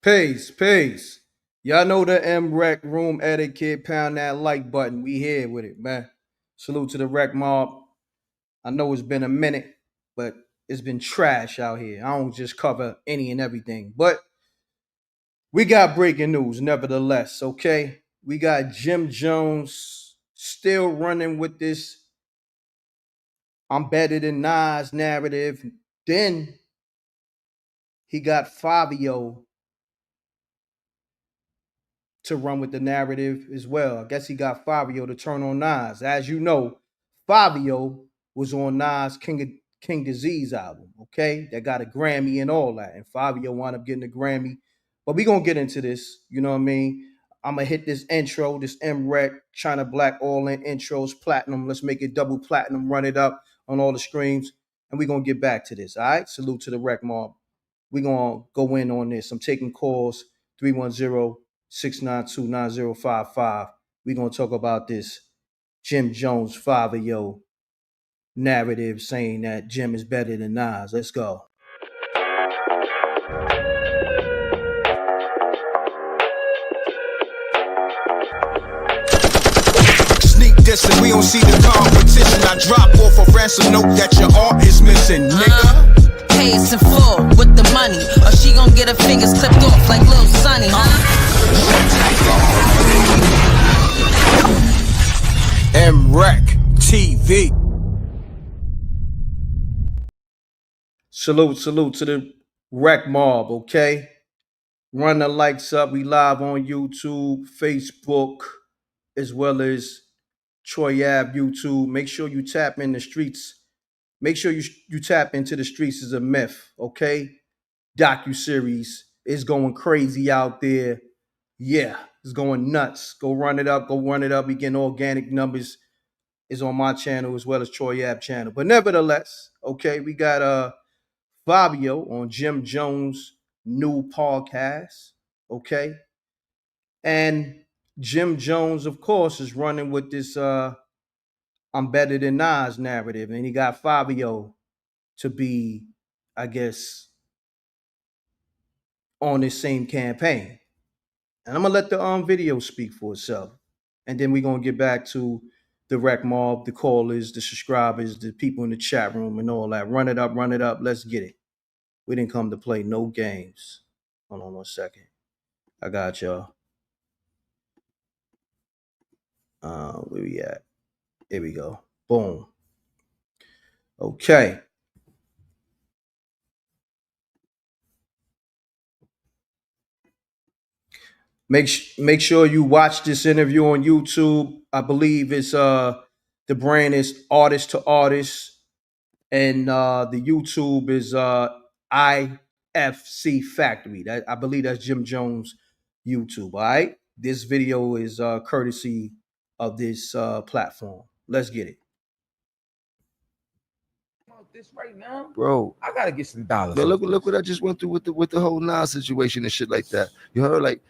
Peace, peace. Y'all know the M.Reck room etiquette. Pound that like button. We here with it, man. Salute to the rec mob. I know it's been a minute, but it's been trash out here. I don't just cover any and everything, but we got breaking news, nevertheless. Okay, we got Jim Jones still running with this "I'm better than Nas" narrative. Then he got Fivio to run with the narrative as well. I guess he got Fivio to turn on Nas. As you know, Fivio was on Nas King Disease album, okay? That got a Grammy and all that. And Fivio wound up getting a Grammy. But we gonna get into this, you know what I mean? I'm gonna hit this intro, this M.Reck, China Black All In intros, platinum. Let's make it double platinum, run it up on all the streams. And we're gonna get back to this. All right. Salute to the rec mob. We're gonna go in on this. I'm taking calls 310-692-9055. We're gonna talk about this Jim Jones Fivio narrative saying that Jim is better than Nas. Let's go. Sneak dissing, we don't see the competition. I drop off a ransom note that your art is missing, nigga. Pays in full with the money, or she gon' get her fingers clipped off like Lil Sonny, M.Reck TV. Salute to the rec mob, okay? Run the likes up. We live on YouTube, Facebook, as well as Troy Ave YouTube. Make sure you tap in the streets. Make sure you tap into the streets is a myth, okay? Docu-series is going crazy out there. Yeah, it's going nuts. Go run it up. We getting organic numbers. Is on my channel as well as Troy Ave channel. But nevertheless, okay, we got Fivio on Jim Jones' new podcast, okay? And Jim Jones, of course, is running with this I'm better than Nas narrative. And he got Fivio to be, I guess, on this same campaign. And I'm going to let the video speak for itself. And then we're going to get back to the rec mob, the callers, the subscribers, the people in the chat room and all that. Run it up. Let's get it. We didn't come to play no games. Hold on 1 second. I got y'all. Where we at? Here we go. Boom. Okay. Make sure you watch this interview on YouTube. I believe it's the brand is Artist to Artist, and the YouTube is IFC Factory. That I believe that's Jim Jones' YouTube. All right. This video is courtesy of this platform. Let's get it. This right now, bro. I gotta get some dollars. Yo, look what I just went through with the whole Nas situation and shit like that. You heard, like,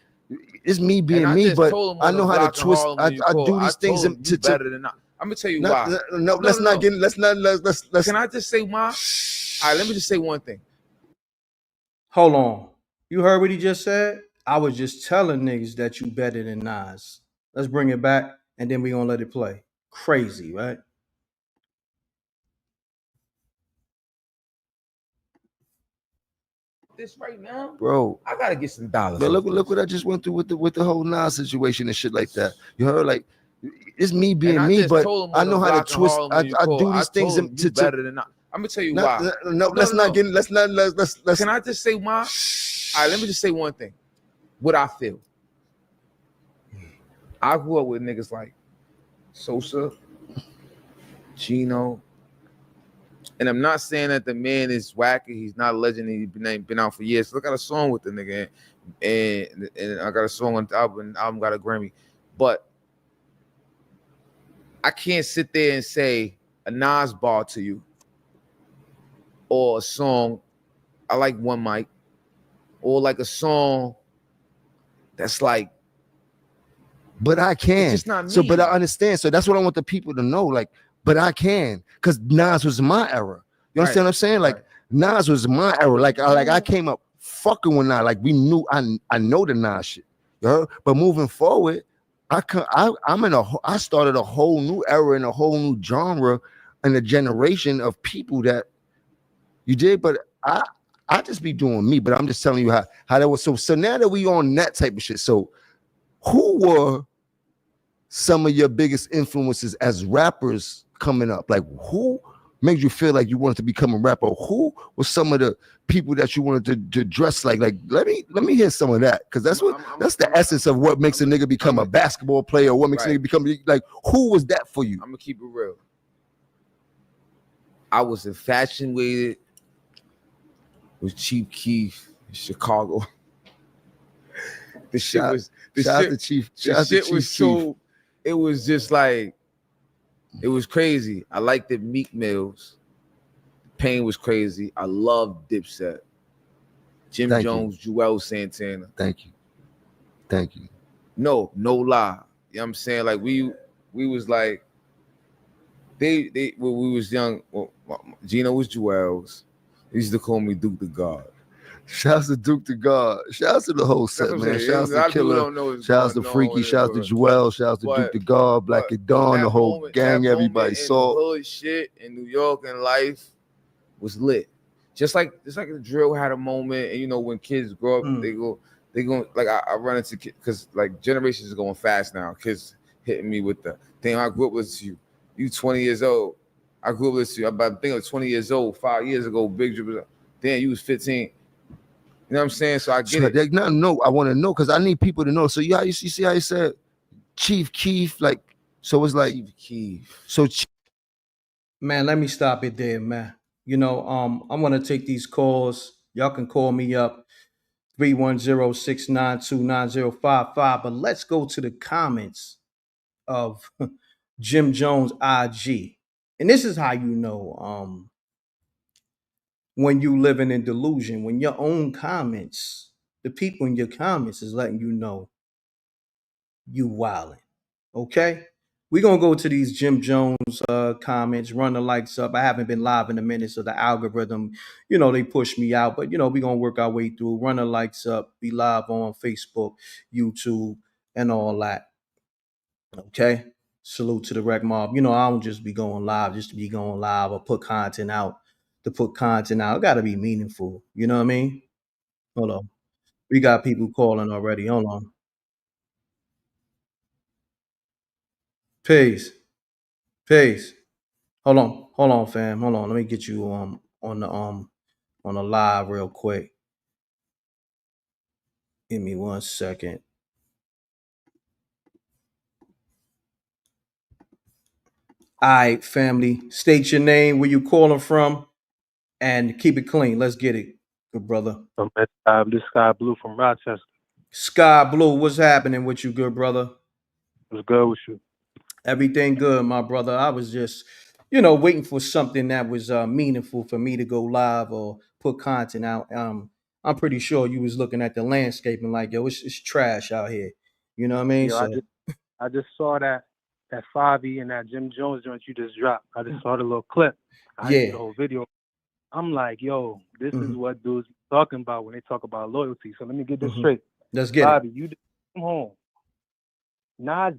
it's me being me, but I know how to twist. I do these things to better than not. I'm gonna tell you why. Let's not. Can I just say why? All right, let me just say one thing. Hold on. You heard what he just said? I was just telling niggas that you better than Nas. Let's bring it back, and then we gonna let it play. Crazy, right? This right now, bro. I gotta get some dollars. But look what I just went through with the whole Nas situation and shit like that. You heard, like, it's me being me, but I know how to twist. I do these things to better than not. I'm gonna tell you why. Let's not. Can I just say why? All right, let me just say one thing. What I feel. I grew up with niggas like Sosa, Gino. And I'm not saying that the man is wacky. He's not a legend. He's been out for years. So I got a song with the nigga, and I got a song on the album. The album got a Grammy, but I can't sit there and say a Nas bar to you or a song. I like One Mic, or like a song that's like. But I can. It's just not me. So, but I understand. So that's what I want the people to know. Like, but I can, because Nas was my era. You understand what I'm saying? Like, Nas was my era. Like I came up fucking with Nas. Like we knew, I know the Nas shit. You heard? But moving forward, I started a whole new era and a whole new genre and a generation of people that you did. But I just be doing me. But I'm just telling you how that was. So now that we on that type of shit. So who were some of your biggest influences as rappers coming up? Like who made you feel like you wanted to become a rapper? Who was some of the people that you wanted to dress like? Like let me hear some of that, because that's the essence of what makes a nigga become a basketball player. What makes a nigga become like? Who was that for you? I'm gonna keep it real. I was infatuated with Chief Keef in Chicago. The shit was so. It was just like, it was crazy. I liked the Meek Mills. Pain was crazy. I loved Dipset. Jim Jones, Joel Santana. Thank you. No lie. You know what I'm saying? Like we was like, they when we was young, well, Gino was Joel's. They used to call me Duke the God. Shouts to Duke the God. Shouts to the whole set, man. Shouts to Killer. Shouts to Freaky. Shouts to Joel. Shouts to Duke the God, Black and Dawn, the whole gang, everybody. So hood shit in New York and life was lit. Just like the drill had a moment, and you know when kids grow up, they go like I run into kids because like generations are going fast now. Kids hitting me with the damn, I grew up with you 20 years old. I grew up with you. I think I was 20 years old 5 years ago. Big dribble. Damn, you was 15. You know what I'm saying? So I get it. No, I want to know because I need people to know. So you see how you said Chief Keef, like, so it's like Chief Keef. So man, let me stop it there, man. You know, I'm gonna take these calls. Y'all can call me up 310-692-9055. But let's go to the comments of Jim Jones IG. And this is how you know when you living in delusion, when your own comments, the people in your comments is letting you know you wilding. Okay? We're gonna go to these Jim Jones comments, run the likes up. I haven't been live in a minute, so the algorithm, you know, they push me out. But you know, we're gonna work our way through, run the likes up, be live on Facebook, YouTube, and all that. Okay. Salute to the rec mob. You know, I don't just be going live just to be going live or put content out to put content out. It gotta be meaningful. You know what I mean? Hold on. We got people calling already. Hold on. Peace. Peace. Hold on, fam. Hold on. Let me get you on the live real quick. Give me 1 second. All right, family. State your name, where you calling from, and keep it clean. Let's get it, good brother. This Sky Blue from Rochester. Sky Blue, what's happening with you, good brother? What's good with you? Everything good, my brother. I was just, you know, waiting for something that was meaningful for me to go live or put content out. I'm pretty sure you was looking at the landscape and like, yo, it's trash out here. You know what I mean? Yo, I just saw that Fivio and that Jim Jones joint you just dropped. I just saw the little clip. I didn't see the whole video. I'm like, yo, this is what dudes talking about when they talk about loyalty. So let me get this straight. Let's get Fivio, it. you come home. Nas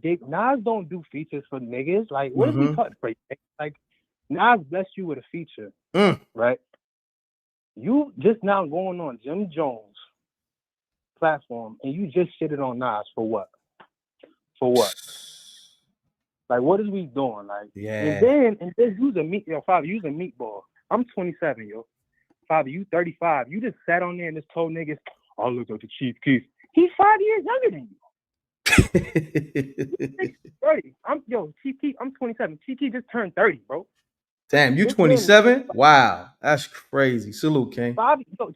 don't do features for niggas. Like, what is we talking about? Like, Nas blessed you with a feature, right? You just now going on Jim Jones' platform and you just shitted on Nas for what? For what? Like, what is we doing? Like, and then use a Fivio, use a meatball. I'm 27, yo. Fivio, you 35. You just sat on there and just told niggas, I looked up to Chief Keef. He's 5 years younger than you. 30. Chief Keef, I'm 27. Chief Keef just turned 30, bro. Damn, you 27? Wow, that's crazy. Salute, King.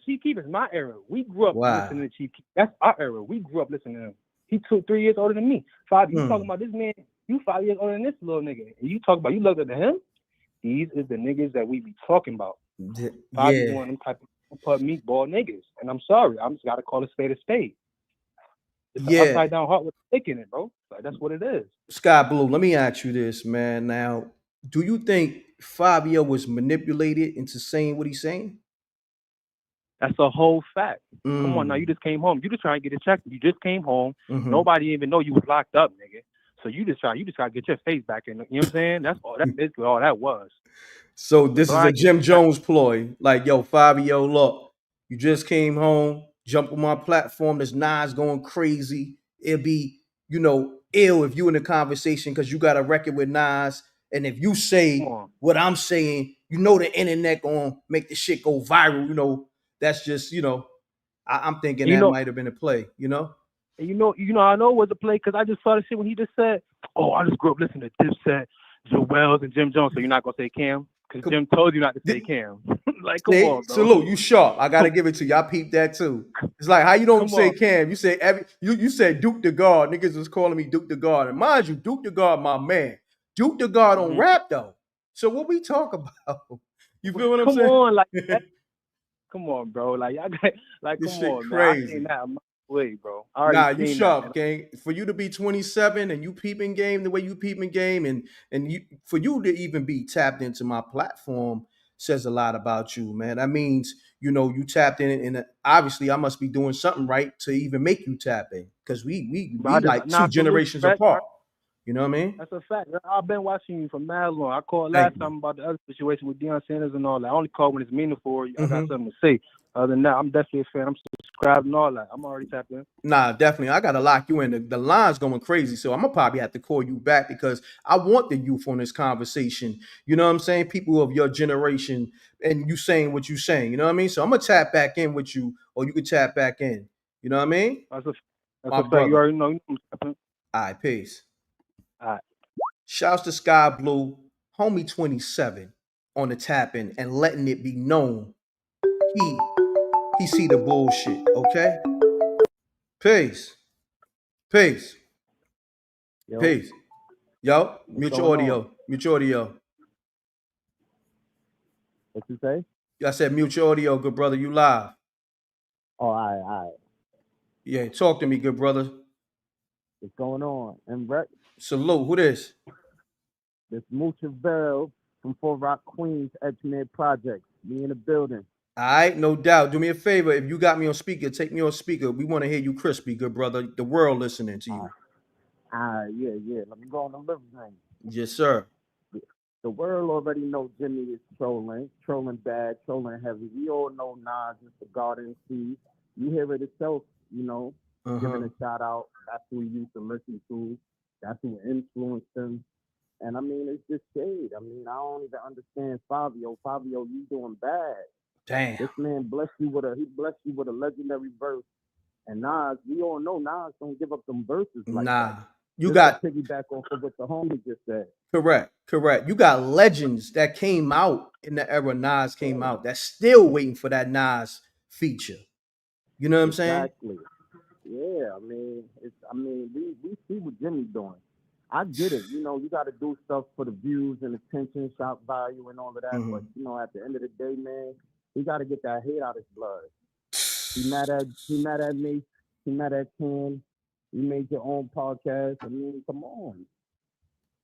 Chief Keef is my era. We grew up listening to Chief Keef. That's our era. We grew up listening to him. He 2-3 years older than me. Fivio, you talking about this man? You 5 years older than this little nigga. And you talk about you looked at him? These is the niggas that we be talking about. Fivio one of them type of put meatball niggas. And I'm sorry, I'm just gotta call a spade a spade. It's an upside down heart with a stick in it, bro. Like, that's what it is. Sky Blue, let me ask you this, man. Now, do you think Fivio was manipulated into saying what he's saying? That's a whole fact. Come on now, you just came home. You just trying to get a check. You just came home. Nobody even know you was locked up, nigga. So you just gotta get your face back in. You know what I'm saying? That's all. That's basically all that was. So this is a Jim Jones ploy. Like, yo, Fivio, look, you just came home, jump on my platform. There's Nas going crazy. It'll be, ill if you in a conversation because you got a record with Nas. And if you say what I'm saying, the internet gonna make the shit go viral. That's just, I'm thinking that might have been a play, And I know it was a play because I just saw the shit when he just said, "Oh, I just grew up listening to Dipset, Joe Wells, and Jim Jones." So you're not gonna say Cam because Jim told you not to say Cam. Like, come on, bro. Salute, you sharp. I gotta give it to you. I peeped that too. It's like how you don't say Cam. You say you said Duke the God. Niggas was calling me Duke the God. And mind you, Duke the God, my man. Duke the God on rap though. So what we talk about? You feel what I'm saying? Come on, like that. Come on, bro. Like I got this come shit on, crazy. man. I seen that way, bro. Nah, you sharp, gang. For you to be 27 and you peeping game the way you peeping game, and for you to even be tapped into my platform says a lot about you, man. That means you tapped in, and obviously I must be doing something right to even make you tap in, because we like two generations apart. You know what I mean? That's a fact. I've been watching you for mad long. I called last time about the other situation with Deion Sanders and all that. I only call when it's meaningful. I got something to say. Other than that, I'm definitely a fan. I'm subscribed and all that. I'm already tapped in. Nah, definitely. I gotta lock you in. The line's going crazy, so I'm gonna probably have to call you back because I want the youth on this conversation. You know what I'm saying? People of your generation, and you saying what you saying. You know what I mean? So I'm gonna tap back in with you, or you can tap back in. You know what I mean? That's a fact. You already know. All right, peace. All right. Shouts to Sky Blue, homie 27 on the tapping and letting it be known he see the bullshit. Okay. Peace. Peace. Peace. Yo, mute your audio. Mute your audio. What you say? I said mute your audio, good brother. You live. Oh, all right. Yeah, talk to me, good brother. What's going on? M.Reck? Salute. Who this? This Muchavero from Fort Rock, Queens, Edgemere Project. Me in the building. All right, no doubt. Do me a favor. If you got me on speaker, take me on speaker. We want to hear you crispy, good brother. The world listening to you. Yeah. Let me go in the living room. Yes, sir. The world already know Jimmy is trolling bad, trolling heavy. We all know Nas is the Garden Sea. You hear it itself, giving a shout out. That's who he used to listen to. That's who influenced him. And I mean, it's just shade. I mean, I don't even understand Fivio. Fivio, you doing bad. Damn. This man blessed you with a legendary verse. And Nas, we all know Nas don't give up them verses like that. You got to piggyback off of what the homie just said. Correct. You got legends that came out in the era Nas came out that's still waiting for that Nas feature. You know what I'm saying? Exactly. Yeah, we see what Jimmy's doing. I get it. You got to do stuff for the views and attention, shock value, and all of that. But at the end of the day, man, he got to get that hate out of his blood. He mad at me. He mad at Ken. You made your own podcast. I mean, come on.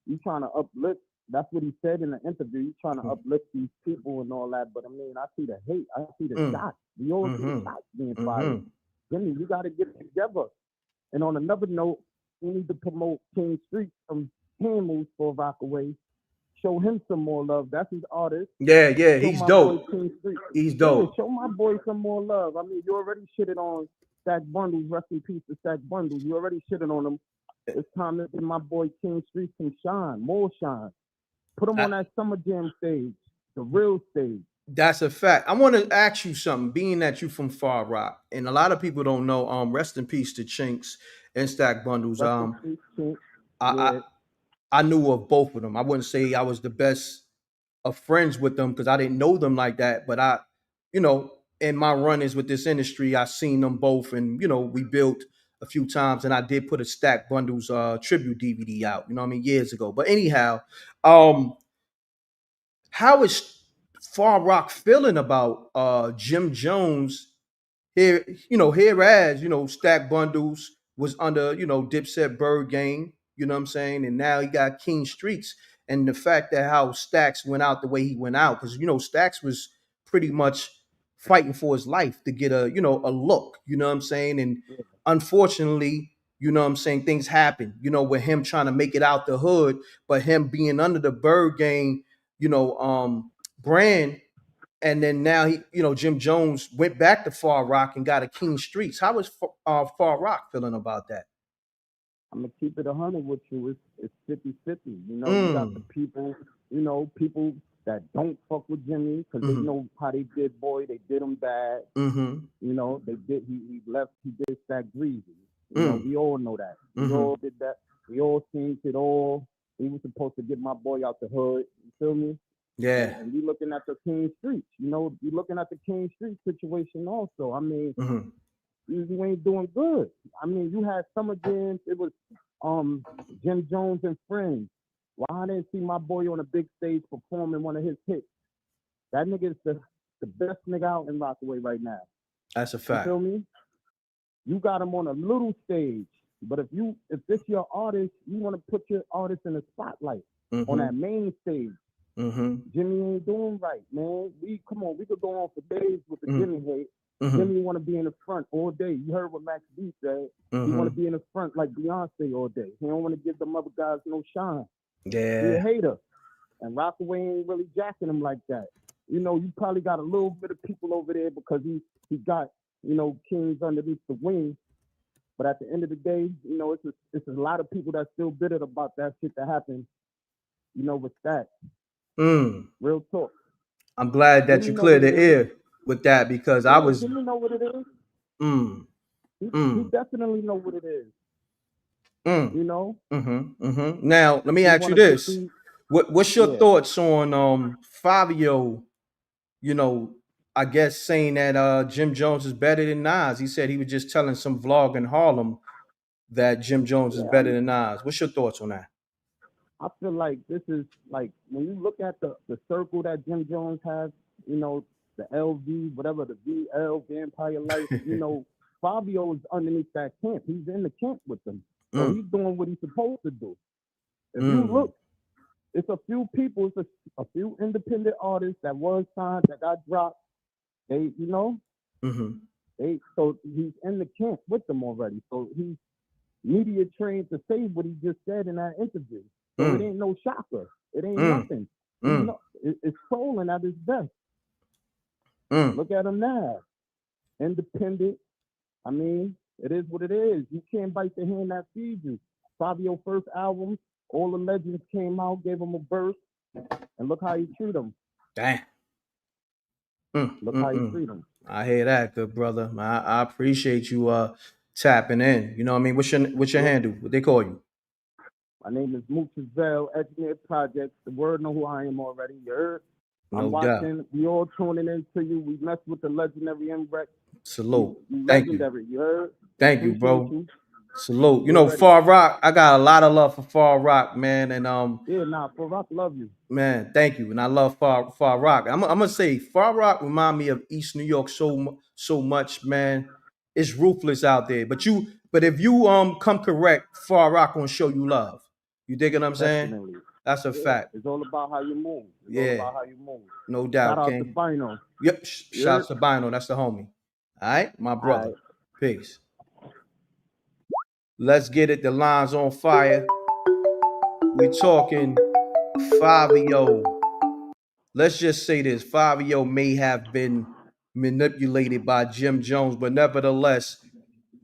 You trying to uplift. That's what he said in the interview. You trying to uplift these people and all that. But I mean, I see the hate. I see the shots. We all see the shots being fired. Jimmy, you got to get it together. And on another note, we need to promote King Street from Hamels for Rockaway. Show him some more love. That's his artist. Yeah, he's dope. He's dope. Yeah, show my boy some more love. I mean, you already shitted on Stack Bundles. Rest in peace to Stack Bundles. You already shitted on him. It's time to give my boy King Street some shine, more shine. Put him on that Summer Jam stage, the real stage. That's a fact. I want to ask you something, being that you from Far Rock, and a lot of people don't know. Rest in peace to Chinks and Stack Bundles. I knew of both of them. I wouldn't say I was the best of friends with them because I didn't know them like that. But I, in my run-ins with this industry, I seen them both, and we built a few times, and I did put a Stack Bundles tribute DVD out. You know what I mean, years ago. But anyhow, how is Far Rock feeling about Jim Jones here? Here as Stack Bundles was under Dipset Bird Game. You know what I'm saying? And now he got King Streets. And the fact that how Stacks went out the way he went out, because Stacks was pretty much fighting for his life to get a, a look, you know what I'm saying? And unfortunately, you know what I'm saying, things happen, with him trying to make it out the hood, but him being under the Bird Gang, brand. And then now he, Jim Jones went back to Far Rock and got a King Streets. How is Far Rock feeling about that? I'm gonna keep it 100 with you. It's 50-50. You got the people, people that don't fuck with Jimmy because they know how they did boy. They did him bad. They did. He left. He did that greasy. We all know that. We all did that. We all seen it all. He was supposed to get my boy out the hood. You feel me? Yeah. And we looking at the King Streets. We looking at the King Street situation also. I mean, you ain't doing good. I mean, you had Summer Jams. It was Jim Jones and Friends. Why I didn't see my boy on a big stage performing one of his hits? That nigga is the best nigga out in Rockaway right now. That's a fact. You feel me? You got him on a little stage, but if this your artist, you want to put your artist in the spotlight on that main stage. Jimmy ain't doing right, man. We could go on for days with the Jimmy hate. Jimmy want to be in the front all day. You heard what Max B said. He want to be in the front like Beyonce all day. He don't want to give them other guys no shine. Yeah. He a hater. And Rockaway ain't really jacking him like that. You probably got a little bit of people over there because he got, kings underneath the wing. But at the end of the day, it's a lot of people that's still bitter about that shit that happened, with that. Real talk. I'm glad that you cleared the air with that because I was. Jimmy know what it is. He definitely know what it is. Now let me ask you this: what's your thoughts on Fivio? I guess saying that Jim Jones is better than Nas. He said he was just telling some vlog in Harlem that Jim Jones is better than Nas. What's your thoughts on that? I feel like this is like when you look at the circle that Jim Jones has, the LV, whatever, the VL, Vampire Life, Fivio is underneath that camp. He's in the camp with them. So he's doing what he's supposed to do. If you look, it's a few people, it's a few independent artists that was signed, that got dropped. They, so he's in the camp with them already. So he's media trained to say what he just said in that interview. So it ain't no shocker. It ain't nothing. It's trolling at his best. Look at him now. Independent. I mean, it is what it is. You can't bite the hand that feeds you. Fivio's first album, all the legends came out, gave him a verse, and look how you treat him. Damn. Look how you treat him. I hear that, good brother. I appreciate you tapping in. You know what I mean? What's your handle? What they call you? My name is Moochazelle, Engineer Projects. The word know who I am already. You heard? I'm watching. Doubt. We all tuning in to you. We mess with the legendary M.Reck. Salute. Thank you. You heard? Thank you, bro. Salute. Far Rock, I got a lot of love for Far Rock, man. And Far Rock love you. Man, thank you. And I love Far Rock. I'm gonna say Far Rock remind me of East New York so much, man. It's ruthless out there. But if you come correct, Far Rock gonna show you love. You dig what I'm saying? Definitely. That's a fact. It's all about how you move. All about how you move. No doubt. Shout out to Bino. Yep. Shout out to Bino. That's the homie. All right, my brother. Peace. Let's get it. The line's on fire. We talking Fivio. Let's just say this. Fivio may have been manipulated by Jim Jones, but nevertheless,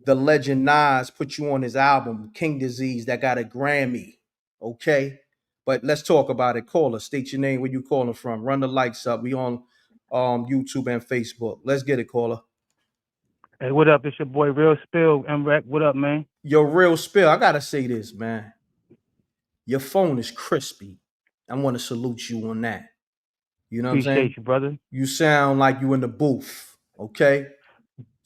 the legend Nas put you on his album, King Disease, that got a Grammy. Okay? But let's talk about it. Caller, state your name, where you calling from. Run the lights up. We on YouTube and Facebook. Let's get it, caller. Hey, what up? It's your boy Real Spill, M.Reck. What up, man? Yo, Real Spill, I gotta say this, man. Your phone is crispy. I want to salute you on that. You know what I'm saying? Appreciate you, brother. You sound like you in the booth. Okay?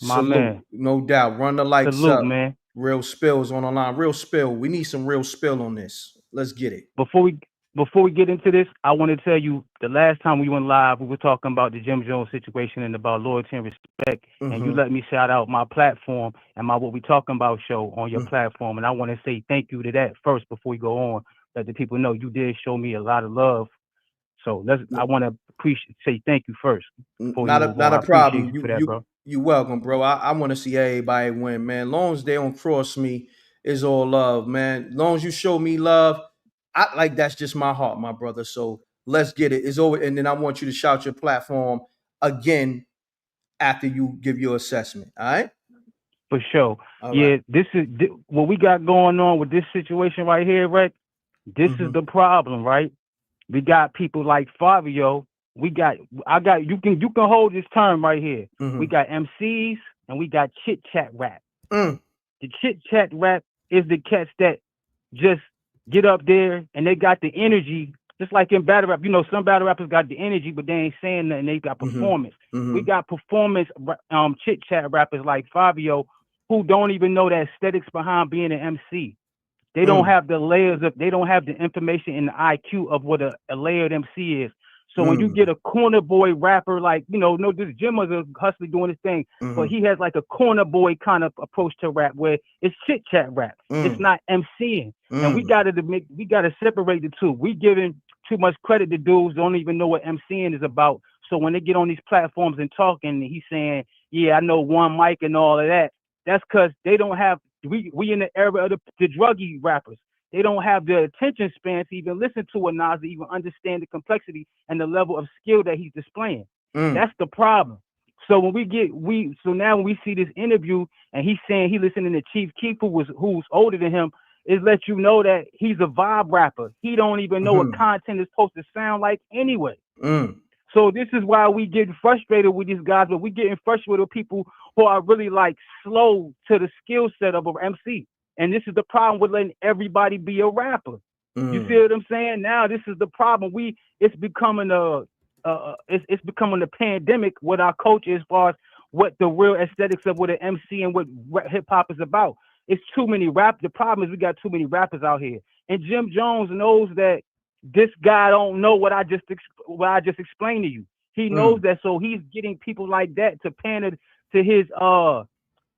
My man. No doubt. Run the lights Salute, up. Man. Real Spill's on the line. Real Spill. We need some Real Spill on this. Let's get it. Before we get into this, I want to tell you the last time we went live, we were talking about the Jim Jones situation and about loyalty and respect. And you let me shout out my platform and my What We Talking About show on your platform. And I want to say thank you to that first before we go on. Let the people know you did show me a lot of love. So I want to say thank you first. Not a problem. You welcome, bro. I want to see everybody win, man. Long as they don't cross me, it's all love, man. Long as you show me love, that's just my heart, my brother. So let's get it. It's over, and then I want you to shout your platform again after you give your assessment. All right. For sure. All yeah, right. this is what we got going on with this situation right here, right? This is the problem, right? We got people like Fivio. You can hold this term right here. We got MCs and we got Chitchat rap. The Chitchat rap is the cats that just get up there and they got the energy, just like in battle rap. You know, some battle rappers got the energy, but they ain't saying nothing. They got performance. We got performance Chitchat rappers like Fivio who don't even know the aesthetics behind being an MC. They don't have the layers they don't have the information in the IQ of what a layered MC is. So when you get a corner boy rapper, like, this Jim was a hustler doing his thing, but he has like a corner boy kind of approach to rap where it's chit chat rap. It's not MCing. And we gotta separate the two. We giving too much credit to dudes who don't even know what MCing is about. So when they get on these platforms and talking, he's saying, yeah, I know one mic and all of that. That's because they don't have, we in the era of the druggy rappers. They don't have the attention span to even listen to a Nas, to even understand the complexity and the level of skill that he's displaying. That's the problem. So when now when we see this interview and he's saying he listening to Chief Keef, who's older than him, it lets you know that he's a vibe rapper. He don't even know what content is supposed to sound like anyway. So this is why we getting frustrated with these guys, but we getting frustrated with people who are really like slow to the skill set of an MC. And this is the problem with letting everybody be a rapper. You see what I'm saying? Now this is the problem. It's becoming a pandemic with our culture as far as what the real aesthetics of what an MC and what hip hop is about. It's too many rap. The problem is we got too many rappers out here. And Jim Jones knows that this guy don't know what I just explained to you. He knows that, so he's getting people like that to pander to his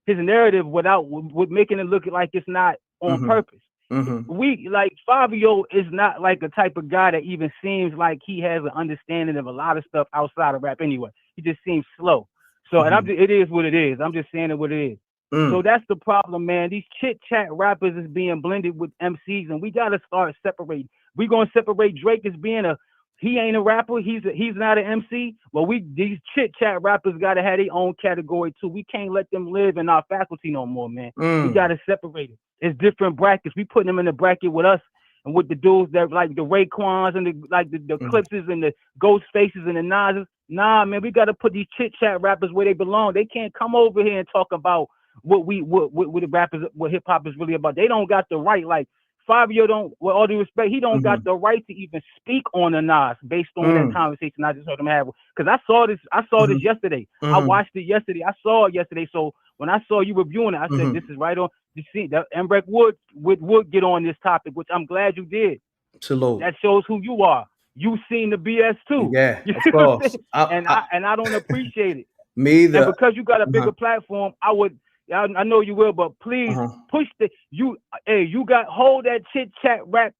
narrative with making it look like it's not on purpose. We like Fivio is not like a type of guy that even seems like he has an understanding of a lot of stuff outside of rap anyway. He just seems slow. So it is what it is. I'm just saying it what it is. So that's the problem, man. These chit chat rappers is being blended with MCs, and we gotta start separating. We're gonna separate Drake as being he ain't a rapper, he's not an MC. Well, these chit chat rappers gotta have their own category too. We can't let them live in our faculty no more, man. We gotta separate it. It's different brackets. We putting them in the bracket with us and with the dudes that like the Raekwons and the Clipses and the Ghost Faces and the Nas's. Nah, man, we gotta put these chit chat rappers where they belong. They can't come over here and talk about what the rappers, what hip hop is really about. They don't got the right, like Fivio don't, with all due respect, he don't got the right to even speak on a Nas based on that conversation I just heard him have. Because I saw this yesterday. I watched it yesterday. I saw it yesterday. So when I saw you reviewing it, I said this is right on. You see that M.Reck would get on this topic, which I'm glad you did. Salute. That shows who you are. You seen the BS too. Yeah, you of course. I don't appreciate it. Me either. And because you got a bigger platform, I know you will, but please push you hold that chit chat rap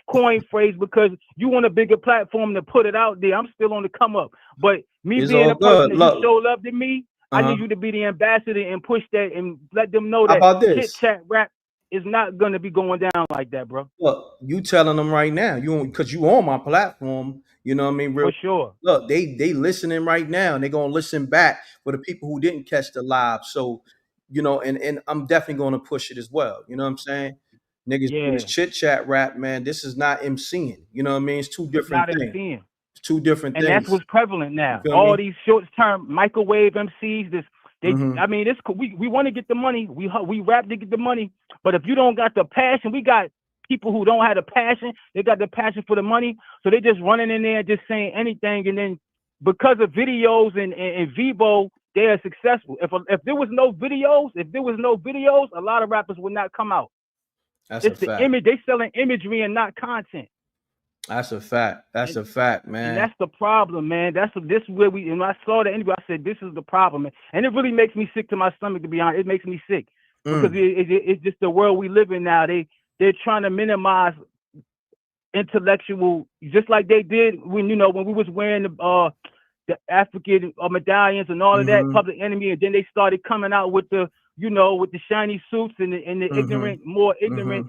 coin phrase because you want a bigger platform to put it out there. I'm still on the come up, but me it's being a person that you show love to me, I need you to be the ambassador and push that and let them know that chit chat rap is not gonna be going down like that, bro. Look, you telling them right now, because you on my platform, you know what I mean? For sure. Look, they listening right now, and they're gonna listen back for the people who didn't catch the live. So, and I'm definitely gonna push it as well. You know what I'm saying? Niggas do this chit chat rap, man. This is not MCing. You know what I mean? It's two different things. MCing. It's two different things. And that's what's prevalent now. All these short-term microwave MCs, I mean, this we want to get the money. We rap to get the money. But if you don't got the passion, we got people who don't have the passion. They got the passion for the money, so they just running in there just saying anything. And then because of videos and Vivo, they are successful. If there was no videos, a lot of rappers would not come out. It's the image. They selling imagery and not content. That's a fact. That's a fact, man. And that's the problem, man. This is where when I saw that interview, I said, this is the problem, man. And it really makes me sick to my stomach, to be honest. It makes me sick because it's just the world we live in now. They're trying to minimize intellectual, just like they did when when we was wearing the African medallions and all of that, Public Enemy, and then they started coming out with the with the shiny suits and the ignorant, more ignorant,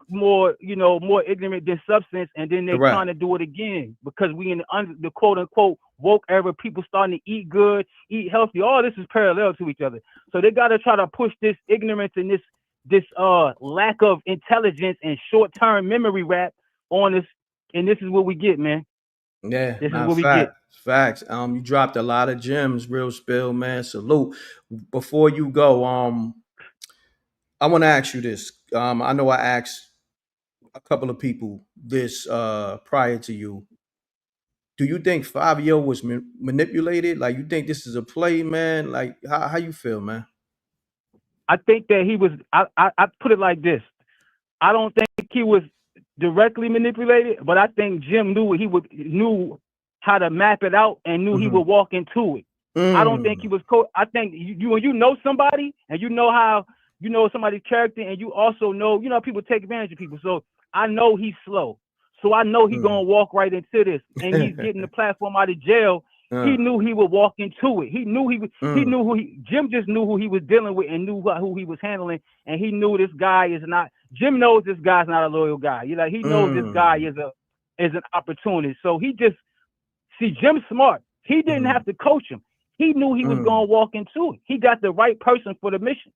more more ignorant than substance, and then they trying to do it again because we in the quote unquote woke era, people starting to eat good, eat healthy. All this is parallel to each other, so they got to try to push this ignorance and this lack of intelligence and short-term memory rap on us, and this is what we get, man. Yeah, This is nah, what we get. facts. You dropped a lot of gems, real spill, man. Salute. Before you go, I want to ask you this. I know I asked a couple of people this prior to you. Do you think Fivio was manipulated? Like, you think this is a play, man? Like, how you feel, man? I think that he was. I put it like this. I don't think he was directly manipulated, but I think Jim knew how to map it out and knew he would walk into it. I don't think he was I think when you know somebody and you know how somebody's character, and you also know people take advantage of people. So I know he's slow. So I know he's gonna walk right into this, and he's getting the platform out of jail. He knew he would walk into it. He knew he knew Jim just knew who he was dealing with and knew who he was handling, and he knew this guy is not. Jim knows this guy's not a loyal guy. He knows this guy is an opportunist. So he just Jim's smart. He didn't have to coach him. He knew he was gonna walk into it. He got the right person for the mission.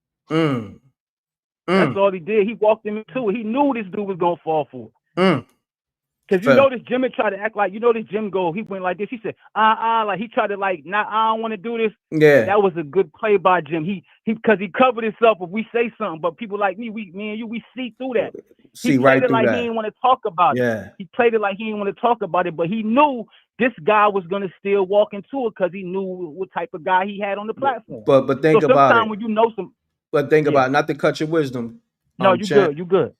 That's all he did. He walked him into it. He knew this dude was gonna fall for it. Because this Jim had tried to act like, this Jim he went like this. He said, like he tried to I don't want to do this. Yeah. That was a good play by Jim. Because he covered himself if we say something, but people like me, we see through that. He played it like he didn't want to talk about it. He played it like he didn't want to talk about it, but he knew this guy was gonna still walk into it because he knew what type of guy he had on the platform. But think about it. When you know some. But think about it, not to cut your wisdom. No, you good. You good.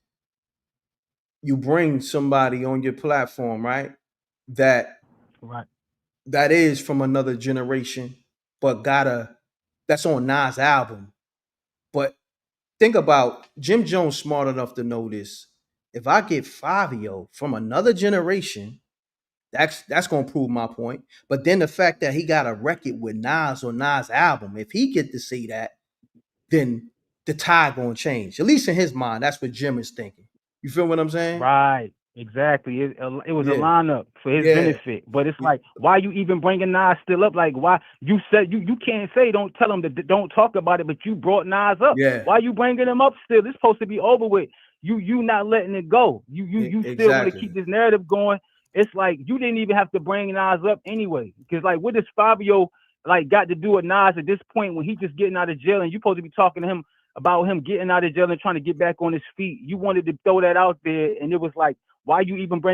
You bring somebody on your platform, right? That is from another generation, but that's on Nas' album. But think about Jim Jones smart enough to know this. If I get Fivio from another generation, that's gonna prove my point. But then the fact that he got a record with Nas on Nas' album, if he get to see that, then the tide gonna change. At least in his mind, that's what Jim is thinking. You feel what I'm saying? Right. Exactly. It was a lineup for his benefit. But it's like, why you even bringing Nas still up? Like, why you said you can't say don't tell him that don't talk about it, but you brought Nas up. Yeah. Why you bringing him up still? It's supposed to be over with. You not letting it go. You still want to keep this narrative going. It's like you didn't even have to bring Nas up anyway. Because like, what does Fivio got to do with Nas at this point when he just getting out of jail and you supposed to be talking to him about him getting out of jail and trying to get back on his feet? You wanted to throw that out there, and it was like, why you even why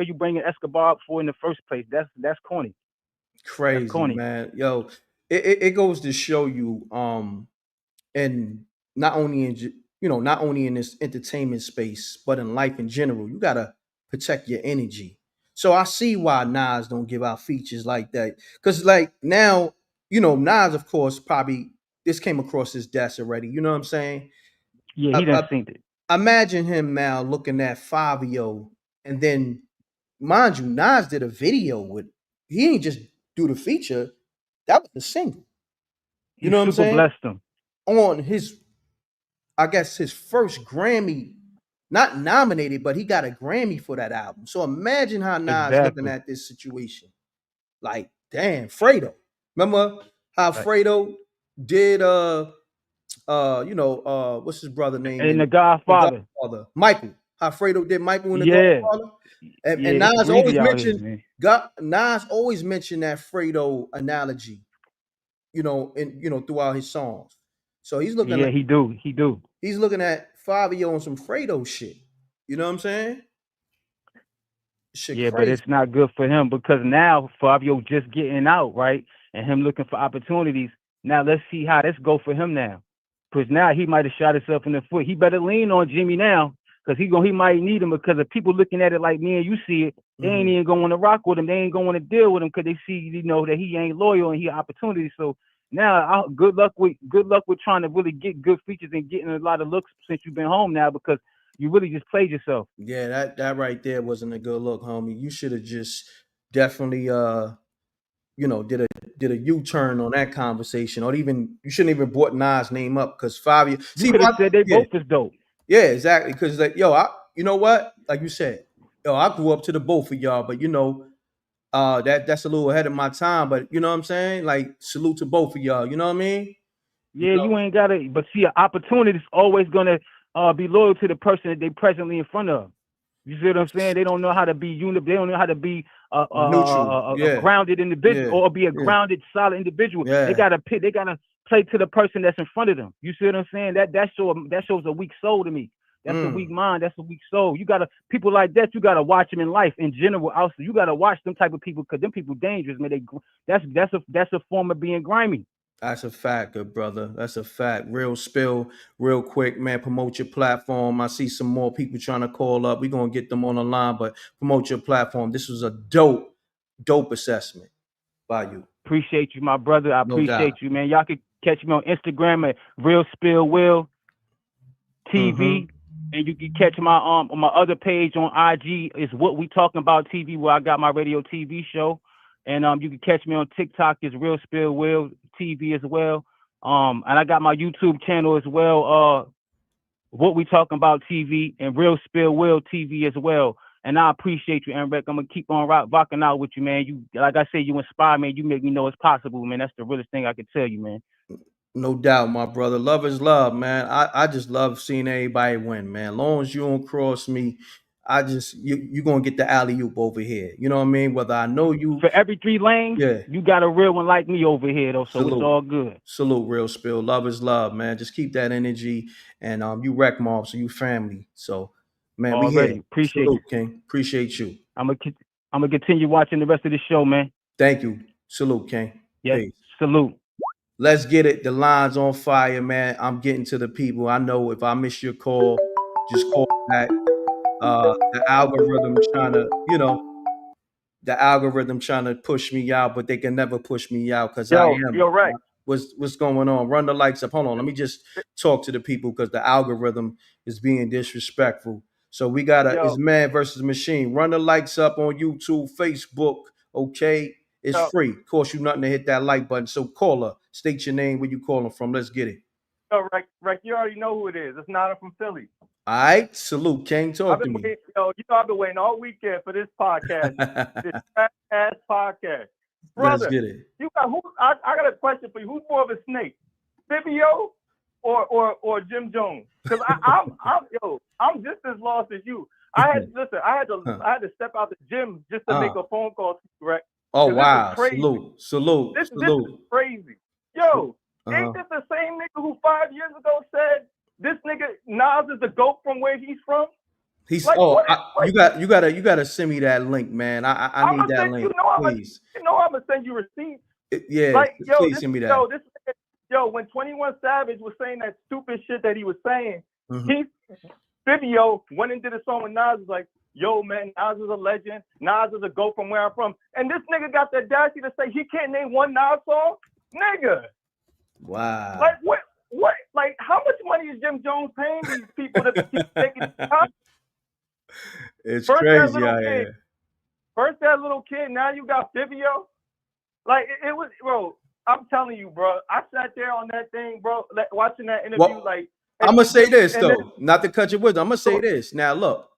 you bringing Escobar up for in the first place? That's corny. Crazy, that's corny. Man. Yo, it goes to show you, and not only in this entertainment space, but in life in general, you gotta protect your energy. So I see why Nas don't give out features like that. Cause like now, Nas, of course, probably this came across his desk already. You know what I'm saying? Yeah, he done seen it. Imagine him now looking at Fivio, and then, mind you, Nas did a video with. He didn't just do the feature; that was the single. You know what I'm saying? Blessed him on his, I guess, his first Grammy, not nominated, but he got a Grammy for that album. So imagine how Nas looking at this situation. Like, damn, Fredo. Remember how Fredo did what's his brother name? And the Godfather. Michael. How Fredo did Michael in the Godfather. And Nas always mentioned that Fredo analogy, throughout his songs. So he's looking he do. He's looking at Fivio on some Fredo shit. You know what I'm saying? Shit crazy. But it's not good for him because now Fivio just getting out, right? And him looking for opportunities. Now let's see how this go for him now. Because now he might have shot himself in the foot. He better lean on Jimmy now because he might need him, because if people looking at it like me and you see it, they ain't even going to rock with him. They ain't going to deal with him because they see, that he ain't loyal and he opportunity. So now good luck with trying to really get good features and getting a lot of looks since you've been home now, because You really just played yourself. Yeah, that right there wasn't a good look, homie. You should have just definitely did a U-turn on that conversation, or even you shouldn't even brought Nas' name up because Fivio. You See, could have said they both was dope. yeah, exactly. Because like, yo, you know what? Like you said, yo, I grew up to the both of y'all, but that's a little ahead of my time. But you know what I'm saying? Like, salute to both of y'all. You know what I mean? You Yeah, know, you ain't gotta. But see, an opportunity is always gonna be loyal to the person that they presently in front of. You see what I'm saying? They don't know how to be They don't know how to be neutral. a Yeah, grounded individual yeah, or be a yeah, grounded, solid individual. They yeah. gotta pick. They gotta play to the person that's in front of them. You see what I'm saying? That shows a weak soul to me. That's a weak mind. That's a weak soul. You gotta people like that. You gotta watch them in life in general. Also, you gotta watch them type of people because them people dangerous, man. That's a form of being grimy. That's a fact, good brother. That's a fact. Real spill, real quick, man. Promote your platform. I see some more people trying to call up. We're gonna get them on the line, but promote your platform. This was a dope assessment by you. Appreciate you, my brother. I No doubt. appreciate you, man. Y'all can catch me on Instagram at Real Spill Will Mm-hmm. TV, and you can catch my on my other page on IG is What We Talking About TV, where I got my radio TV show, and you can catch me on TikTok is Real Spill Will TV as well. And I got my YouTube channel as well. What We Talking About TV and Real Spill Will TV as well. And I appreciate you, M.Reck. I'm gonna keep on rocking out with you, man. You, like I said, you inspire me. You make me know it's possible, man. That's the realest thing I can tell you, man. No doubt, my brother. Love is love, man. I just love seeing everybody win, man. As long as you don't cross me, you gonna get the alley oop over here. You know what I mean? Whether I know you, For every 3 lanes, yeah. you got a real one like me over here, though. So it's Salute. all good. Salute, real spill. Love is love, man. Just keep that energy. And you wreck mob, so you family. So, man, we here. Already appreciate Salute, you. King. Appreciate you. I'm gonna continue watching the rest of the show, man. Thank you. Salute, King. Yes, Peace. salute. Let's get it. The line's on fire, man. I'm getting to the people. I know if I miss your call, just call back. The algorithm trying to, the algorithm trying to push me out, but they can never push me out because I am. Yo, right. What's going on? Run the lights up. Hold on. Let me just talk to the people because the algorithm is being disrespectful. So we got it's Yo, man versus machine. Run the lights up on YouTube, Facebook. Okay. It's yo, free. Cost you nothing to hit that like button. So caller, state your name, where you calling from. Let's get it. Rex, you already know who it is. It's Nada from Philly. All right. Salute, King. Talk to me. I've been waiting all weekend for this podcast. This ass podcast. Let's Brother, get it. you got who? I got a question for you. Who's more of a snake, Fivio or Jim Jones? Because I'm just as lost as you. I had to step out the gym just to make a phone call to you, right? Oh wow! Crazy. Salute. This is crazy. Yo, ain't this the same nigga who 5 years ago said this nigga Nas is the GOAT from where he's from? He's like, you gotta send me that link, man. I need that link, please. I'm gonna send you receipts. Yeah, please send me that. When 21 Savage was saying that stupid shit that he was saying, Fivio went into the song with Nas, was like, yo, man, Nas is a legend. Nas is a GOAT from where I'm from. And this nigga got the audacity to say he can't name one Nas song? Nigga. Wow. Like, what? Like, how much money is Jim Jones paying these people to keep taking time? It's crazy out here. First that little kid, now you got Fivio. Like, it was, bro, I'm telling you, bro. I sat there on that thing, bro, watching that interview, I'm gonna say this though, not to cut your wisdom. I'm gonna say this. Now look,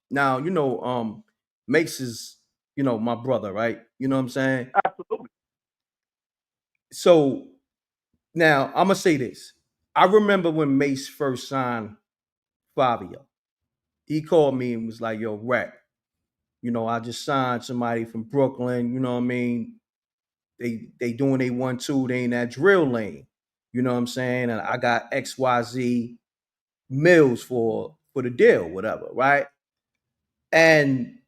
Mace is, my brother, right? You know what I'm saying? Absolutely. So now I'm gonna say this. I remember when Mace first signed Fivio. He called me and was like, yo, Reck, I just signed somebody from Brooklyn, you know what I mean? They doing they 1-2, they in that drill lane. You know what I'm saying? And I got XYZ mills for the deal, whatever, right? And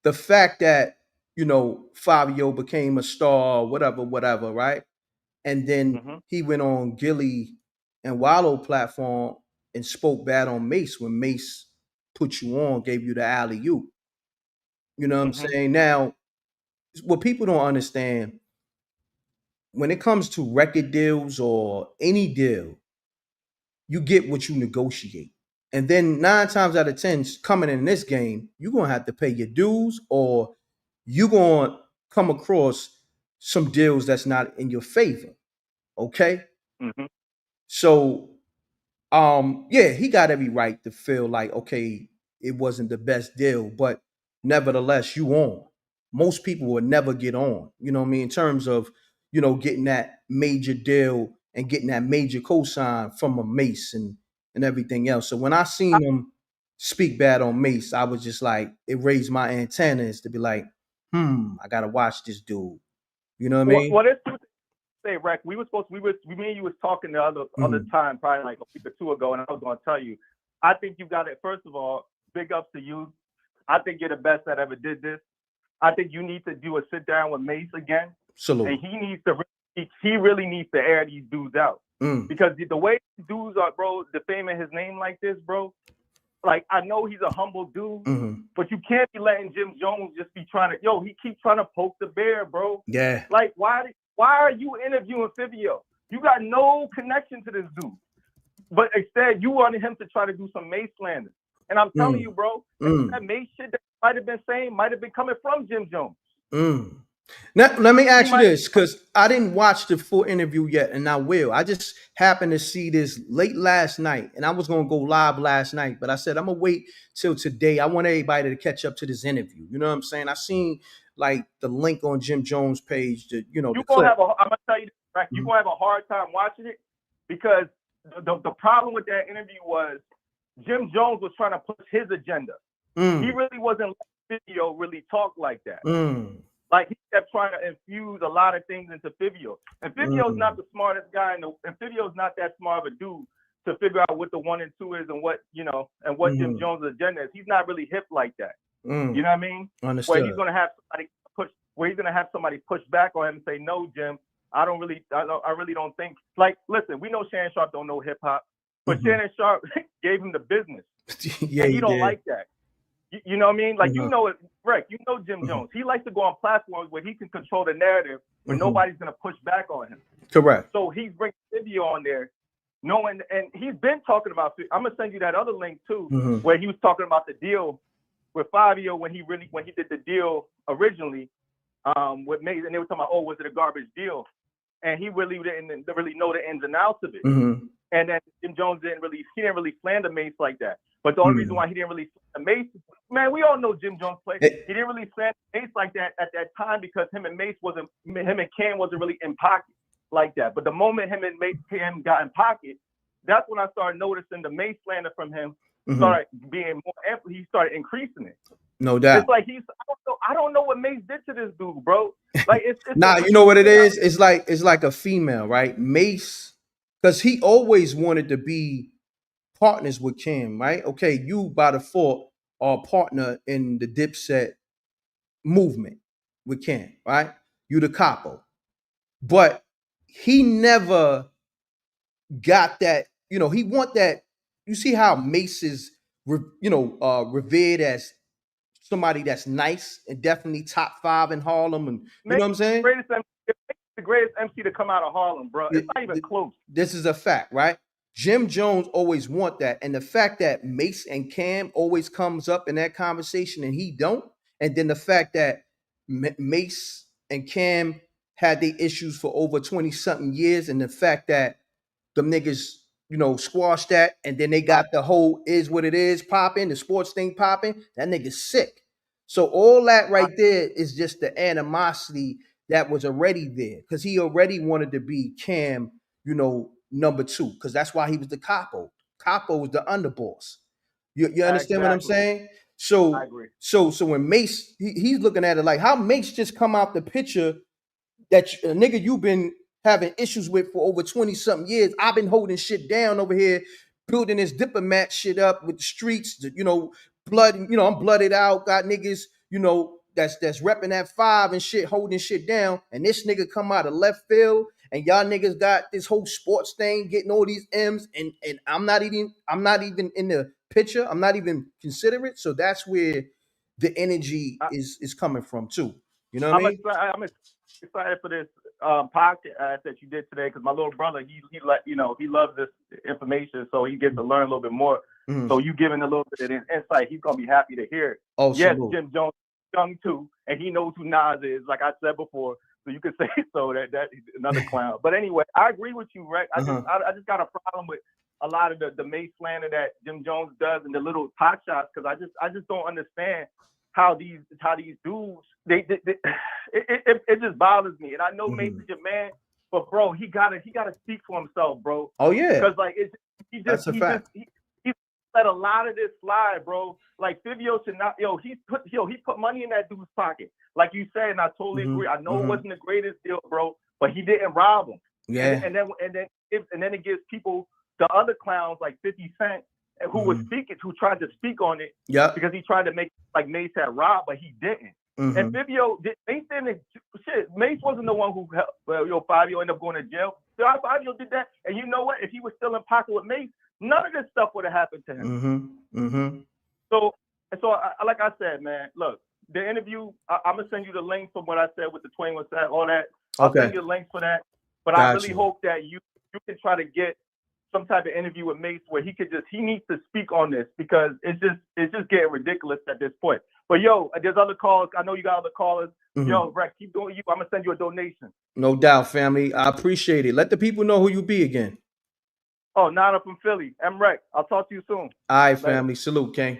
the fact that, Fivio became a star, whatever, right? And then he went on Gilly and Wallow platform and spoke bad on Mace when Mace put you on, gave you the alley oop. You know what I'm saying? Now, what people don't understand, when it comes to record deals or any deal, you get what you negotiate. And then 9 times out of 10, coming in this game, you're gonna have to pay your dues, or you're gonna come across some deals that's not in your favor. Okay. Mm-hmm. So yeah, he got every right to feel like, okay, it wasn't the best deal, but nevertheless, you on. Most people would never get on, you know what I mean, in terms of, getting that major deal and getting that major cosign from a Mace and everything else. So when I seen him speak bad on Mace, I was just like, it raised my antennas to be like, I gotta watch this dude. You know what I mean? Well, this say, Reck, me and you was talking the other time, probably like a week or two ago, and I was gonna tell you, I think you got it. First of all, big ups to you. I think you're the best that ever did this. I think you need to do a sit down with Mace again. Salute. And he really needs to air these dudes out. Because the way dudes are, bro, defaming his name like this, bro, like, I know he's a humble dude, but you can't be letting Jim Jones just be trying to, he keeps trying to poke the bear, bro. Yeah. Like, why are you interviewing Fivio? You got no connection to this dude. But instead, you wanted him to try to do some Mace slander. And I'm telling you, bro, that Mace shit that might have been saying might have been coming from Jim Jones. Now, let me ask you this, because I didn't watch the full interview yet, and I will. I just happened to see this late last night, and I was going to go live last night, but I said, I'm going to wait till today. I want everybody to catch up to this interview. You know what I'm saying? I seen like the link on Jim Jones' page. I'm going to tell you, right, you're going to have a hard time watching it, because the problem with that interview was Jim Jones was trying to push his agenda. He really wasn't letting Fivio really talk like that. Like, he kept trying to infuse a lot of things into Fivio. And Fivio's not the smartest guy, and Fivio's not that smart of a dude to figure out what the 1 and 2 is and what, and what Jim Jones' agenda is. He's not really hip like that. You know what I mean? Understood. Where he's going to have somebody push back on him and say, no, Jim, I really don't think. Like, listen, we know Shannon Sharp don't know hip hop, but Shannon Sharp gave him the business. Yeah, and he don't like that. You know what I mean? Like, you know it, Reck, you know Jim Jones. He likes to go on platforms where he can control the narrative, where nobody's going to push back on him. Correct. So he's bringing Fivio on there, knowing, and he's been talking about, I'm going to send you that other link too, where he was talking about the deal with Fivio when he did the deal originally with Mace, and they were talking about, was it a garbage deal? And he really didn't really know the ins and outs of it. And then Jim Jones didn't really slander Mace like that. But the only reason why he didn't really slander Mace, man, we all know Jim Jones played. He didn't really slander Mace like that at that time, because him and Cam wasn't really in pocket like that. But the moment him and Cam got in pocket, that's when I started noticing the Mace slander from him started being more. He started increasing it. No doubt. It's like I don't know what Mace did to this dude, bro. Like, it's you know what it is? It's like a female, right? Mace, because he always wanted to be partners with Cam, right? Okay, you by default are a partner in the Dipset movement with Cam, right? You the capo. But he never got that, he want that. You see how Mace is, revered as somebody that's nice and definitely top 5 in Harlem, and you know what I'm saying? The greatest MC to come out of Harlem, bro. It's not even close. This is a fact, right? Jim Jones always want that, and the fact that Mace and Cam always comes up in that conversation and he don't, and then the fact that Mace and Cam had their issues for over 20 something years, and the fact that them niggas, squashed that, and then they got the whole is what it is popping, the sports thing popping. That nigga's sick. So all that right there is just the animosity that was already there, because he already wanted to be Cam, number 2, because that's why he was the capo. Capo was the underboss. You understand what I'm saying? So I agree. So when Mace, he's looking at it like, how Mace just come out the picture that a nigga you've been having issues with for over 20 something years. I've been holding shit down over here, building this diplomat shit up with the streets, blood, I'm blooded out, got niggas, that's repping that 5 and shit, holding shit down. And this nigga come out of left field, and y'all niggas got this whole sports thing, getting all these M's, and I'm not even in the picture. I'm not even considerate. So that's where the energy is coming from too. You know what I mean? I'm excited for this. podcast that you did today, because my little brother, he loves this information, so he gets to learn a little bit more. Mm-hmm. So you giving a little bit of insight, he's gonna be happy to hear it. Oh, yes, Jim Jones is young too, and he knows who Nas is, like I said before. So you could say so that another clown. But anyway, I agree with you, Reck. I just got a problem with a lot of the Mace slander that Jim Jones does and the little pot shots, because I just don't understand how these dudes it just bothers me. And I know Mace is your man, but bro, he gotta speak for himself, bro. Oh yeah, because like he let a lot of this slide, bro. Like Fivio should not. He put money in that dude's pocket, like you said, and I totally agree. I know it wasn't the greatest deal, bro, but he didn't rob him. Yeah, and then it gives people, the other clowns like 50 Cent, who was speaking, who tried to speak on it, because he tried to make like Mace had robbed, but he didn't. And Fivio Mace didn't. Shit, Mace wasn't the one who helped. Fivio ended up going to jail. Fivio did that, and you know what? If he was still in pocket with Mace, none of this stuff would have happened to him. So like I said, man, look, the interview, I'm gonna send you the link from what I said with the 21 set, all that. I'll send you a link for that. But I really hope that you can try to get some type of interview with Mace where he needs to speak on this, because it's just getting ridiculous at this point. But yo, there's other calls. I know you got other callers. Yo, Reck, keep doing you. I'm gonna send you a donation. No doubt, family. I appreciate it. Let the people know who you be again. Oh, Nana from Philly. M.Reck. I'll talk to you soon. All right, family. Salute, King.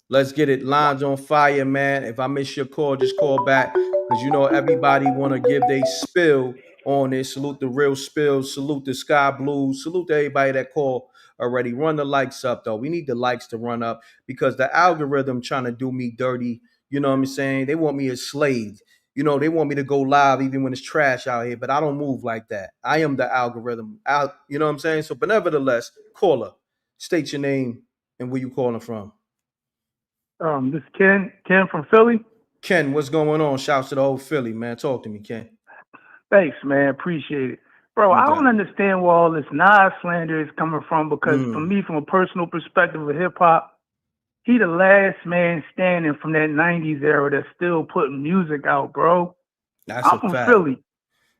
Let's get it. Lines on fire, man. If I miss your call, just call back, because you know everybody want to give their spill on it. Salute the real spills. Salute the Sky Blues. Salute to everybody that called already. Run the likes up, though. We need the likes to run up, because the algorithm trying to do me dirty. You know what I'm saying? They want me a slave. You know, they want me to go live even when it's trash out here, but I don't move like that. I am the algorithm. You know what I'm saying? So, but nevertheless, caller, state your name and where you calling from. This is Ken from Philly. Ken, what's going on? Shouts to the whole Philly, man. Talk to me, Ken. Thanks, man. Appreciate it. Bro, I don't understand where all this Nas slander is coming from, because for me, from a personal perspective of hip-hop, he the last man standing from that 90s era that's still putting music out, bro. I'm from Philly.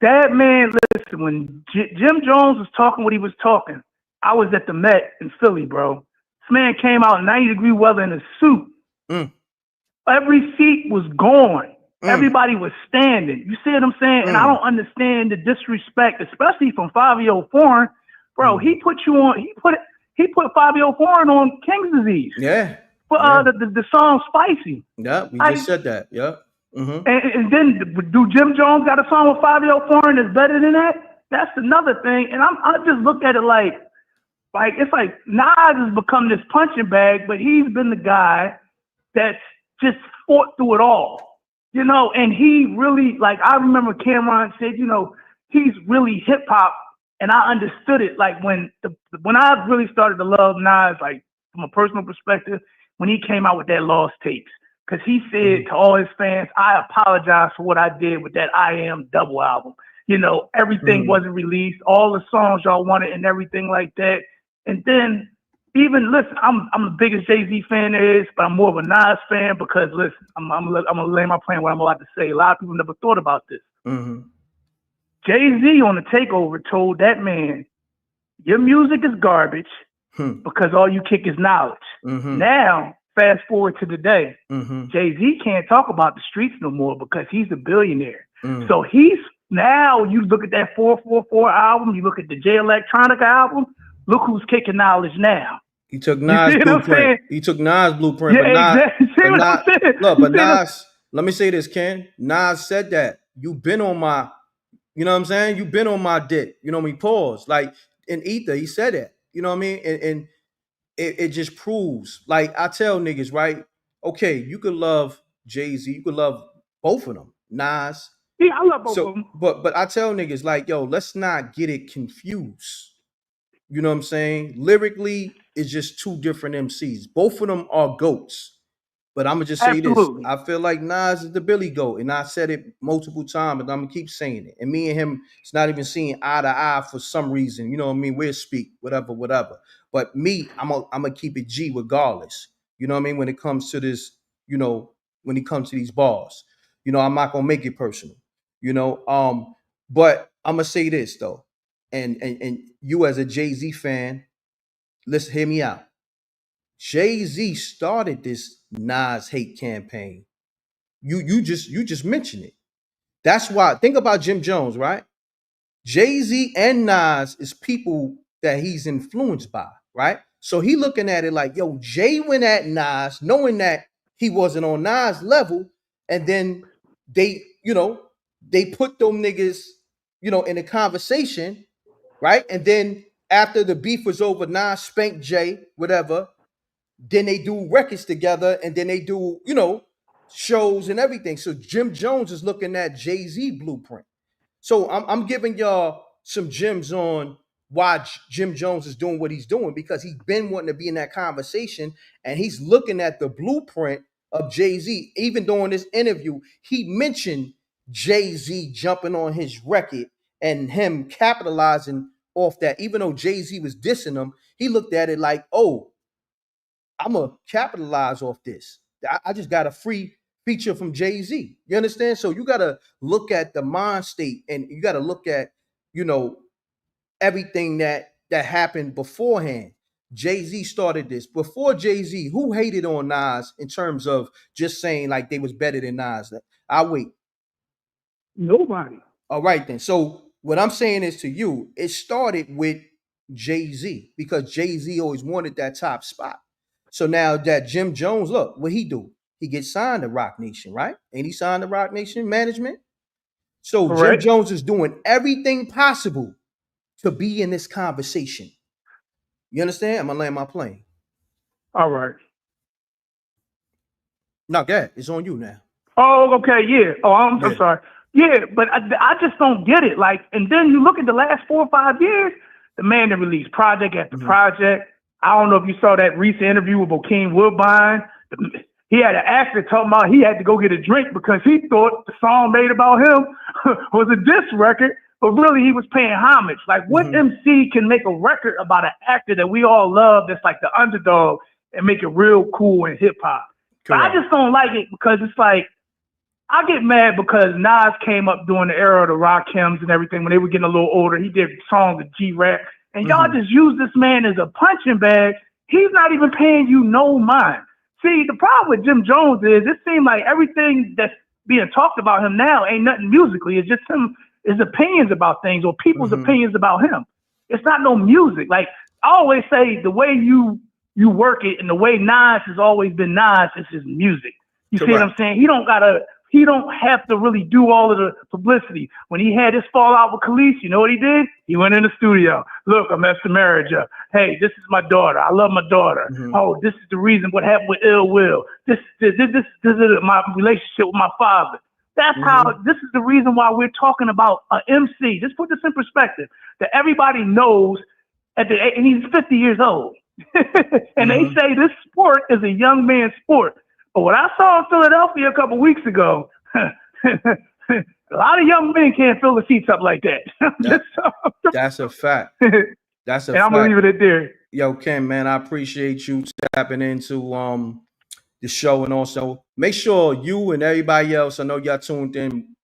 That man, listen, when Jim Jones was talking what he was talking, I was at the Met in Philly, bro. This man came out in 90-degree weather in a suit. Every seat was gone. Everybody was standing. You see what I'm saying? And I don't understand the disrespect, especially from Fivio Foreign. Bro, he put Fivio Foreign on King's Disease. Yeah. But the song Spicy. Yeah, we just said that. Yeah. And then do Jim Jones got a song with Fivio Foreign that's better than that? That's another thing. And I just look at it like it's like Nas has become this punching bag, but he's been the guy that's just fought through it all, you know. And he really, like, I remember Cameron said, you know, he's really hip hop, and I understood it. Like when I really started to love Nas, like from a personal perspective, when he came out with that Lost Tapes, because he said to all his fans, I apologize for what I did with that I Am double album. You know, everything wasn't released, all the songs y'all wanted and everything like that. And then even, listen, I'm the biggest Jay-Z fan there is, but I'm more of a Nas fan, because, listen, I'm gonna lay my plan what I'm about to say. A lot of people never thought about this. Jay-Z on the Takeover told that man, your music is garbage because all you kick is knowledge. Now, fast forward to today, Jay-Z can't talk about the streets no more because he's a billionaire. So now you look at that 444 album, you look at the J Electronica album, look who's kicking knowledge now. He took Nas' blueprint. He took Nas' blueprint. Yeah, exactly. But Nas, let me say this, Ken. Nas said that. You've been on my, you know what I'm saying? You've been on my dick. You know what I mean? Pause. Like in Ether, he said that. You know what I mean? And it just proves, like I tell niggas, right? Okay, you could love Jay-Z, you could love both of them, Nas. Yeah, I love both of them. But I tell niggas, like, yo, let's not get it confused. You know what I'm saying? Lyrically, it's just two different MCs. Both of them are GOATs. But I'm going to just say this. I feel like Nas is the Billy GOAT. And I said it multiple times, and I'm going to keep saying it. And me and him, it's not even seeing eye to eye for some reason. You know what I mean? We'll speak, whatever. But me, I'm going to keep it G regardless. You know what I mean? When it comes to this, you know, when it comes to these bars. You know, I'm not going to make it personal. You know, But I'm gonna say this though, and you as a Jay-Z fan, let's hear me out. Jay-Z started this Nas hate campaign. You just mentioned it. That's why think about Jim Jones, right? Jay-Z and Nas is people that he's influenced by, right? So he looking at it like, yo, Jay went at Nas, knowing that he wasn't on Nas level, and then they put them niggas, in a conversation, right? And then after the beef was over, Nas spanked Jay, whatever. Then they do records together, and then they do, shows and everything. So Jim Jones is looking at Jay-Z blueprint. So I'm giving y'all some gems on why Jim Jones is doing what he's doing, because he's been wanting to be in that conversation, and he's looking at the blueprint of Jay-Z. Even during this interview, he mentioned Jay-Z jumping on his record and him capitalizing off that. Even though Jay-Z was dissing him, he looked at it like, oh, I'm going to capitalize off this. I just got a free feature from Jay-Z. You understand? So you got to look at the mind state, and you got to look at, everything that happened beforehand. Jay-Z started this. Before Jay-Z, who hated on Nas in terms of just saying like they was better than Nas? I'll wait. Nobody. All right then. So what I'm saying is to you, it started with Jay-Z, because Jay-Z always wanted that top spot. So now that Jim Jones, look, what he do? He gets signed to Rock Nation, right? And he signed to Rock Nation management. So Correct. Jim Jones is doing everything possible to be in this conversation. You understand? I'm gonna land my plane. All right. No, go ahead. It's on you now. Oh, okay, yeah. Oh, I'm sorry. Yeah, but I just don't get it. Like, and then you look at the last 4 or 5 years, the man that released project after project. I don't know if you saw that recent interview with Bokeem Woodbine. He had an actor talking about he had to go get a drink because he thought the song made about him was a diss record, but really he was paying homage. Like, what MC can make a record about an actor that we all love that's like the underdog and make it real cool and hip hop? But I just don't like it because it's like, I get mad because Nas came up during the era of the Rakims and everything when they were getting a little older. He did songs with G-Rap, and y'all just use this man as a punching bag. He's not even paying you no mind. See, the problem with Jim Jones is it seems like everything that's being talked about him now ain't nothing musically. It's just his opinions about things or people's opinions about him. It's not no music. Like, I always say, the way you work it and the way Nas has always been Nas is his music. You see what I'm saying? He don't have to really do all of the publicity. When he had his fallout with Khalees, you know what he did? He went in the studio. Look, I messed the marriage up. Hey, this is my daughter. I love my daughter. Oh, this is the reason what happened with Ill Will. This is my relationship with my father. That's how, this is the reason why we're talking about an MC. Just put this in perspective, that everybody knows and he's 50 years old. And they say this sport is a young man's sport. But what I saw in Philadelphia a couple weeks ago, a lot of young men can't fill the seats up like that. That's a fact. That's a fact. I'm gonna leave it there. Yo, Ken, man, I appreciate you tapping into the show, and also make sure you and everybody else, I know y'all tuned in,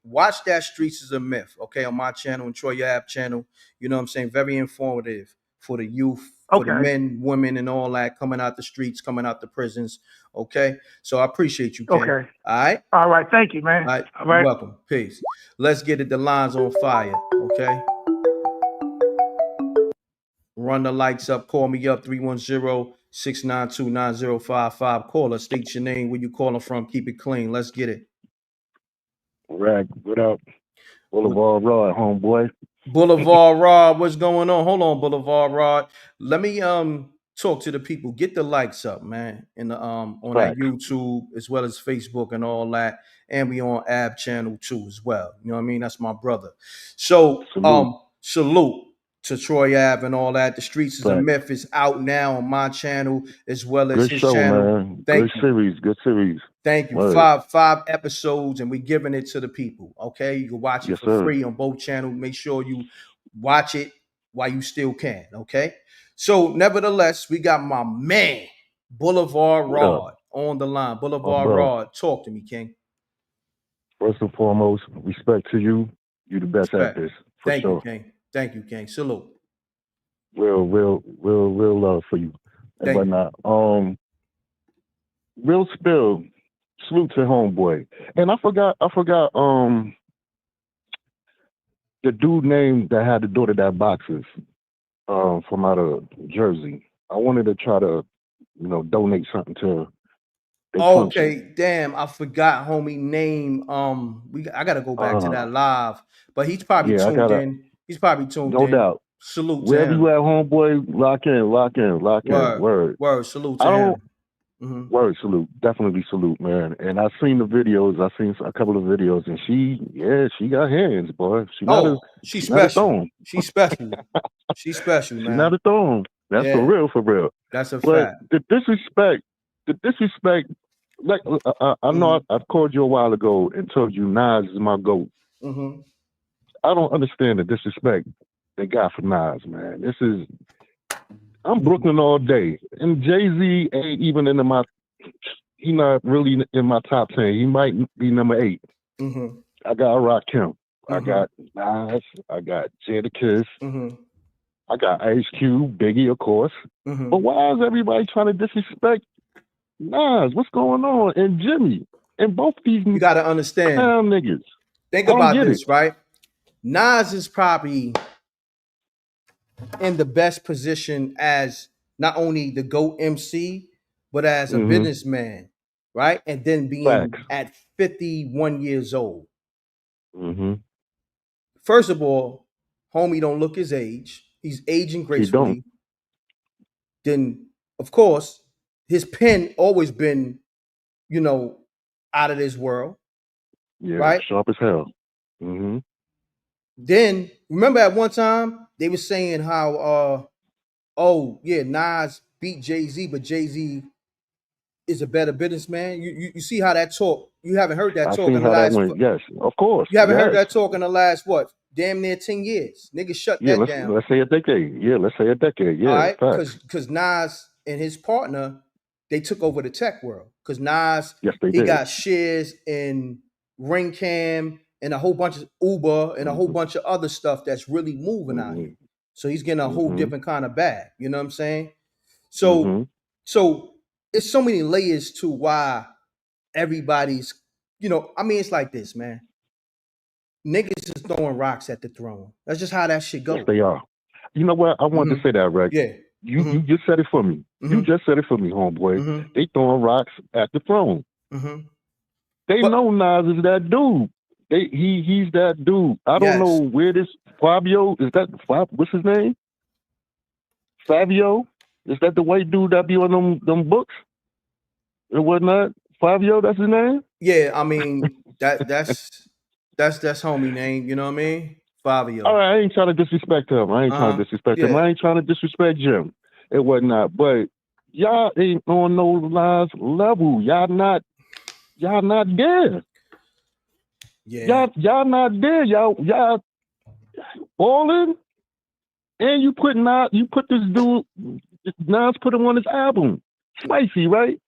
watch that Streets is a Myth, okay, on my channel and Troy Ave channel. You know what I'm saying? Very informative for the youth, for the men, women, and all that coming out the streets, coming out the prisons. Okay, so I appreciate you, Ken. Okay. All right. Thank you, man. All right. You're welcome. Peace. Let's get it. The lines on fire. Okay. Run the lights up. Call me up 310-692-9055. Call us. State your name, where you calling from. Keep it clean. Let's get it. Rag, what up? Boulevard Rod, homeboy. Boulevard Rod, what's going on? Hold on, Boulevard Rod. Let me talk to the people. Get the likes up, man. In the on that YouTube as well as Facebook and all that. And we on Ab channel too as well. You know what I mean? That's my brother. So salute to Troy Ave and all that. The Streets is a Myth is out now on my channel as well as his channel. Man. Good series. Thank you. Five episodes, and we're giving it to the people. Okay, you can watch it for free on both channels. Make sure you watch it while you still can. Okay. So, nevertheless, we got my man Boulevard Rod on the line. Boulevard Rod, talk to me, King. First and foremost, respect to you. You the best at Respect. this for Thank you, sure. King. Thank you, King. Salute. Real love for you and Thank you. whatnot. Real spill. Salute to homeboy. And I forgot the dude name that had the daughter that boxes from out of Jersey. I wanted to try to, donate something to their Oh, country. okay. Damn, I forgot homie name. I gotta go back to that live, but he's probably Yeah, I tuned gotta, in. He's probably tuned no in. doubt. Salute to Wherever you him. at, homeboy, lock in. Word. Word. Word. Salute I to don't. him. Hmm. Word, salute. Definitely salute, man. And I've seen the videos. I've seen a couple of videos, and she got hands, boy. Oh, She she's not a special. thong. She's special. She's special, She not man. a thong. That's Yeah, for real. that's a But fact. the disrespect. Like I know I've called you a while ago and told you Nas is my goat. Mm-hmm. I don't understand the disrespect they got for Nas, man. I'm Brooklyn all day, and Jay-Z ain't even into my. He not really in my top 10. He might be number 8. Mm-hmm. I got Rakim. I Mm-hmm. got Nas. I got Jadakiss. Mm-hmm. I got Ice Cube, Biggie, of course. Mm-hmm. But why is everybody trying to disrespect Nas? What's going on? And Jimmy. And both these You got to understand. clown niggas. Think I don't about get this, it. right? Nas is probably in the best position as not only the GOAT MC, but as a Mm-hmm. businessman, right? And then being Facts. at 51 years old. Mm-hmm. First of all, homie don't look his age. He's aging He don't. gracefully. Then, of course, his pen always been, out of this world, Yeah, right? sharp as hell. Mm-hmm. Then remember at one time they were saying how oh yeah, Nas beat Jay-Z, but Jay-Z is a better businessman. You see how that talk, you haven't heard that I talk seen in the how that last went. Yes, of course. you haven't heard Yes. that talk in the last what? Damn near 10 years. Niggas shut Yeah, that down. let's say a decade. Yeah, let's say a decade. All Yeah, right, facts. because Nas and his partner, they took over the tech world. Because Nas, Yes, they he did. got shares in Ringcam and a whole bunch of Uber and a whole Mm-hmm. bunch of other stuff that's really moving out Mm-hmm. here. So he's getting a whole Mm-hmm. different kind of bag. You know what I'm saying? Mm-hmm. So it's so many layers to why everybody's, I mean, it's like this, man. Niggas is throwing rocks at the throne. That's just how that shit Yes, goes. they are. You know what? I wanted to say that, Rex. Yeah. You just said it for me. You just said it for me, homeboy. Mm-hmm. They throwing rocks at the throne. Mm-hmm. They But know Nas is that dude. He's that dude. I don't know yes, where this Fabio is. What's his name? Fivio? Is that the white dude that be on them books and whatnot? Fabio, that's his name. yeah. I mean that's homie name. You know what I mean? All Fabio. right, I ain't trying to disrespect him. I ain't trying to disrespect him. Yeah. I ain't trying to disrespect Jim and whatnot. But y'all ain't on no Nas level. Y'all not there. Yeah. Y'all not there. Y'all balling. And you put this dude, Nas put him on his album. Spicy, right?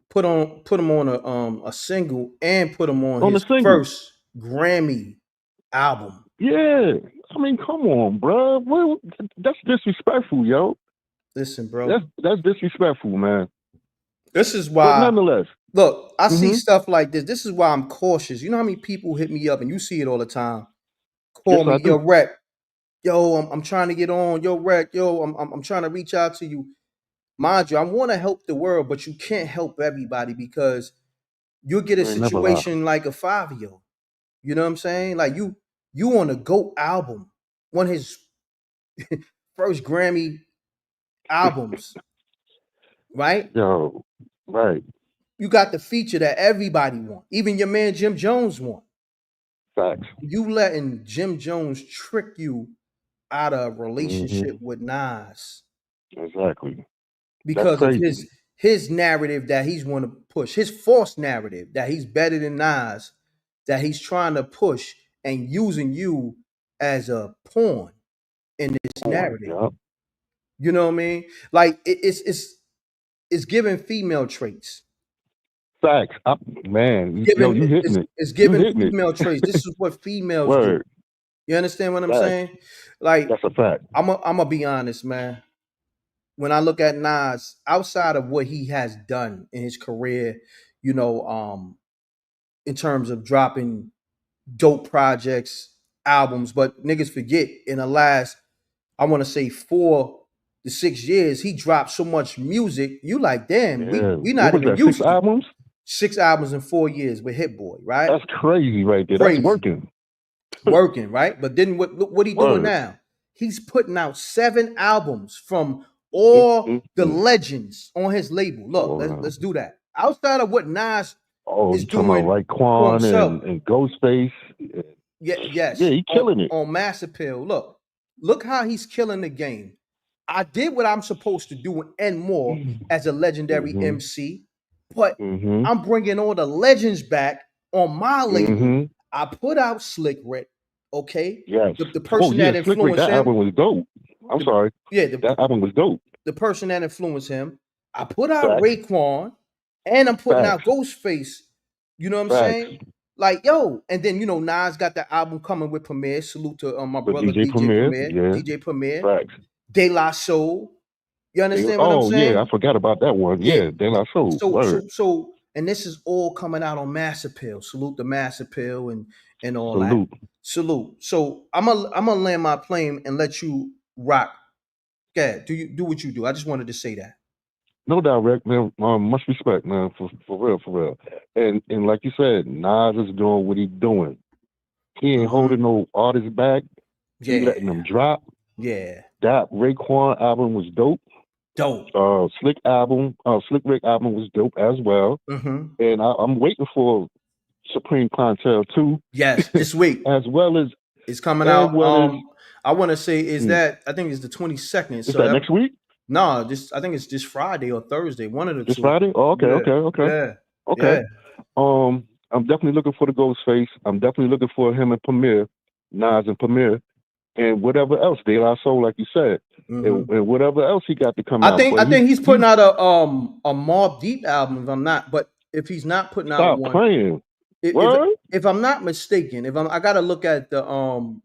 Put him on a single and put him on On the his single. first Grammy album. Yeah. I mean, come on, bro. Well, that's disrespectful, yo. Listen, bro. That's disrespectful, man. This is But why nonetheless. look, I see stuff like this. This is why I'm cautious. You know how many people hit me up and you see it all the time. Call Yes, me, I yo, do. Rec. Yo, I'm trying to get on. Yo, Rec. Yo, I'm trying to reach out to you. Mind you, I want to help the world, but you can't help everybody because you'll get a You ain't never lie. situation like a Fivio. You know what I'm saying? Like you on a GOAT album, one of his first Grammy albums, right? Yo, right. You got the feature that everybody want, even your man Jim Jones want. Facts. You letting Jim Jones trick you out of a Mm-hmm. relationship with Nas Exactly. That's because of crazy. his narrative that he's want to push, his false narrative that he's better than Nas, that he's trying to push and using you as a pawn in this narrative. Yep. You know what I mean? Like it's giving female traits. Facts. Man, you Giving hitting it. it's You giving hitting it. female traits. This is what females do. Word. You understand what I'm saying? Like, that's a fact. I'm gonna be honest, man. When I look at Nas, outside of what he has done in his career, you know, in terms of dropping dope projects, albums, but niggas forget in the last, I want to say 4 to 6 years, he dropped so much music. You like, damn, Yeah. we What not was even that? 6 used to albums? 6 albums in 4 years with Hit Boy, right? That's crazy right there. That's Crazy. working. Working, right? But then look what he doing Word. now. He's putting out 7 albums from all the legends on his label. Look, let's do that. Outside of what Nas is You talking about doing for Raekwon himself. and Ghostface? Yes. Yeah, he killing it. On Mass Appeal. Look how he's killing the game. I did what I'm supposed to do and more as a legendary MC, but I'm bringing all the legends back on my label. I put out Slick Rick, okay? Yes. The person that Slick Rick, influenced that him. album was dope. I'm sorry. Yeah, that album was dope. The person that influenced him. I put out Raekwon, and I'm putting out Ghostface. You know what I'm saying? Like, yo, and then, you know, Nas got the album coming with Premier. Salute to my brother DJ Premier. Yeah. DJ Premier. Facts. De La Soul. You understand what I'm saying? Yeah, I forgot about that one. Yeah, De La Soul. So, and this is all coming out on Mass Appeal. Salute the Mass Appeal and all that. Salute. So I'm gonna land my plane and let you rock. Yeah, do what you do. I just wanted to say that. No doubt, Rick, man. Much respect, man, for real. And like you said, Nas is doing what he's doing. He ain't holding no artists back. He letting them drop. Yeah. That Raekwon album was dope. Slick Rick album was dope as well. And I'm waiting for Supreme Clientele too. Yes, this week. As well as it's coming out. I want to say that I think it's the 22nd. Is that next week? No, I think it's this Friday or Thursday. One of the this two. Friday? Oh, okay. Yeah. Okay. Yeah. I'm definitely looking for the Ghostface. I'm definitely looking for him and Premier, Nas and Premier, and whatever else, De La Soul, like you said, and whatever else he got to come out. I think he's putting out a Mobb Deep album. If I'm not, but if he's not putting out one, playing. If I'm not mistaken, I gotta look at the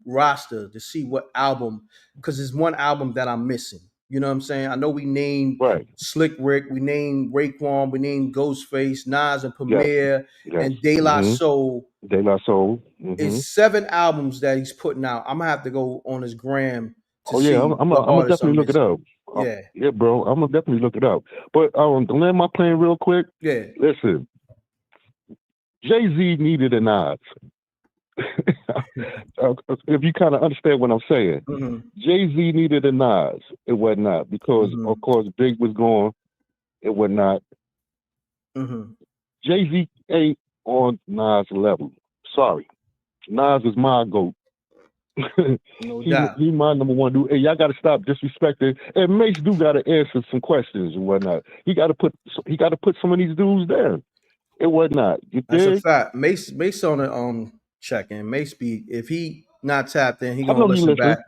roster to see what album, because there's one album that I'm missing. You know what I'm saying? I know we named Slick Rick, we named Raekwon, we named Ghostface, Nas and Premier, and De La Soul. De La Soul. It's 7 albums that he's putting out. I'm gonna have to go on his gram to see. I'm gonna definitely look it up. Yeah, bro. I'm gonna definitely look it up. But to land my plane real quick. Yeah. Listen, Jay-Z needed a Nas. If you kind of understand what I'm saying, Jay-Z needed a Nas and whatnot because, of course, Big was gone and whatnot. Jay-Z ain't on Nas' level. Sorry, Nas is my GOAT. No doubt. He my number one dude. Hey, y'all got to stop disrespecting. And Mace do got to answer some questions and whatnot. He got to put some of these dudes there and whatnot. That's a fact. Mace on the check-in. Mace be, if he not tapped in, he gonna listen back.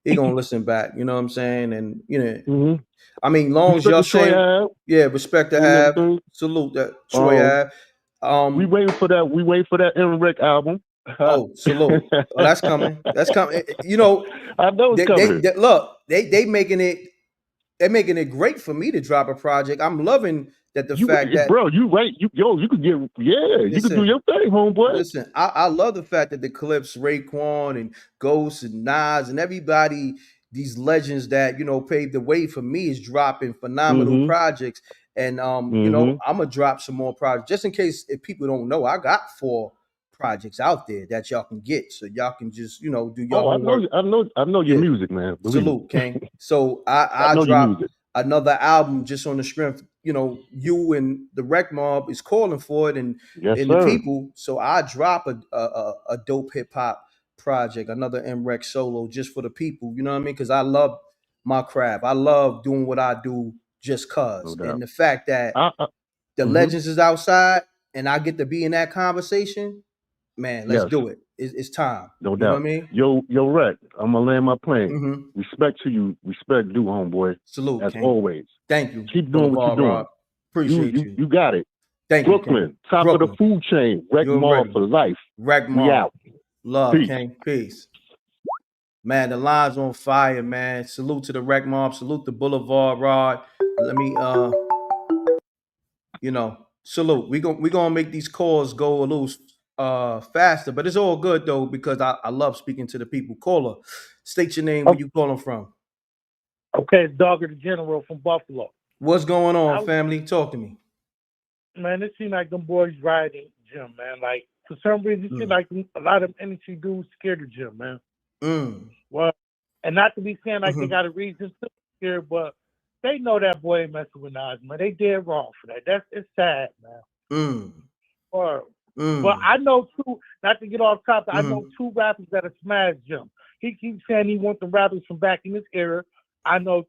He gonna listen back. You know what I'm saying? And you know, I mean, long as y'all say, respect to have. Salute that Troy Ave. We waiting for that. We wait for that M.Reck album. Salute. Oh, that's coming. That's coming. You know, I know it's coming. Look, they making it. They're making it great for me to drop a project. I'm loving that fact that, bro, you right. You could get you could do your thing, homeboy. Listen, I love the fact that the Clips, Raekwon and Ghost and Nas and everybody, these legends that, you know, paved the way for me, is dropping phenomenal projects. And you know, I'm gonna drop some more projects just in case, if people don't know, I got 4 projects out there that y'all can get, so y'all can just, you know, do your own work. I know your music, man. Salute, King. So I dropped another album just on the strength, you know, you and the Rec Mob is calling for it, and the people. So I drop a dope hip hop project, another M.Reck solo, just for the people. You know what I mean? Because I love my craft. I love doing what I do just cause. And the fact that the legends is outside and I get to be in that conversation, man, let's do it. It's time. No doubt. You know what I mean? Yo, Rec, I'm gonna land my plane. Respect to you. Respect due, homeboy. Salute, as King. Always. Thank you. Keep doing what you're doing. Appreciate you. You got it. Thank Brooklyn, you, top of the food chain. Rec Mob for life. Rec Mob. We out. Love, Peace. King. Peace. Man, the line's on fire, man. Salute to the Rec Mob. Salute the Boulevard Rod. Let me salute. We gonna make these calls go a little faster, but it's all good though, because I love speaking to the people. Caller, state your name, where you calling from. Okay, it's Dogger the General from Buffalo. What's going on, family? Talk to me. Man, it seems like them boys riding Jim, man. Like, for some reason, it seems like a lot of NXT dudes scared of Jim, man. Well, and not to be saying like they got a reason to be scared, but they know that boy ain't messing with Nas, man. They did wrong for that. It's sad, man. But I know two, not to get off topic, I know two rappers that have smashed Jim. He keeps saying he wants the rappers from back in this era. I know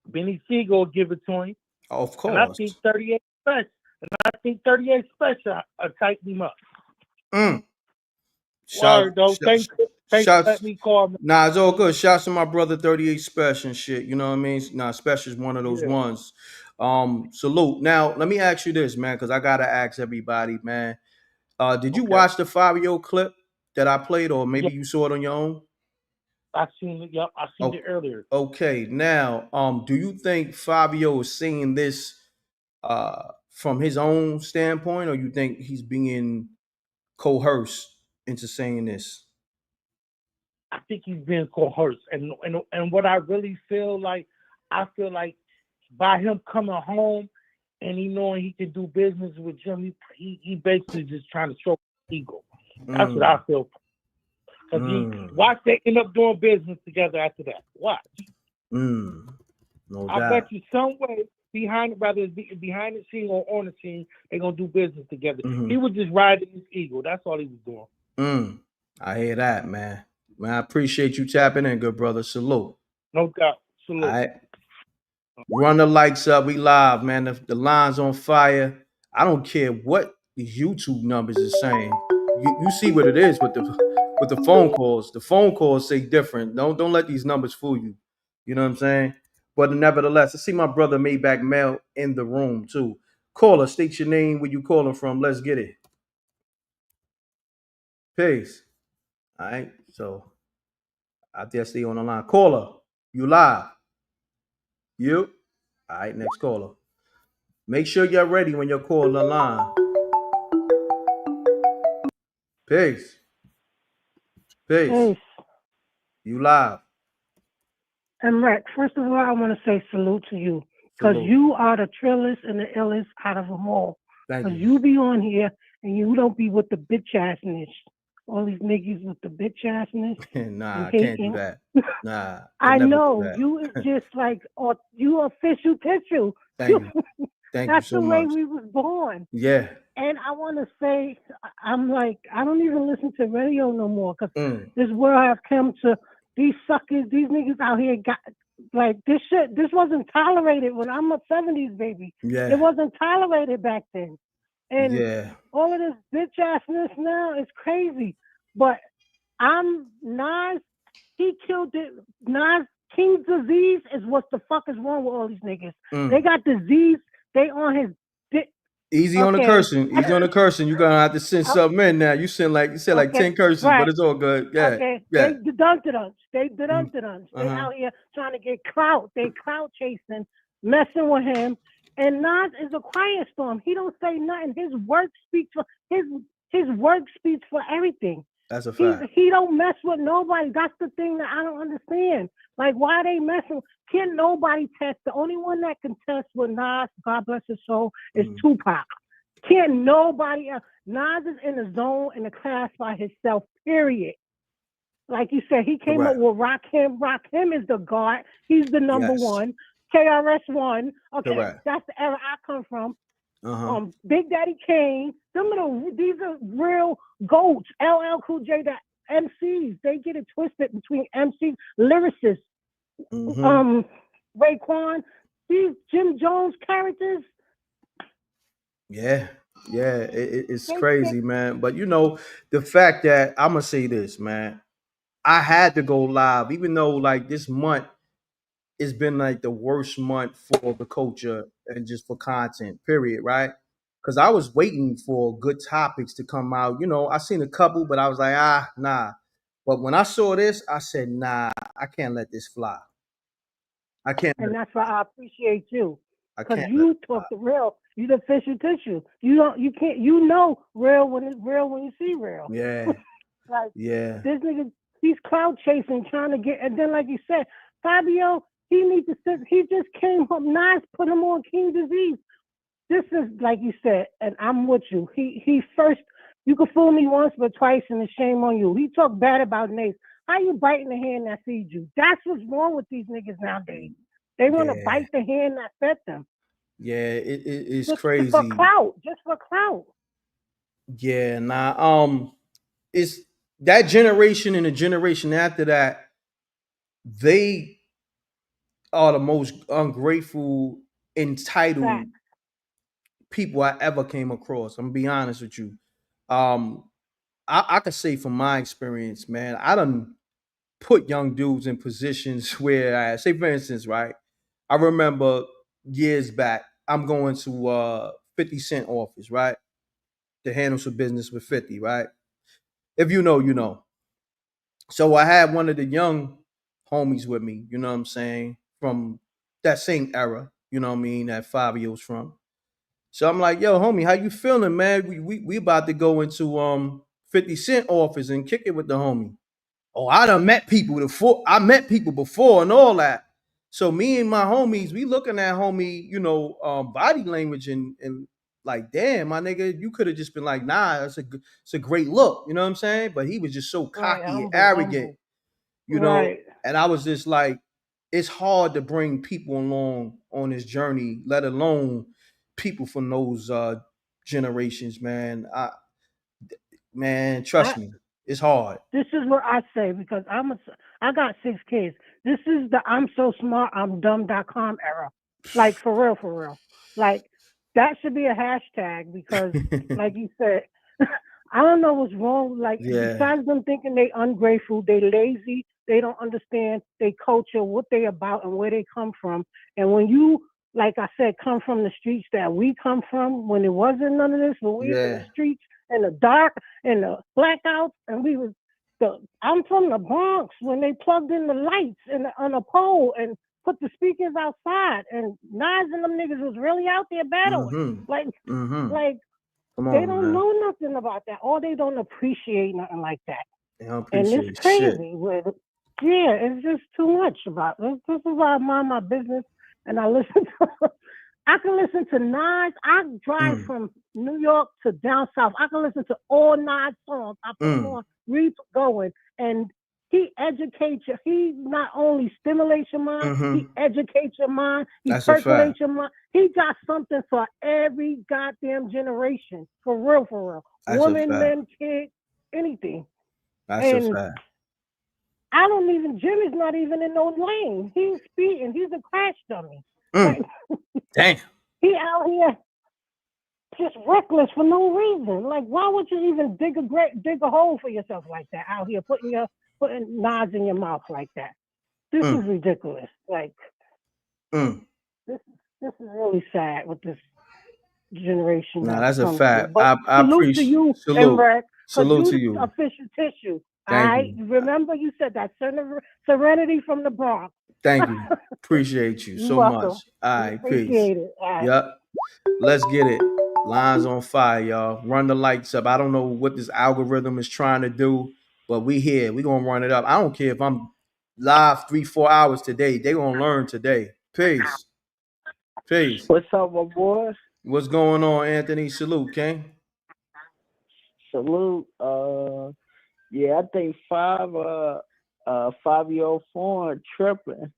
Benny Siegel will give it to him. Of course. And I think 38 Special. And I think 38 Special tighten him up. Thanks for letting me call. Man. Nah, it's all good. Shouts to my brother 38 Special and shit. You know what I mean? Nah, Special is one of those ones. Salute. Now, let me ask you this, man, because I gotta ask everybody, man. Did you watch the Fivio clip that I played, or maybe you saw it on your own? I seen it. Yep, I seen it earlier. Okay, now, do you think Fivio is saying this from his own standpoint, or you think he's being coerced into saying this? I think he's being coerced, and what I really feel like, I feel like by him coming home and he knowing he can do business with Jim, he basically just trying to show his ego. That's what I feel. Because watch, they end up doing business together after that. Watch. No I doubt. bet you some way behind the scene or on the scene, they're gonna do business together. He was just riding his ego. That's all he was doing. I hear that, man. Man, I appreciate you tapping in, good brother. Salute. No doubt. Salute. All right. Run the lights up. We live, man. The line's on fire. I don't care what these YouTube numbers is saying. You see what it is with the phone calls. The phone calls say different. Don't let these numbers fool you. You know what I'm saying? But nevertheless, I see my brother Maybach Mel in the room too. Caller, state your name, where you calling from. Let's get it. Peace. All right. So I dare stay on the line. Caller, you live. You. All right, next caller. Make sure you're ready when you're called the line. Peace. Peace. You live. M.Reck, first of all, I want to say salute to you, because you are the trillest and the illest out of them all. Thank you. You be on here and you don't be with the bitch assness. All these niggas with the bitch assness. Nah, I can't do that. Nah. I know. You is just like, you official tissue. Thank you. Thank That's you so the way much. we was born. Yeah. And I want to say, I'm like, I don't even listen to radio no more, because this world has come to these suckers, these niggas out here got, like, this shit, this wasn't tolerated when I'm a 70s baby. Yeah. It wasn't tolerated back then. And all of this bitch assness now is crazy. But Nas, he killed it. Nas, King's disease is what the fuck is wrong with all these niggas. They got disease, they on his dick. Easy on the cursing. Easy on the cursing. You're gonna have to send something in now. You said like 10 curses, but it's all good. Yeah. Yeah. They dun-dun-duns. They dun-dun-duns. They out here trying to get clout. They clout chasing, messing with him. And Nas is a quiet storm. He don't say nothing. His work speaks for his work speaks for everything. That's a fact. He don't mess with nobody. That's the thing that I don't understand. Like, why they messing? Can nobody test? The only one that can test with Nas, God bless his soul, is Tupac. Can nobody else? Nas is in the zone, in the class by himself, period. Like you said, he came up with Rakim. Rakim is the God. He's the number one. KRS-One. Okay, that's the era I come from. Big Daddy Kane. These are real goats. LL Cool J, the MCs. They get it twisted between MCs, lyricists. Raekwon. These Jim Jones characters. Yeah. It's crazy, man. But you know, the fact that I'm gonna say this, man. I had to go live, even though like this month it's been like the worst month for the culture and just for content, period, right? Because I was waiting for good topics to come out. You know, I seen a couple, but I was like, nah. But when I saw this, I said, nah, I can't let this fly. I can't. And that's why I appreciate you. I Cause can't let you it fly. talk the real. You the fishy tissue. You can't, real when it's real when you see real. Yeah. Like, Yeah. this nigga, he's cloud chasing, trying to get, and then like you said, Fivio, he needs to sit, he just came home, Nas put him on King Disease. This is, like you said, and I'm with you. He first, you can fool me once, but twice, and it's shame on you. He talked bad about Nate. How you biting the hand that feeds you? That's what's wrong with these niggas nowadays. They want to Yeah. bite the hand that fed them. Yeah. It's Just for crazy. clout. Just for clout. Yeah. Nah. It's that generation and the generation after that, they are the most ungrateful, entitled Fact. people I ever came across. I'm gonna be honest with you. Um, I could say from my experience, man, I done put young dudes in positions where I say, for instance, right? I remember years back, I'm going to 50 Cent office, right? To handle some business with 50, right? If you know, you know. So I had one of the young homies with me, you know what I'm saying, from that same era, you know what I mean, that Fivio's from. So I'm like, yo, homie, how you feeling, man? We about to go into 50 Cent office and kick it with the homie. Oh, I done met people before. I met people before and all that. So me and my homies, we looking at homie, body language and like, damn, my nigga, you could have just been like, nah, it's a great look, you know what I'm saying? But he was just so Right. cocky and Humble. arrogant, Humble. Right. and I was just like, it's hard to bring people along on this journey, let alone people from those generations, man. Man, trust I me, it's hard. This is what I say because I got 6 kids. This is the I'm so smart, I'm dumb.com era. Like, for real, for real. Like, that should be a hashtag because, like you said, I don't know what's wrong. Like, Yeah, besides them thinking they ungrateful, they lazy, they don't understand they culture, what they about, and where they come from. And when you, like I said, come from the streets that we come from, when it wasn't none of this, when we was in the yeah. streets in the dark and the blackouts, and we was I'm from the Bronx when they plugged in the lights on a pole and put the speakers outside, and Nas and them niggas was really out there battling. Mm-hmm. Like, Mm-hmm. like Come they on, don't man. know nothing about that, or they don't appreciate nothing like that. They don't And it's appreciate shit. crazy. Yeah, it's just too much about this. This is why I mind my business and I listen to. I can listen to Nas. I drive Mm, from New York to down south. I can listen to all Nas songs. I put them mm, on, going, and he educates you. He not only stimulates your mind, he mm-hmm. educates your mind. He That's a fact. percolates your mind. He got something for every goddamn generation. For real, for real. That's a Women, fact. men, kids, anything. That's a And fact. I don't even. Jimmy's not even in no lane. He's speeding. He's a crash dummy. Mm, Like, damn. he out here just reckless for no reason. Like, why would you even dig a hole for yourself like that out here, putting nods in your mouth like that? This is Mm, ridiculous. Like, mm. this this is really sad with this generation Nah, that's that's a come through. fact. But I salute to appreciate you, salute. M.Reck, because Salute you to the you. official tissue. All Thank right, you. remember you said that serenity from the Bronx. Thank you. Appreciate you You so welcome. much. All We right, peace. appreciate it. All right. Yep. Let's get it. Lines on fire, y'all. Run the lights up. I don't know what this algorithm is trying to do, but we here. We gonna run it up. I don't care if I'm live 3-4 hours today. They gonna learn today. Peace. Peace. What's up, my boy? What's going on, Anthony? Salute, King. Salute. Yeah, I think 5-year-old foreign tripping.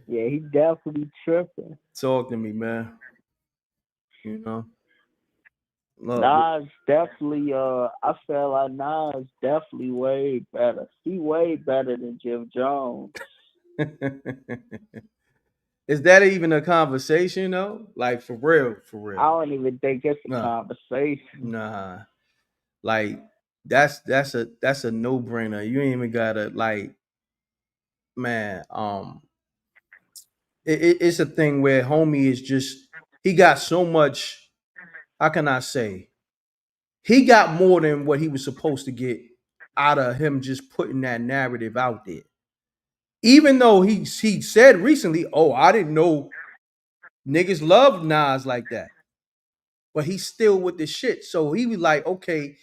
Yeah, he definitely tripping. Talk to me, man. You know, look. Nas definitely. I feel like Nas definitely way better. He way better than Jim Jones. Is that even a conversation though? Like for real, for I real. don't even think it's a Nah, conversation. nah. Like that's a no brainer. You ain't even gotta like, man. It's a thing where homie is just he got so much. How can I say? he got more than what he was supposed to get out of him just putting that narrative out there. Even though he said recently, "Oh, I didn't know niggas love Nas like that," but he's still with the shit. So he was like, "Okay,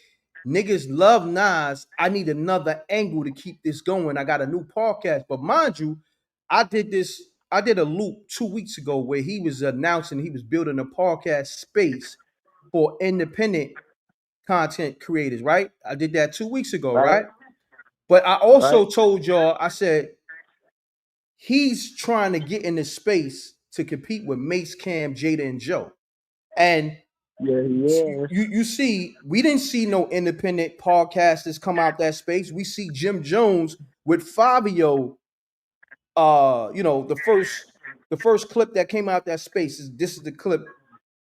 niggas love Nas. I need another angle to keep this going. I got a new podcast." But mind you, I did a loop 2 weeks ago where he was announcing he was building a podcast space for independent content creators, right? I did that 2 weeks ago, Right. right? But I also Right. told y'all, I said, he's trying to get in the space to compete with Mace, Cam, Jada, and Joe. And Yeah, he is. you see, we didn't see no independent podcasters come out that space. We see Jim Jones with Fivio. The first clip that came out that space is the clip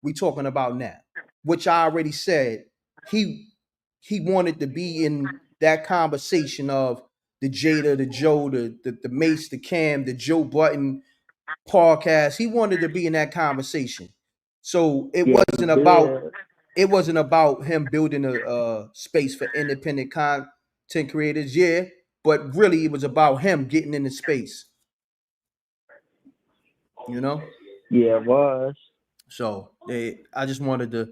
we talking about now, which I already said he wanted to be in that conversation of the Jada, the Joe, the Mace, the Cam, the Joe Button podcast. He wanted to be in that conversation. So Yeah, he did. it wasn't about him building a space for independent content creators, yeah, but really it was about him getting in the space, you know. Yeah, it was. So I just wanted to,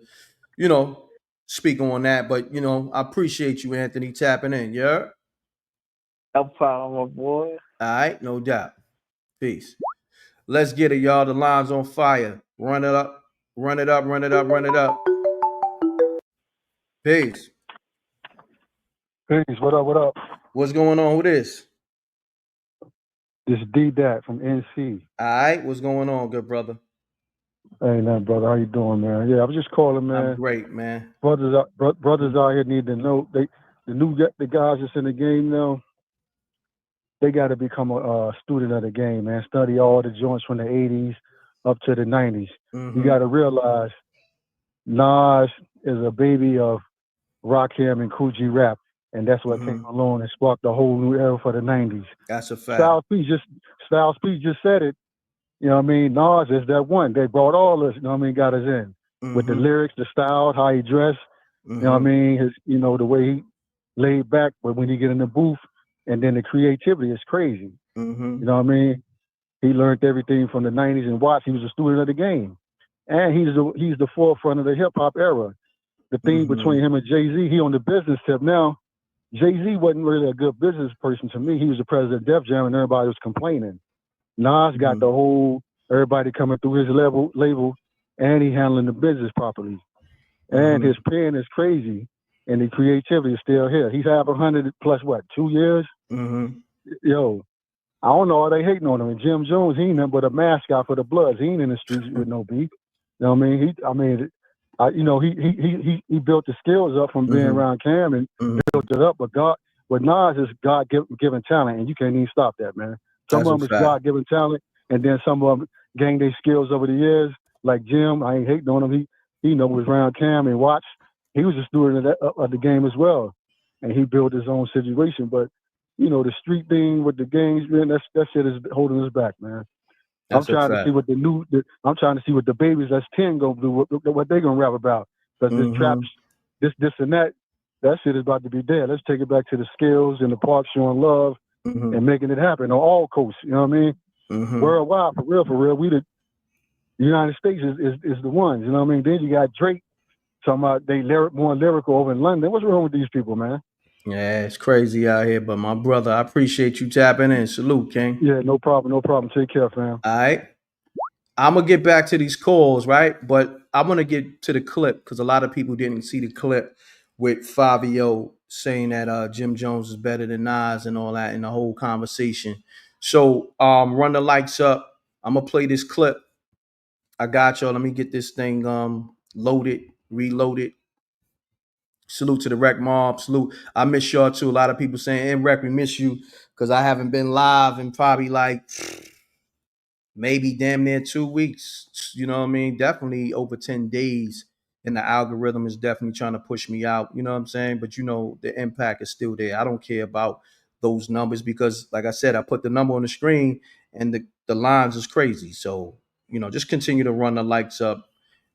you know, speak on that. But I appreciate you, Anthony, tapping in. Yeah. No problem, my boy. All right, no doubt. Peace. Let's get it, y'all. The line's on fire. Run it up. Run it up. Run it up. Run it up. Peace. Peace. What up? What up? What's going on with this? This D-Dat from NC. All right. What's going on, good brother? Hey, nothing, brother. How you doing, man? Yeah, I was just calling, man. I'm great, man. Brothers out here need to know the guys that's in the game now. They got to become a student of the game, man. Study all the joints from the '80s up to the '90s. Mm-hmm. You got to realize Nas is a baby of Rakim and Coogee rap, and that's what came along and sparked a whole new era for the '90s. That's a fact. Styles P just said it. You know what I mean? Nas is that one. They brought all this, you know what I mean, got us in. With the lyrics, the style, how he dressed, you know what I mean? His, the way he laid back, but when he get in the booth, and then the creativity is crazy. You know what I mean? He learned everything from the '90s and watched. He was a student of the game. And he's the forefront of the hip hop era. The thing between him and Jay-Z, he on the business tip now. Jay-Z wasn't really a good business person to me. He was the president of Def Jam and everybody was complaining. Nas got the whole, everybody coming through his label, and he handling the business properly. And his pen is crazy, and the creativity is still here. He's had 100 plus, 2 years? Yo, I don't know, are they hating on him? And Jim Jones, he ain't nothing but a mascot for the Bloods. He ain't in the streets with no beef. You know what I mean? He built the skills up from being around Cam and built it up, but Nas is God-given talent, and you can't even stop that, man. Some of them is God-given talent, and then some of them gained their skills over the years. Like Jim, I ain't hating on him. He was around Cam and watched. He was a student of the game as well, and he built his own situation. But the street thing with the gangs, man, that shit is holding us back, man. I'm trying to see what I'm trying to see what the babies that's 10 gonna do, what they gonna rap about. Because this trap, this and that shit is about to be dead. Let's take it back to the skills and the park showing love and making it happen on all coasts. You know what I mean? Worldwide, for real. We the United States is the ones. You know what I mean? Then you got Drake talking about they more lyrical over in London. What's wrong with these people, man? Yeah, it's crazy out here. But my brother, I appreciate you tapping in. Salute, King. Yeah, no problem. Take care, fam. All right. I'm going to get back to these calls, right? But I'm going to get to the clip because a lot of people didn't see the clip with Fivio saying that Jim Jones is better than Nas and all that in the whole conversation. So run the lights up. I'm going to play this clip. I got y'all. Let me get this thing loaded, reloaded. Salute to the Rec Mob. Salute. I miss y'all too. A lot of people saying, M.Reck, we miss you because I haven't been live in probably like maybe damn near 2 weeks. You know what I mean? Definitely over 10 days. And the algorithm is definitely trying to push me out. You know what I'm saying? But the impact is still there. I don't care about those numbers because, like I said, I put the number on the screen and the lines is crazy. So, just continue to run the lights up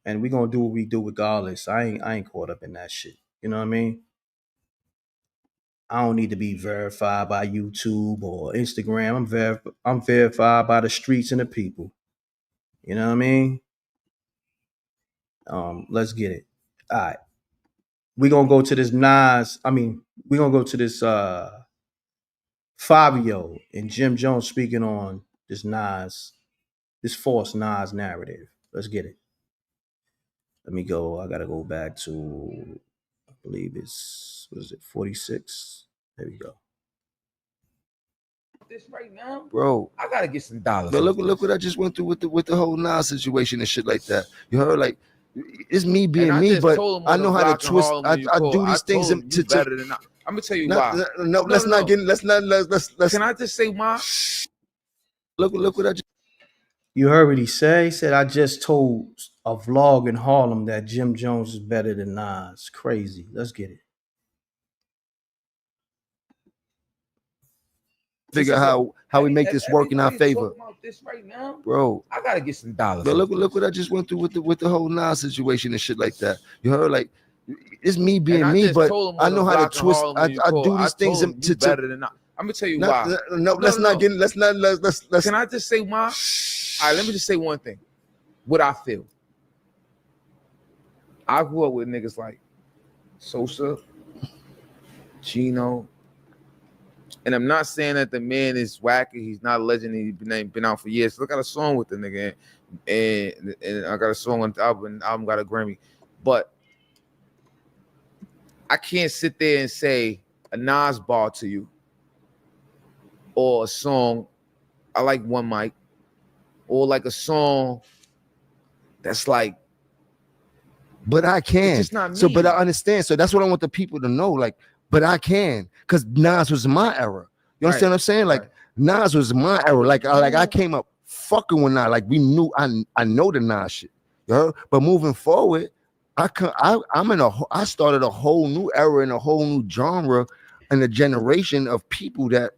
and we're gonna do what we do regardless. I ain't caught up in that shit. You know what I mean? I don't need to be verified by YouTube or Instagram. I'm verified by the streets and the people. You know what I mean? Let's get it. All right. We're gonna go to this Nas. We're gonna go to this Fivio and Jim Jones speaking on this false Nas narrative. Let's get it. Let me go. I gotta go back to, I believe it's, what is it, 46? There we go. This right now, bro. I gotta get some dollars. But look what I just went through with the whole Nas situation and shit like that. You heard, like, it's me being me, but I know how to twist. I do these things to better than I'm gonna tell you why. No, let's not. Can I just say why? Look what I just. You heard what he said? He said, I just told a vlog in Harlem that Jim Jones is better than Nas. Crazy. Let's get it. Figure how we make this work in our favor. This right now, bro. I gotta get some dollars. But look what I just went through with the whole Nas situation and shit like that. You heard, like, it's me being me, but I know how to twist. I do these things to better than I'm gonna tell you why. Let's not. Can I just say why? All right, let me just say one thing. What I feel. I grew up with niggas like Sosa, Gino, and I'm not saying that the man is wacky. He's not a legend. He's been out for years. So I got a song with the nigga, and I got a song on the album. And the album got a Grammy, but I can't sit there and say a Nas bar to you or a song. I like One Mic, or like a song that's like. But I can. It's just not me. So, but I understand. So that's what I want the people to know. Like, but I can, because Nas was my era. You understand what I'm saying? Like, Nas was my era. Like I came up fucking with Nas. Like, we knew. I know the Nas shit. You heard? But moving forward, I started a whole new era and a whole new genre and a generation of people that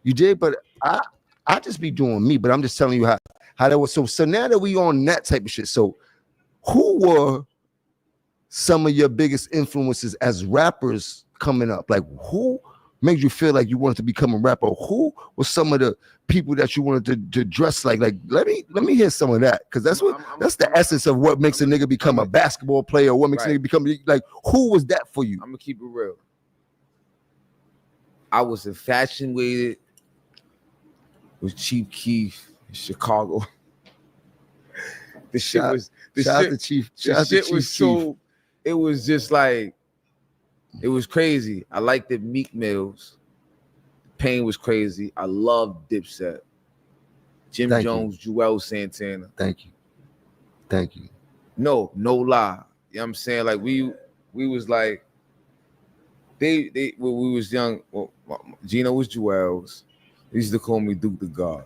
you did. But I just be doing me. But I'm just telling you how that was. So now that we on that type of shit. So who were some of your biggest influences as rappers coming up? Like, who made you feel like you wanted to become a rapper? Who were some of the people that you wanted to dress like? Like, let me hear some of that, because that's the essence of what makes a nigga become a basketball player. What makes a nigga become, like, who was that for you? I'm gonna keep it real. I was infatuated with Chief Keef in Chicago. The shit was so. It was just like, it was crazy. I liked the Meek Mills. Pain was crazy. I loved Dipset. Jim Jones, Joel Santana. Thank you. No lie. You know what I'm saying? Like, we was like, they when we was young. Well, Gino was Joel's. They used to call me Duke the God.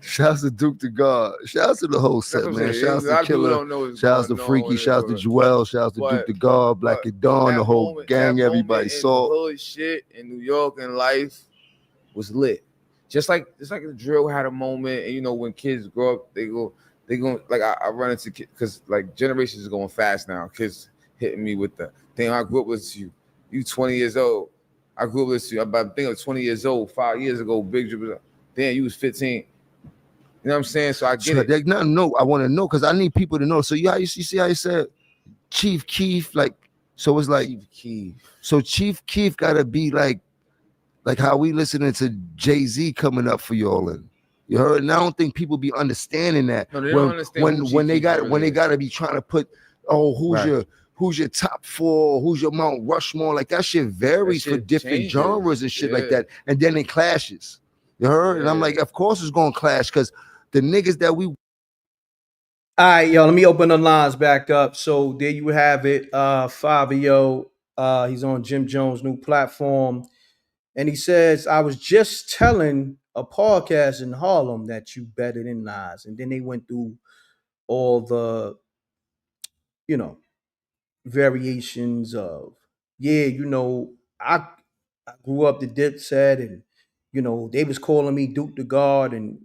Shouts to Duke the God. Shouts to the whole set, man. Shouts to Killer. Shouts to Freaky. Shouts to Joel. Shouts to Duke the God, Black and Dawn, the whole gang, everybody. So hood shit in New York and life was lit. Just like the drill had a moment, and you know, when kids grow up, they go like, I run into kids, because like generations are going fast now. Kids hitting me with the thing. I grew up with you. You 20 years old. I grew up with you. I'm thinking of 20 years old. 5 years ago, Big Drip. Damn, you was 15. You know what I'm saying? So I get it. No, I want to know, because I need people to know. So you see how you said Chief Keef, like, so it's like Chief Keef. So Chief Keef gotta be like how we listening to Jay-Z coming up for y'all, and you heard. And I don't think people be understanding that. No, they don't understand when they gotta be trying to put, who's your top four, who's your Mount Rushmore, like that shit varies for different genres and shit like that, and then it clashes. You heard? And I'm like, of course it's gonna clash, because the niggas that we. All right, yo, let me open the lines back up. So there you have it. Fivio, he's on Jim Jones' new platform. And he says, I was just telling a podcast in Harlem that you better than Nas. And then they went through all the, variations of, I grew up the Dipset, and, they was calling me Duke the God, and,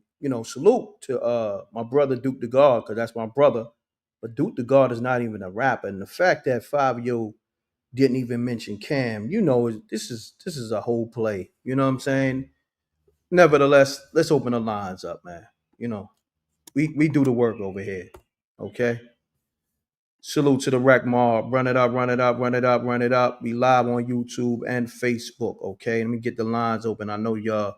salute to my brother Duke the God, because that's my brother. But Duke the God is not even a rapper. And the fact that Fivio didn't even mention Cam. You know, this is a whole play. You know what I'm saying? Nevertheless, let's open the lines up, man. You know, we do the work over here. Okay. Salute to the Rec Mob. Run it up, run it up, run it up, run it up. We live on YouTube and Facebook. Okay. Let me get the lines open. I know y'all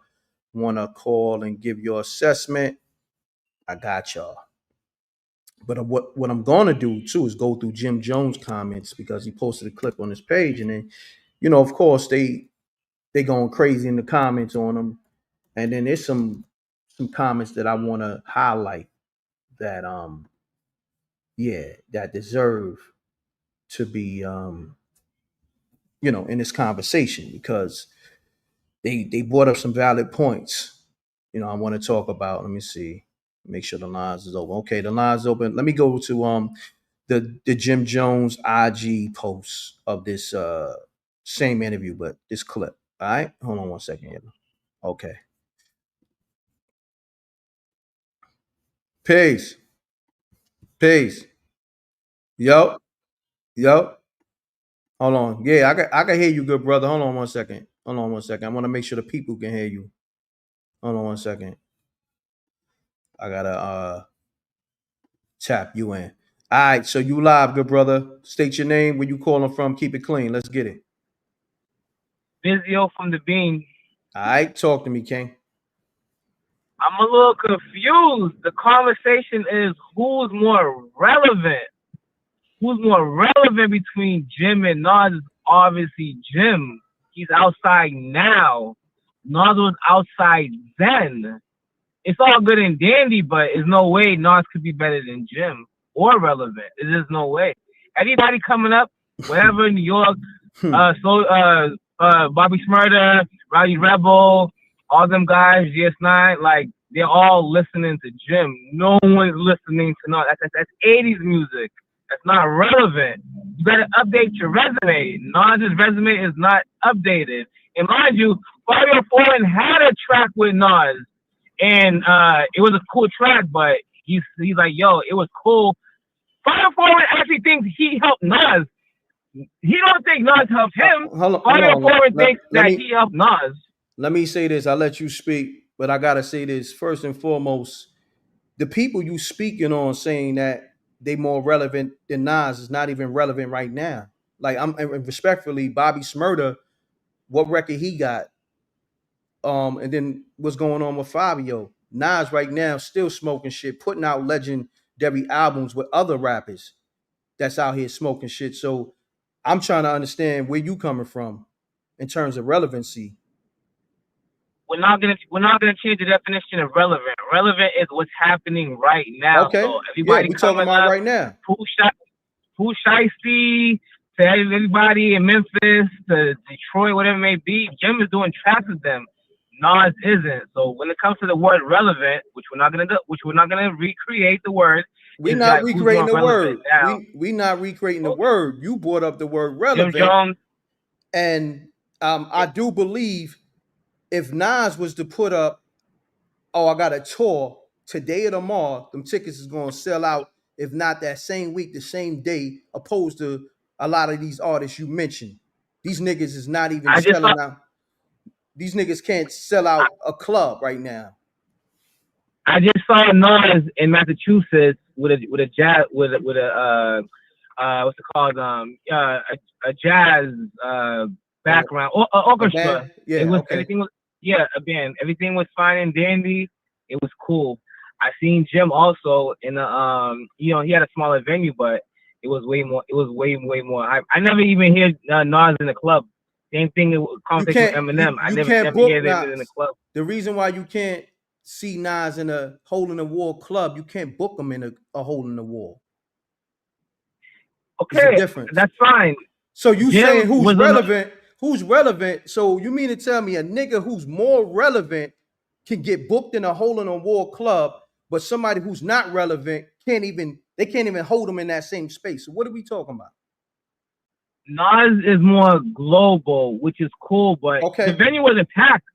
want to call and give your assessment. I got y'all. But what I'm going to do too is go through Jim Jones' comments because he posted a clip on his page, and then, you know, of course they going crazy in the comments on him, and then there's some comments that I want to highlight that yeah, that deserve to be you know, in this conversation because they brought up some valid points. You know, I want to talk about. Let me see. Make sure the lines is open. Okay, the lines open. Let me go to the Jim Jones IG post of this same interview, but this clip. All right, hold on one second here. Okay, peace, peace. Yo, yo. Hold on. Yeah, I can hear you, good brother. Hold on one second. Hold on one second. I want to make sure the people can hear you. Hold on one second. I gotta tap you in. All right, so you live, good brother. State your name, where you calling from. Keep it clean. Let's get it. Fivio from the Bean. All right, talk to me, King. I'm a little confused. The conversation is who's more relevant. Who's more relevant between Jim and Nas is obviously Jim. He's outside now. Nas was outside then. It's all good and dandy, but there's no way Nas could be better than Jim or relevant. There's just no way. Anybody coming up, whatever in New York, Bobby Smurda, Roddy Rebel, all them guys, GS9, like they're all listening to Jim. No one's listening to Nas. That's 80s music. That's not relevant. You gotta update your resume. Nas's resume is not updated. And mind you, Fivio Foreign had a track with Nas, and it was a cool track, but he's like, yo, it was cool. Fivio Foreign actually thinks he helped Nas. He don't think Nas helped him. Fivio Foreign thinks that he helped Nas. Let me say this. I'll let you speak, but I gotta say this first and foremost. The people you speaking on saying that they more relevant than Nas is not even relevant right now. Like I'm and respectfully, Bobby Smurda, what record he got? And then what's going on with Fivio? Nas right now still smoking shit, putting out legendary albums with other rappers that's out here smoking shit. So I'm trying to understand where you coming from in terms of relevancy. We're not gonna change the definition of relevant. Relevant is what's happening right now. Okay. So everybody we're talking about right now. Pooh Shiesty, to everybody in Memphis, to Detroit, whatever it may be, Jim is doing tracks with them. Nas isn't. So when it comes to the word relevant, which we're not gonna recreate the word. We're not recreating the word. We're not recreating the word. You brought up the word relevant. Jim Jones. And I do believe if Nas was to put up, oh, I got a tour today or tomorrow, them tickets is going to sell out, if not that same week, the same day, opposed to a lot of these artists you mentioned. These niggas is not even selling out. These niggas can't sell out a club right now. I just saw Nas in Massachusetts with a jazz with a what's it called a jazz background orchestra. Yeah, it was okay. a band. Everything was fine and dandy. It was cool. I seen Jim also in a he had a smaller venue, but it was way more. It was way more. I never even hear Nas in the club. Same thing with conversation with Eminem. I never hear them in the club. The reason why you can't see Nas in a hole in the wall club, you can't book him in a hole in the wall. Okay, that's fine. So you saying who's relevant? Who's relevant? So you mean to tell me a nigga who's more relevant can get booked in a hole in a wall club, but somebody who's not relevant can't even hold them in that same space? So what are we talking about? Nas is more global, which is cool, but the venue wasn't packed.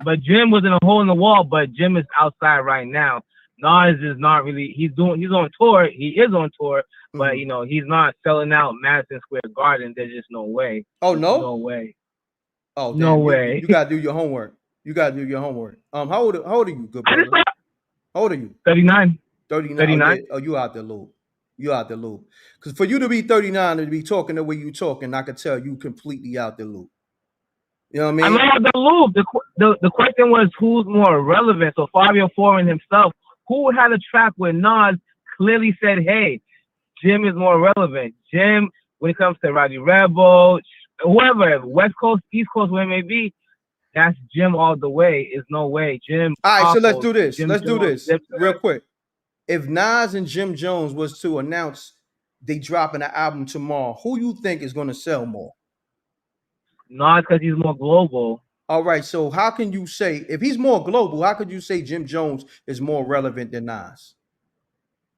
But Jim was in a hole in the wall, but Jim is outside right now. Nas is not really. He's on tour. He is on tour, but he's not selling out Madison Square Garden. There's just no way. Oh no? No way. Oh No damn! way. You gotta do your homework. You gotta do your homework. How old are you, good brother? How old are you? 39. 39. 39. Oh, yeah. Oh, you out the loop. You out the loop. Because for you to be 39 and to be talking the way you talking, I could tell you completely out the loop. You know what I I'm mean? not the loop. The question was who's more relevant. So Fivio Foreign himself, who had a track where Nas clearly said, "Hey, Jim is more relevant." Jim, when it comes to Roddy Rebel, whoever, West Coast, East Coast, where it may be, that's Jim all the way. Is no way. Jim. All right, so let's Papa, do this. Jim Let's do Jones, this real quick. If Nas and Jim Jones was to announce they dropping an album tomorrow, who you think is going to sell more? Nas, because he's more global. All right, so how can you say, if he's more global, how could you say Jim Jones is more relevant than Nas?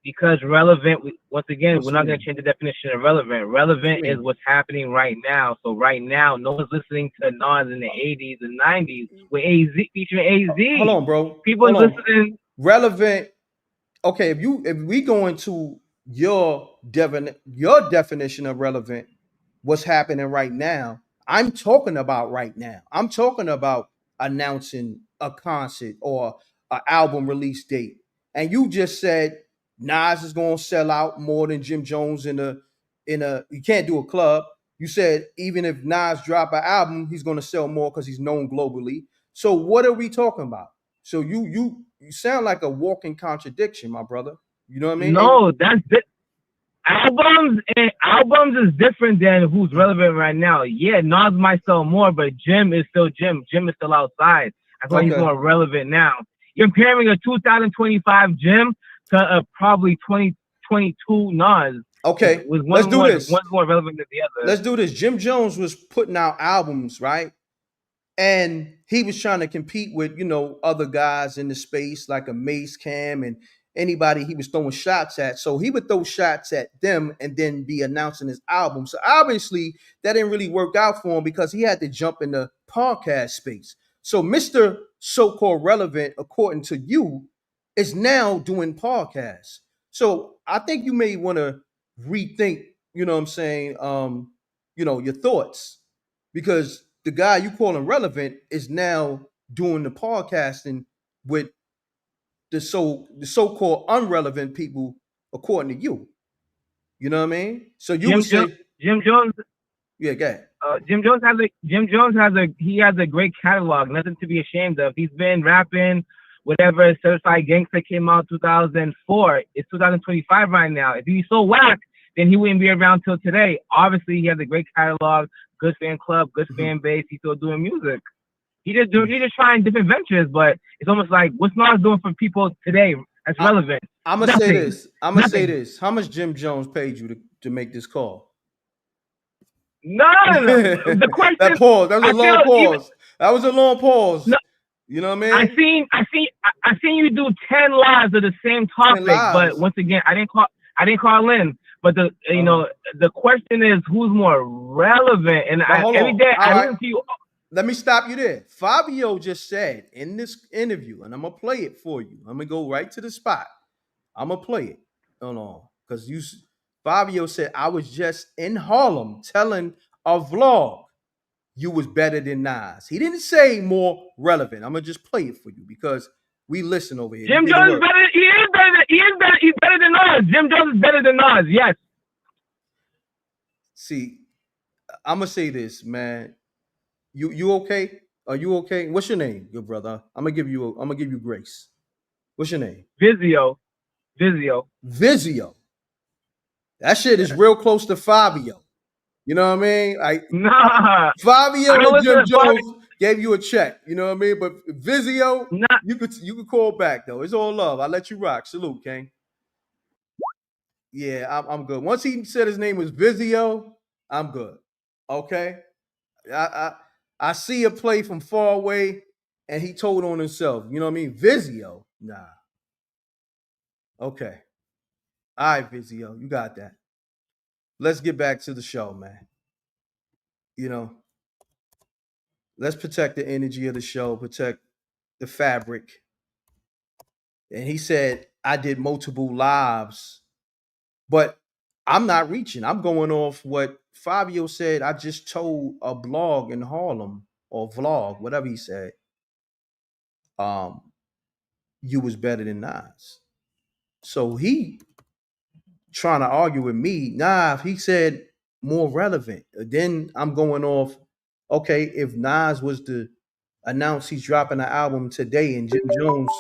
Because relevant, once again, What we're you not going mean? to change the definition of relevant. Relevant is what's happening right now. So right now, no one's listening to Nas in the 80s and 90s with AZ, featuring AZ. Hold on, bro. People Hold on. listening. Relevant. Okay, if we go into your definition of relevant, what's happening right now, I'm talking about right now. I'm talking about announcing a concert or an album release date. And you just said Nas is going to sell out more than Jim Jones in a you can't do a club. You said even if Nas drop an album, he's going to sell more because he's known globally. So what are we talking about? So you sound like a walking contradiction, my brother. You know what I mean? No, that's it. Albums is different than who's relevant right now. Yeah, Nas might sell more, but Jim is still Jim. Jim is still outside. That's why he's more relevant now. You're comparing a 2025 Jim to a probably 2022 Nas. Okay, With let's do this. One's more relevant than the other. Let's do this. Jim Jones was putting out albums, right? And he was trying to compete with, other guys in the space like a Mace Cam and anybody he was throwing shots at. So he would throw shots at them and then be announcing his album. So obviously that didn't really work out for him because he had to jump in the podcast space. So Mr. So-called relevant, according to you, is now doing podcasts. So I think you may want to rethink, you know what I'm saying, your thoughts. Because the guy you calling relevant is now doing the podcasting with the so-called unrelevant people, according to you. You know what I mean? So you would say Jim Jones. Yeah, go ahead. Jim Jones has a great catalog, nothing to be ashamed of. He's been rapping, whatever. Certified Gangster came out 2004. It's 2025 right now. If he's so whack, then he wouldn't be around till today. Obviously, he has a great catalog, good fan club, good fan base. He's still doing music. He just trying different ventures, but it's almost like what's Nas doing for people today that's relevant? I'm gonna say this. How much Jim Jones paid you to make this call? No. The question. That pause. That was a long pause. That was a long pause. No, you know what I mean? I seen you do 10 lives of the same topic, but once again, I didn't call in. But the question is who's more relevant, and every day I listen to you. Let me stop you there. Fivio just said in this interview, and I'm gonna play it for you. I'm gonna go right to the spot. I'm gonna play it. Hold on, because Fivio said I was just in Harlem telling a vlog you was better than Nas. He didn't say more relevant. I'm gonna just play it for you because we listen over here. Jim Jones is better. He is better. He's better than Nas. Jim Jones is better than Nas. Yes. See, I'm gonna say this, man. You okay? Are you okay? What's your name, good brother? I'm gonna give you grace. What's your name? Vizio. That shit is real close to Fivio. You know what I mean? Like Fivio and Jim Jones gave you a check. You know what I mean? But Vizio, you could call back though. It's all love. I let you rock. Salute, King. Yeah, I'm good. Once he said his name was Vizio, I'm good. Okay. I see a play from far away, and he told on himself. You know what I mean? Vizio, nah. Okay. All right, Vizio, you got that. Let's get back to the show, man. Let's protect the energy of the show, protect the fabric. And he said I did multiple lives, but I'm not reaching. I'm going off what Fivio said. I just told a blog in Harlem or vlog, whatever he said. You was better than Nas. So he trying to argue with me. Nah, if he said more relevant, then I'm going off. Okay, if Nas was to announce he's dropping an album today and Jim Jones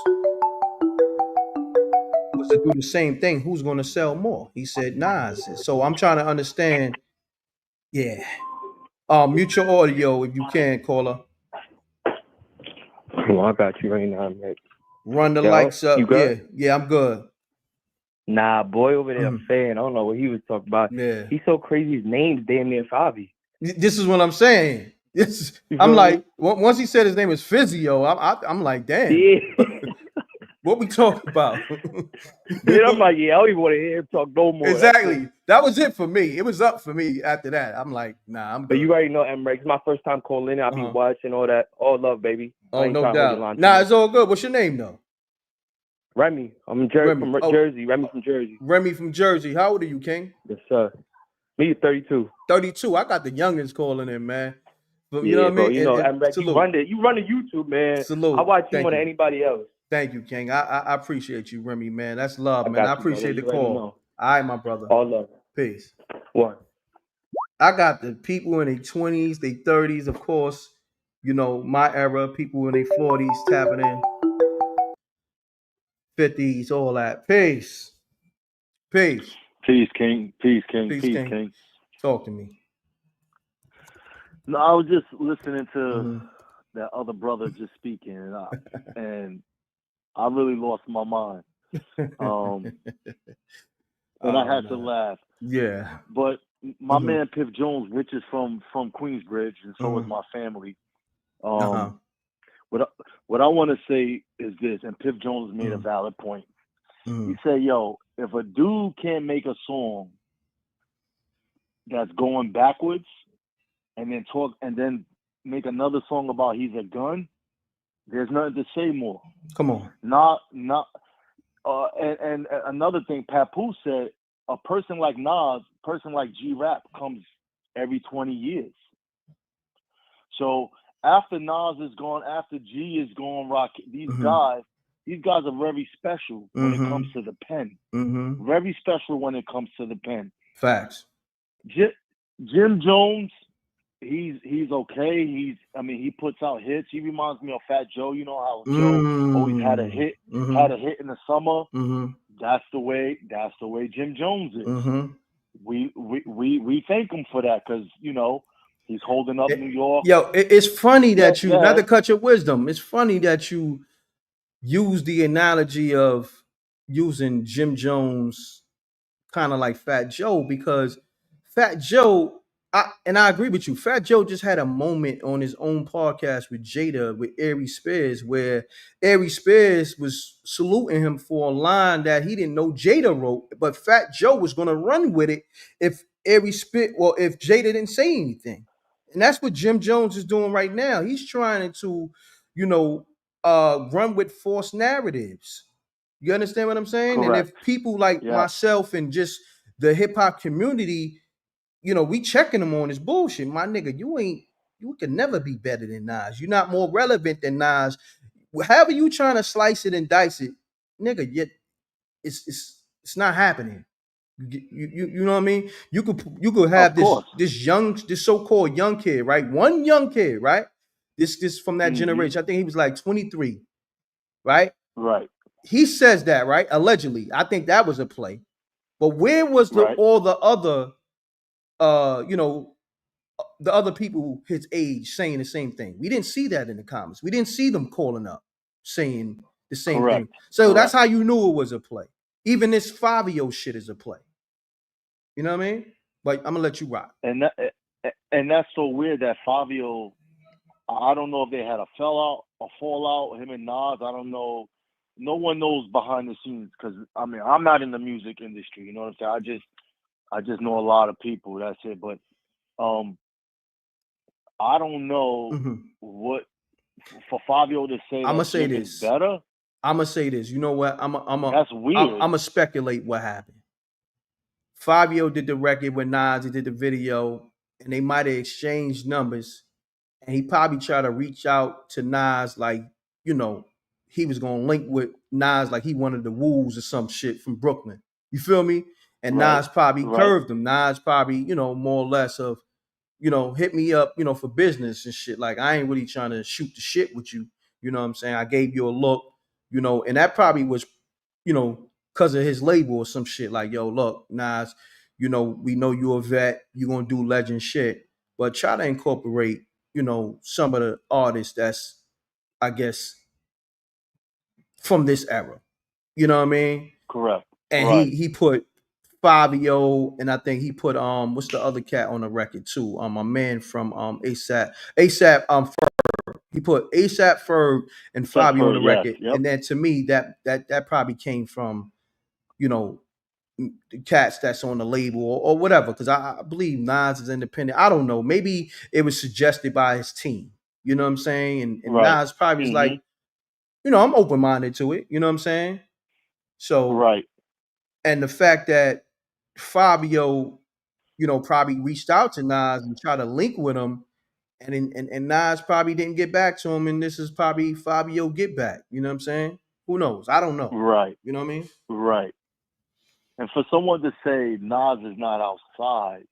was to do the same thing, who's going to sell more? He said Nas. So I'm trying to understand. Yeah. Mutual audio, if you can, caller. Well, I got you right now, Nick. Run the Yo, lights up. you good? Yeah, I'm good. Nah, boy over there saying, I don't know what he was talking about. Yeah. He's so crazy, his name's damn near Favi. This is what I'm saying. I'm like, once he said his name is Fivio, I'm like, damn. Yeah. What we talking about? Then I'm like, yeah, I don't even want to hear him talk no more. Exactly. That was it for me. It was up for me after that. I'm like, nah, I'm good. But you already know M.Reck. It's my first time calling in. I'll be watching all that. All love, baby. Oh, no doubt. Nah, it's all good. What's your name, though? Remy. I'm from Jersey. Remy from Jersey. Remy from Jersey. How old are you, King? Yes, sir. Me, 32. 32. I got the youngins calling in, man. But, yeah, you know what I mean? Bro, you know, M.Reck, you run the YouTube, man. Salute. I watch you more than anybody else. Thank you, King. I appreciate you, Remy, man. That's love, man. I you, appreciate brother. the call. All right, my brother. All love. Peace. What? I got the people in their 20s, their 30s, of course. You know, my era, people in their 40s tapping in. 50s, all that. Peace. Peace. Peace, King. Peace, King. Peace, Peace, King. King. Talk to me. No, I was just listening to that other brother just speaking, and I really lost my mind. And I had to laugh. Yeah. But my man Piff Jones, Rich is from Queensbridge, and so is my family. What I want to say is this, and Piff Jones made a valid point. He said, "Yo, if a dude can't make a song that's going backwards, and then make another song about he's a gun, there's nothing to say more." Come on. And another thing, Papoose said, a person like Nas, person like G-Rap comes every 20 years. So after Nas is gone, after G is gone, Rock, these guys are very special when it comes to the pen. Very special when it comes to the pen. Facts. Jim Jones, he's okay. He puts out hits. He reminds me of Fat Joe. You know how Joe always had a hit in the summer. That's the way Jim Jones is. We thank him for that because he's holding up New York. Yo, it's funny that you, not to cut your wisdom, it's funny that you use the analogy of using Jim Jones kind of like Fat Joe, because Fat Joe, I agree with you. Fat Joe just had a moment on his own podcast with Jada, with Ari Spears, where Ari Spears was saluting him for a line that he didn't know Jada wrote, but Fat Joe was going to run with it if if Jada didn't say anything. And that's what Jim Jones is doing right now. He's trying to, run with false narratives. You understand what I'm saying? Correct. And if people like myself and just the hip hop community, we checking them on this bullshit. My nigga, you can never be better than Nas. You're not more relevant than Nas. However you trying to slice it and dice it, nigga, yet it's not happening. You know what I mean? You could have this so-called young kid, right? One young kid, right? This from that generation. I think he was like 23, right? Right. He says that, right? Allegedly. I think that was a play. But where was all the other the other people his age saying the same thing? We didn't see that in the comments. We didn't see them calling up saying the same thing. So that's how you knew it was a play. Even this Fivio shit is a play. You know what I mean? But I'm gonna let you rock. And that's so weird that Fivio, I don't know if they had a fallout, him and Nas. I don't know. No one knows behind the scenes because I'm not in the music industry. You know what I'm saying? I just know a lot of people. That's it. But I don't know what for Fivio to say. I'm gonna say this. Better. I'm gonna say this. You know what? That's weird. I'm gonna speculate what happened. Fivio did the record with Nas. He did the video, and they might have exchanged numbers. And he probably tried to reach out to Nas, like, you know, he was gonna link with Nas, like he wanted the Woos or some shit from Brooklyn. You feel me? And Right. Nas probably Right. curved him. Nas probably, you know, more or less of, you know, hit me up, you know, for business and shit. Like, I ain't really trying to shoot the shit with you. You know what I'm saying? I gave you a look, you know, and that probably was, you know, because of his label or some shit. Like, yo, look, Nas, you know, we know you're a vet, you're gonna do legend shit, but try to incorporate, you know, some of the artists that's, I guess, from this era. You know what I mean? Correct. And Right. he put Fivio, and I think he put what's the other cat on the record too? My man from ASAP Ferg. He put ASAP Ferg and Fivio on the Yes. record, Yep. and then to me that probably came from, you know, the cats that's on the label or whatever, because I believe Nas is independent. I don't know. Maybe it was suggested by his team. You know what I'm saying? And Right. Nas probably was like, you know, I'm open minded to it. You know what I'm saying? So Right. And the fact that Fabio, you know, probably reached out to Nas and tried to link with him, and Nas probably didn't get back to him, and this is probably Fabio get back. You know what I'm saying? Who knows? I don't know. Right. You know what I mean? Right. And for someone to say Nas is not outside,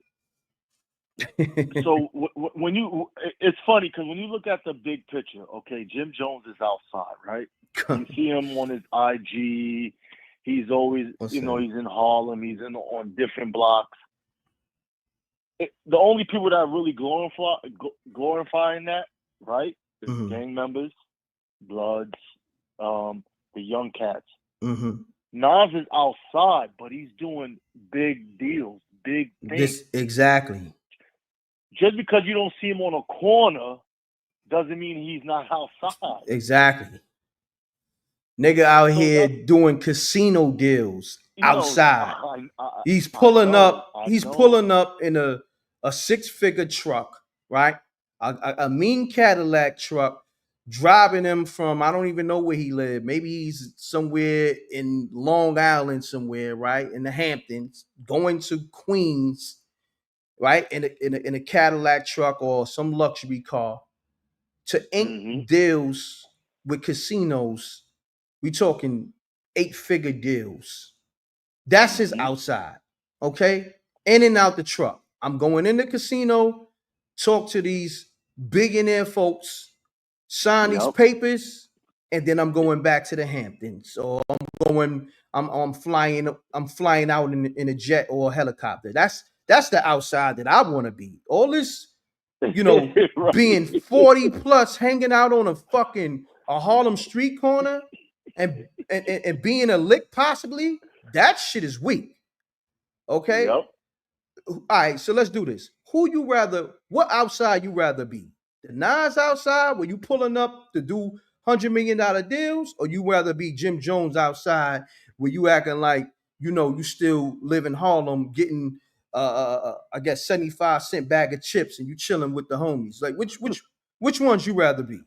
so when you, it's funny because when you look at the big picture, okay, Jim Jones is outside, right? You see him on his IG. He's always, he's in Harlem. He's on different blocks. The only people that are really glorifying that, right, is gang members, Bloods, the young cats. Nas is outside, but he's doing big deals, big things. Exactly. Just because you don't see him on a corner doesn't mean he's not outside. Exactly. Nigga out here doing casino deals outside. He's pulling up. He's pulling up in a 6-figure truck, right? A mean Cadillac truck, driving him from, I don't even know where he lived. Maybe he's somewhere in Long Island somewhere, right? In the Hamptons, going to Queens, right? In a Cadillac truck or some luxury car to ink deals with casinos. We talking 8-figure deals. That's his outside. Okay? In and out the truck. I'm going in the casino, talk to these billionaire folks, sign these papers, and then I'm going back to the Hamptons. So I'm flying out in a jet or a helicopter. That's the outside that I want to be. All this, you know, Right. being 40 plus, hanging out on a Harlem street corner and being a lick possibly, that shit is weak. Okay? Yep. All right, so let's do this. What outside you rather be? The Nas outside where you pulling up to do $100 million deals, or you rather be Jim Jones outside where you acting like, you know, you still live in Harlem getting I guess 75-cent bag of chips and you chilling with the homies? Like which ones you rather be?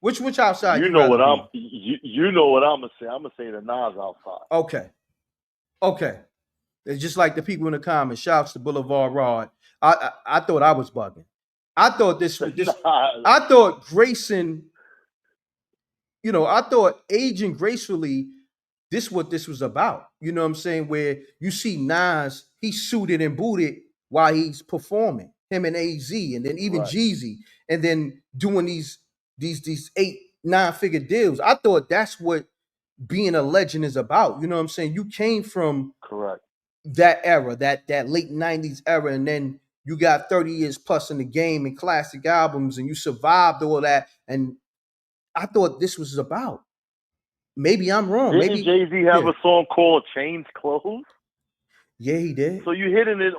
Which outside You you know rather what be? you know what I'm gonna say. I'm gonna say the Nas outside. Okay. It's just like the people in the comments. Shouts to Boulevard Rod. I thought I was bugging. I thought I thought Grayson, you know, I thought aging gracefully, what this was about. You know what I'm saying? Where you see Nas, he's suited and booted while he's performing. Him and AZ, and then even Jeezy, and then doing these 8-9-figure deals. I thought that's what being a legend is about. You know what I'm saying? You came from that era, that late 90s era, and then you got 30 years plus in the game and classic albums, and you survived all that. And I thought this was about. Maybe I'm wrong. Didn't Jay-Z have a song called Chains Closed? Yeah, he did. So you hit it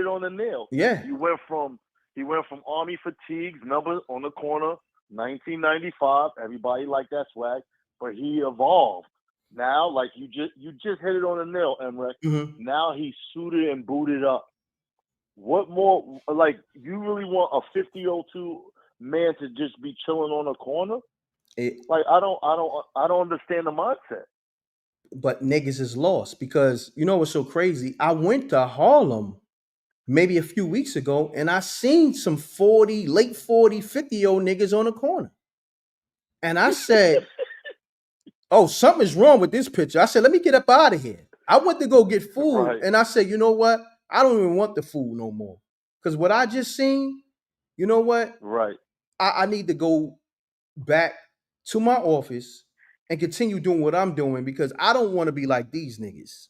on the nail. Yeah. He went from Army Fatigues, number on the corner, 1995. Everybody liked that swag, but he evolved. Now, like you just hit it on the nail, M.Reck. Now he's suited and booted up. What more? Like, you really want a 50-02 man to just be chilling on a corner? Like I don't understand the mindset. But niggas is lost because you know what's so crazy? I went to Harlem maybe a few weeks ago and I seen some 40, late 40, 50-year-old niggas on the corner. And I said, oh, something's wrong with this picture. I said, let me get up out of here. I went to go get food Right. and I said, you know what? I don't even want the food no more. Because what I just seen, you know what? Right. I need to go back to my office and continue doing what I'm doing because I don't want to be like these niggas.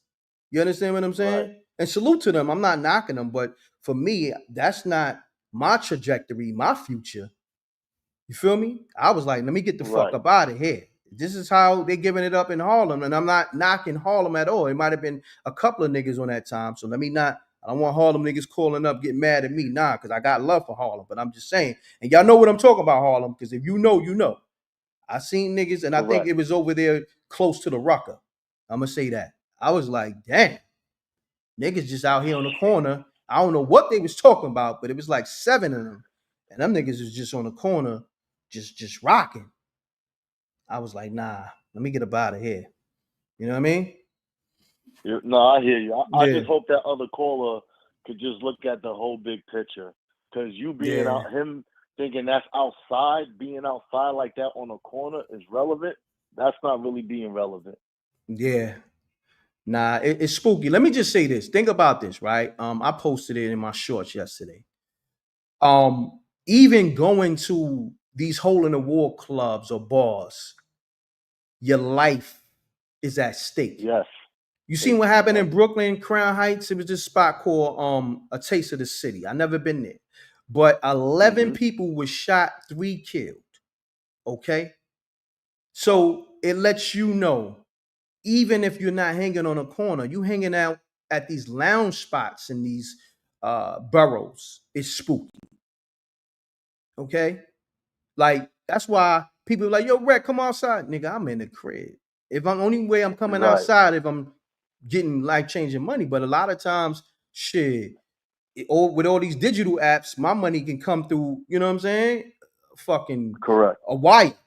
You understand what I'm saying? Right. And salute to them. I'm not knocking them, but for me, that's not my trajectory, my future. You feel me? I was like, let me get the fuck Right. up out of here. This is how they giving it up in Harlem, and I'm not knocking Harlem at all. It might have been a couple of niggas on that time, so let me not. I don't want Harlem niggas calling up, getting mad at me, nah, because I got love for Harlem. But I'm just saying, and y'all know what I'm talking about, Harlem, because if you know, you know. I seen niggas, and I think Correct. it was over there close to the Rucker. I'm gonna say that. I was like, damn, niggas just out here on the corner. I don't know what they was talking about, but it was like 7 of them, and them niggas was just on the corner, just rocking. I was like, nah, let me get up out of here. You know what I mean? No, I hear you. I Yeah. just hope that other caller could just look at the whole big picture. Because you being Yeah. out, him thinking that's outside, being outside like that on a corner is relevant. That's not really being relevant. Yeah. Nah, it's spooky. Let me just say this. Think about this, right? I posted it in my shorts yesterday. Even going to these hole in the wall clubs or bars, your life is at stake. Yes. You seen what happened in Brooklyn, Crown Heights? It was this spot called A Taste of the City. I never been there. But 11 people were shot, 3 killed. Okay? So it lets you know, even if you're not hanging on a corner, you hanging out at these lounge spots in these boroughs. It's spooky. Okay? Like, that's why people are like, yo, Reck, come outside. Nigga, I'm in the crib. If I'm only way I'm coming Right. outside if I'm getting life-changing money. But a lot of times, shit, with all these digital apps, my money can come through, you know what I'm saying? Fucking Correct. a white.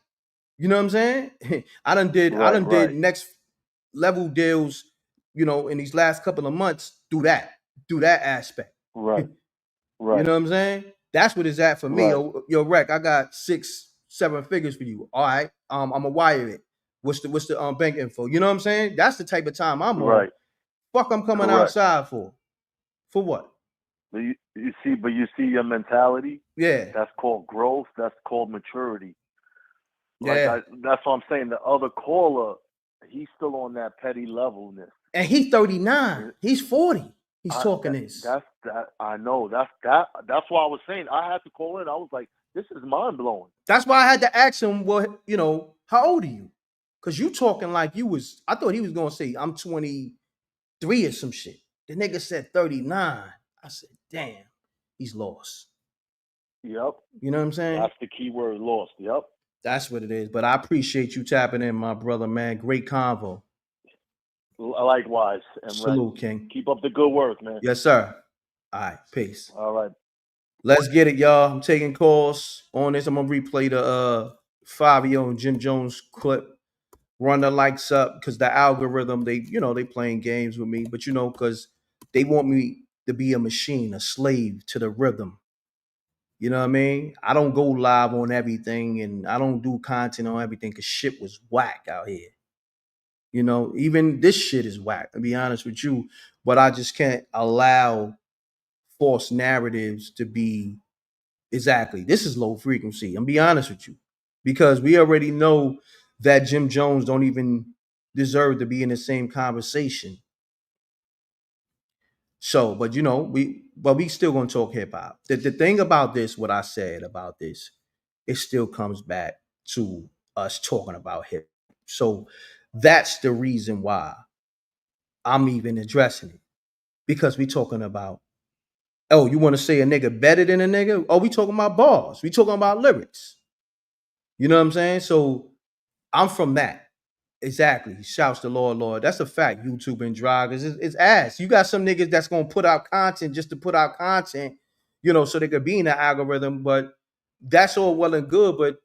You know what I'm saying? I done did Right. next level deals, you know, in these last couple of months through that aspect. Right. You Right. know what I'm saying? That's what it's at for me. Right. Yo, Reck, I got 6, 7 figures for you. All right. I'm gonna wire it. What's the bank info? You know what I'm saying? That's the type of time I'm on. Right. Fuck, I'm coming Correct. outside for. For what? But you see your mentality. Yeah. That's called growth. That's called maturity. Yeah. That's what I'm saying. The other caller, he's still on that petty levelness. And he's 39. He's 40. He's talking this. That's I know. That's why I was saying I had to call in. I was like, this is mind blowing. That's why I had to ask him, well, you know, how old are you? Because you talking like you was, I thought he was gonna say I'm 23 or some shit. The nigga said 39. I said, damn, he's lost. Yep. You know what I'm saying? That's the key word, lost. Yep. That's what it is. But I appreciate you tapping in, my brother, man. Great convo. Likewise. M.Reck. Salute, King. Keep up the good work, man. Yes, sir. All right, peace. All right. Let's get it, y'all. I'm taking calls on this. I'm gonna replay the Fivio and Jim Jones clip. Run the likes up because the algorithm, they playing games with me, but because they want me to be a machine, a slave to the rhythm. You know what I mean? I don't go live on everything and I don't do content on everything because shit was whack out here. Even this shit is whack, to be honest with you. But I just can't allow false narratives to be exactly. This is low frequency. I'm be honest with you. Because we already know that Jim Jones don't even deserve to be in the same conversation. So, but we still gonna talk hip hop. The thing about this, what I said about this, it still comes back to us talking about hip. So that's the reason why I'm even addressing it. Because we talking about, oh, you want to say a nigga better than a nigga? Oh, we talking about bars. We talking about lyrics. You know what I'm saying? So I'm from that. Exactly. Shouts to Lord. That's a fact. YouTube and drivers. It's ass. You got some niggas that's gonna put out content just to put out content, so they could be in the algorithm. But that's all well and good. But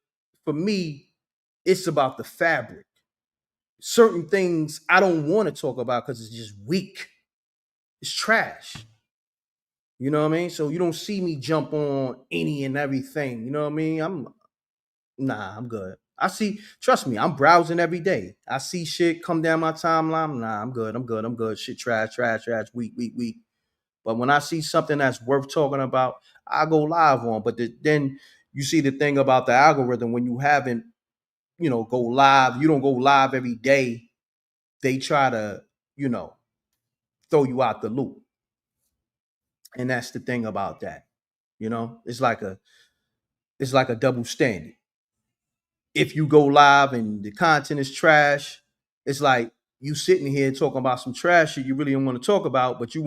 for me, It's about the fabric. Certain things I don't want to talk about because it's just weak. It's trash. You know what I mean? So you don't see me jump on any and everything. You know what I mean? I'm good. Trust me, I'm browsing every day. I see shit come down my timeline. Nah, I'm good. Shit trash, weak. But when I see something that's worth talking about, I go live on. But then you see the thing about the algorithm when you haven't, go live, you don't go live every day. They try to, throw you out the loop. And that's the thing about that. It's like a double standard. If you go live and the content is trash, it's like you sitting here talking about some trash shit you really don't want to talk about, but you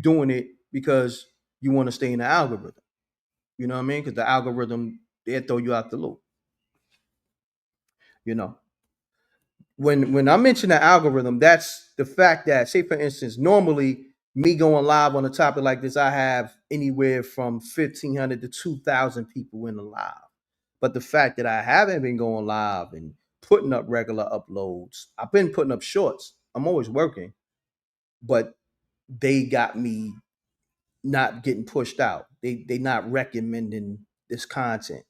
doing it because you want to stay in the algorithm. You know what I mean? Because the algorithm, they'll throw you out the loop. You know. When I mention the algorithm, that's the fact that, say for instance, normally me going live on a topic like this, I have anywhere from 1,500 to 2,000 people in the live. But the fact that I haven't been going live and putting up regular uploads, I've been putting up shorts. I'm always working, but they got me not getting pushed out. They not recommending this content.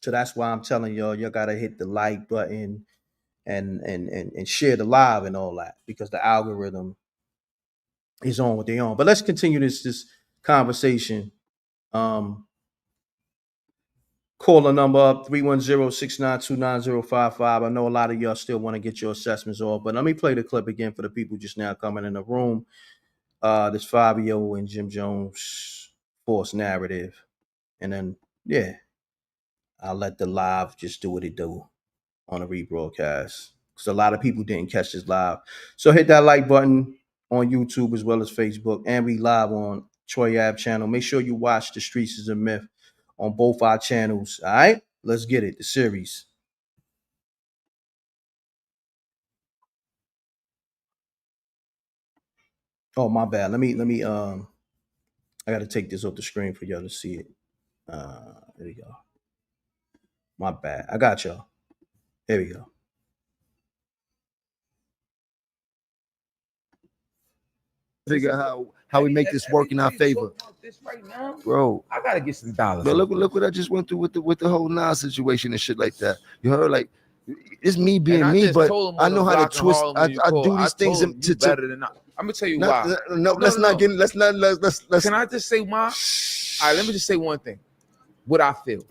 So that's why I'm telling y'all gotta hit the like button and share the live and all that, because the algorithm is on what they on. But let's continue this conversation. Caller number up 310-692-9055. I know a lot of y'all still want to get your assessments off, but let me play the clip again for the people just now coming in the room. This Fivio and Jim Jones forced narrative. And then, yeah, I'll let the live just do what it do on a rebroadcast, because a lot of people didn't catch this live. So hit that like button on YouTube as well as Facebook, and we live on Troy Ave channel. Make sure you watch The Streets is a Myth on both our channels. All right, let's get it. The series. Oh, my bad. Let me I gotta take this off the screen for y'all to see it. There we go. My bad. I got y'all. Here we go. Figure how we make this work in our favor. Bro, I gotta get some dollars. But look what I just went through with the whole Nas situation and shit like that. You heard, like, it's me being me, but I know how to twist. I do these things to better than not. I'm gonna tell you not, why. No, let's not get. Let's not. Let's. Can I just say why? All right, let me just say one thing. What I feel.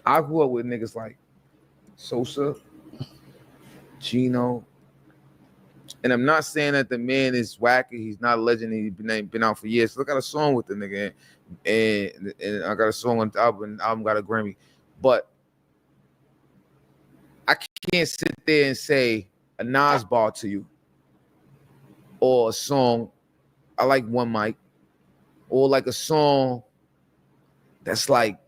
I grew up with niggas like Sosa, Gino, and I'm not saying that the man is wacky. He's not a legend. He's been out for years. So I got a song with the nigga, and I got a song on the album. Album got a Grammy, but I can't sit there and say a Nas bar to you, or a song. I like One Mic, or like a song that's like.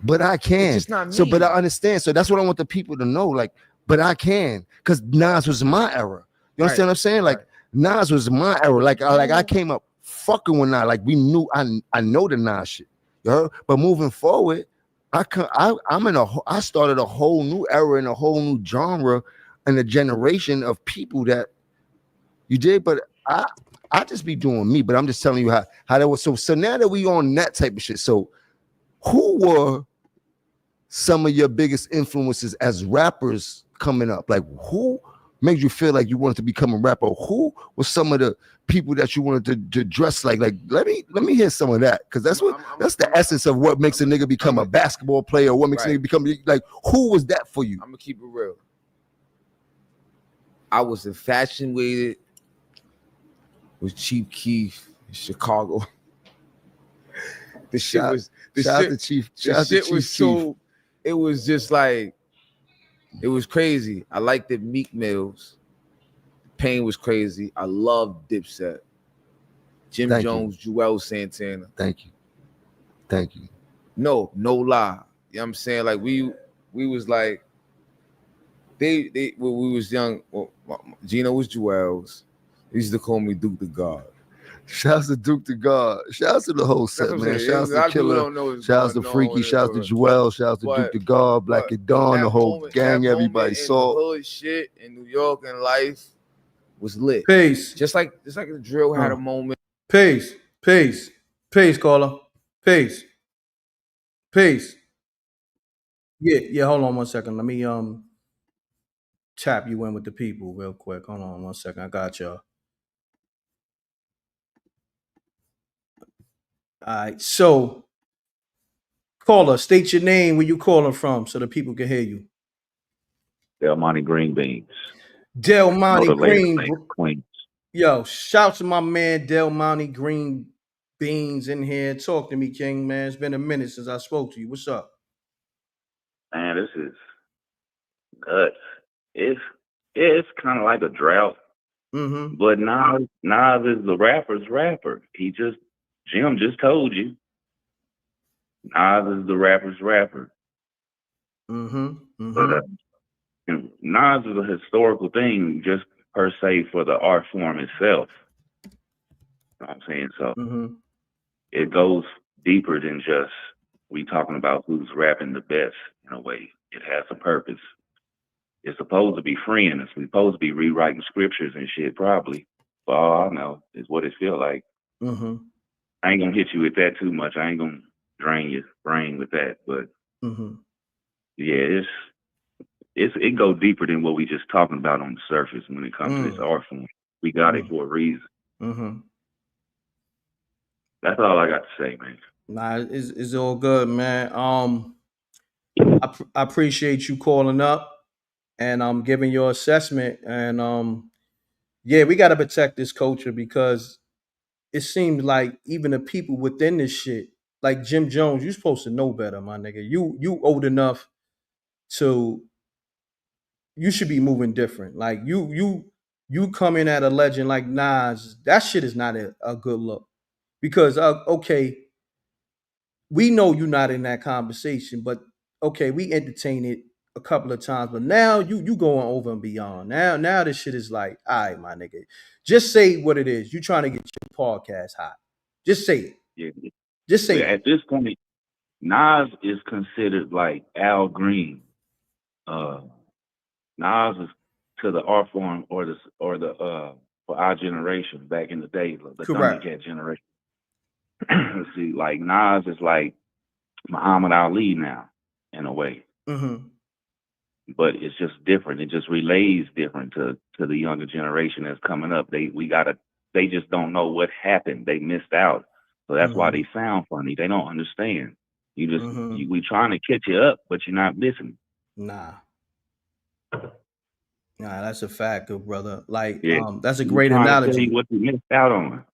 But I can. It's just not me. So, but I understand. So that's what I want the people to know. Like, but I can, because Nas was my era. You understand what I'm saying? Like, Nas was my era. Like I came up fucking with Nas. Like, we knew I know the Nas shit. You heard? But moving forward, I started a whole new era and a whole new genre and a generation of people that you did. But I just be doing me. But I'm just telling you how that was. So now that we on that type of shit. So who were some of your biggest influences as rappers coming up? Like, who made you feel like you wanted to become a rapper? Who was some of the people that you wanted to dress like? Like, let me hear some of that, because that's the essence of what makes a nigga become a basketball player. What makes a nigga become, like, who was that for you? I'm gonna keep it real. I was infatuated with Chief Keef in Chicago. The shit was the shit was so. It was just like, it was crazy. I liked the Meek Mills. Pain was crazy. I loved Dipset. Jim Jones, Joel Santana. Thank you. No lie. You know what I'm saying? Like, we was like, they when we was young, well, Gino was Joel's. They used to call me Duke the God. Shouts to Duke to God. Shouts to the whole set, man. Shouts to Killer. Shouts to Freaky. Shouts to Joel. Shouts to Duke to God, Black and Dawn, the whole gang, everybody saw. Hood shit in New York and life was lit. Peace. Just like the drill had a moment. Peace. Caller. Peace. Yeah, hold on 1 second. Let me tap you in with the people real quick. Hold on 1 second. I got y'all. All right. So, caller, state your name, where you calling from, so the people can hear you. Del Monte Green Beans. Del Monte Green. Queens. Yo, shout to my man Del Monte Green Beans in here. Talk to me, King, man. It's been a minute since I spoke to you. What's up? Man, this is nuts. It's kind of like a drought. Mm-hmm. But Nas is the rapper's rapper. Jim just told you. Nas is the rapper's rapper. Mm-hmm. But Nas is a historical thing just per se for the art form itself. You know what I'm saying? So it goes deeper than just we talking about who's rapping the best in a way. It has a purpose. It's supposed to be freeing. It's supposed to be rewriting scriptures and shit, probably. For all I know, is what it feel like. Mm-hmm. I ain't gonna hit you with that too much. I ain't gonna drain your brain with that. But yeah, it go deeper than what we just talking about on the surface when it comes to this art form. We got it for a reason. That's all I got to say, man. Nah, it's all good, man. I appreciate you calling up and giving your assessment. And yeah, we got to protect this culture because it seems like even the people within this shit, like Jim Jones, you're supposed to know better, my nigga. You old enough to you should be moving different. Like you come in at a legend like Nas, that shit is not a good look. Because okay, we know you're not in that conversation, but okay, we entertain it a couple of times, but now you going over and beyond. Now this shit is like, all right, my nigga, just say what it is. You trying to get your podcast hot. Just say it. Yeah. Just say it. At this point, Nas is considered like Al Green. Nas is to the art form or the for our generation back in the day, the Thundercat generation. See, like Nas is like Muhammad Ali now, in a way. But it's just different. It just relays different to the younger generation that's coming up. They just don't know what happened. They missed out. So that's why they sound funny. They don't understand. We trying to catch you up, but you're not listening. Nah, that's a fact, good brother. Like, yeah. That's a great analogy. Tell you what you missed out on.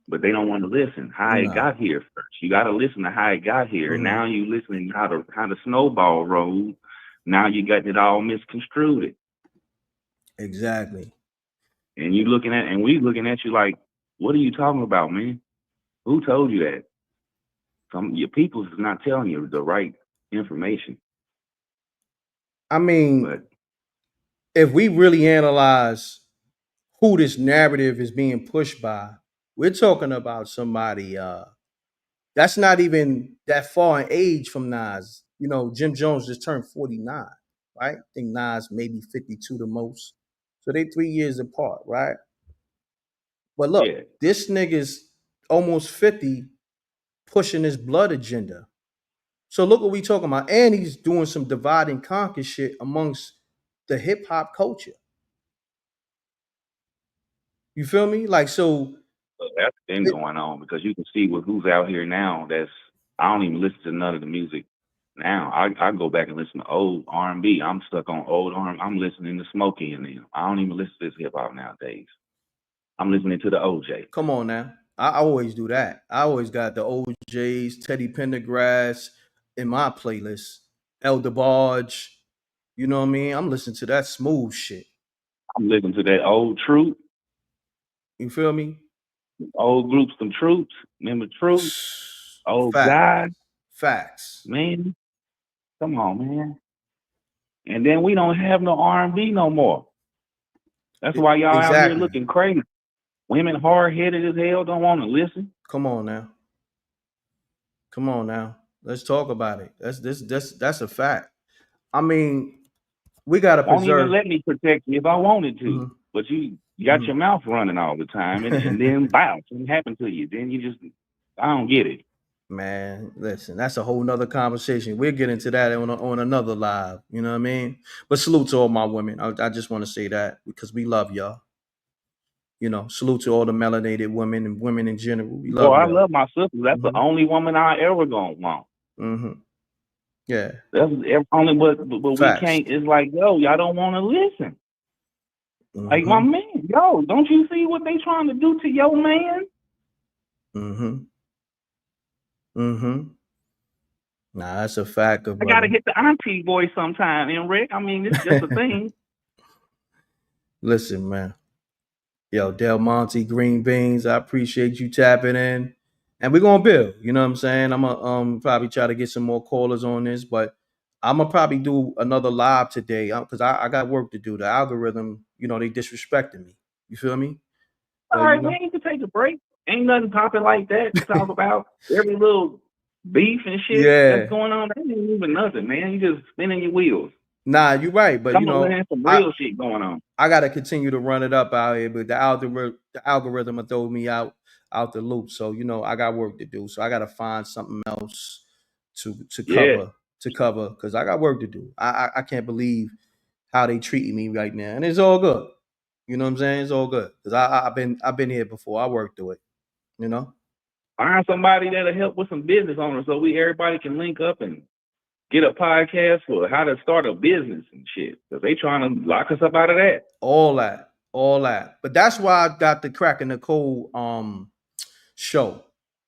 But they don't want to listen. How it got here first. You got to listen to how it got here. Now you listening how the snowball rolled. Now you got it all misconstrued. Exactly. And we looking at you like, what are you talking about, man? Who told you that? Your people is not telling you the right information. I mean, if we really analyze who this narrative is being pushed by, we're talking about somebody that's not even that far in age from Nas. You know, Jim Jones just turned 49, right? I think Nas maybe 52 the most. So they 3 years apart, right? But look, this nigga's almost 50 pushing his blood agenda. So look what we talking about. And he's doing some divide and conquer shit amongst the hip hop culture. You feel me? Like, so that's been going on because you can see who's out here now. I don't even listen to none of the music now. I go back and listen to old R&B. I'm stuck on old R&B. I'm listening to Smokey and them. I don't even listen to this hip hop nowadays. I'm listening to the OJ. Come on now. I always do that. I always got the OJs, Teddy Pendergrass in my playlist. El DeBarge. You know what I mean? I'm listening to that smooth shit. I'm listening to that old Truth. You feel me? Old groups, some Troops. Remember Troops? Old God. Facts. Man. Come on, man. And then we don't have no R&B no more. That's why y'all out here looking crazy. Women hard-headed as hell, don't want to listen. Come on now. Come on now. Let's talk about it. That's a fact. I mean, we gotta Won't even preserve. let me protect you if I wanted to. Mm-hmm. But you got your mouth running all the time, and then bounce, something happened to you. Then you just, I don't get it. Man, listen, that's a whole nother conversation. We'll get into that on another live. You know what I mean? But salute to all my women. I just want to say that because we love y'all. You know, salute to all the melanated women and women in general. We love Boy, I y'all. love my sister. That's the only woman I ever gonna want. Mm-hmm. Yeah. That's only, but we Facts. can't. It's like, yo, y'all don't want to listen. Mm-hmm. Like, my man, yo, don't you see what they trying to do to your man? Mm-hmm. Mm-hmm. Nah, that's a fact. I gotta hit the auntie voice sometime, M.Reck. I mean, it's just a thing. Listen, man. Yo, Del Monte, Green Beans, I appreciate you tapping in. And we're gonna build, you know what I'm saying? I'm gonna probably try to get some more callers on this, but I'm gonna probably do another live today because I got work to do. The algorithm, you know, they disrespecting me. You feel me? All right, man, you can take a break. Ain't nothing popping like that to talk about. Every little beef and shit that's going on, that ain't even nothing, man. You just spinning your wheels. Nah, you're right, but Some you know, of them some real shit going on. I gotta continue to run it up out here, but the algorithm will throw me out the loop. So you know, I got work to do. So I gotta find something else to cover because I got work to do. I can't believe how they treating me right now, and it's all good. You know what I'm saying? It's all good because I've been here before. I worked through it. You know. Find somebody that'll help with some business owners so everybody can link up and get a podcast for how to start a business and shit. Because they trying to lock us up out of that. All that. But that's why I got the Crack and the Code show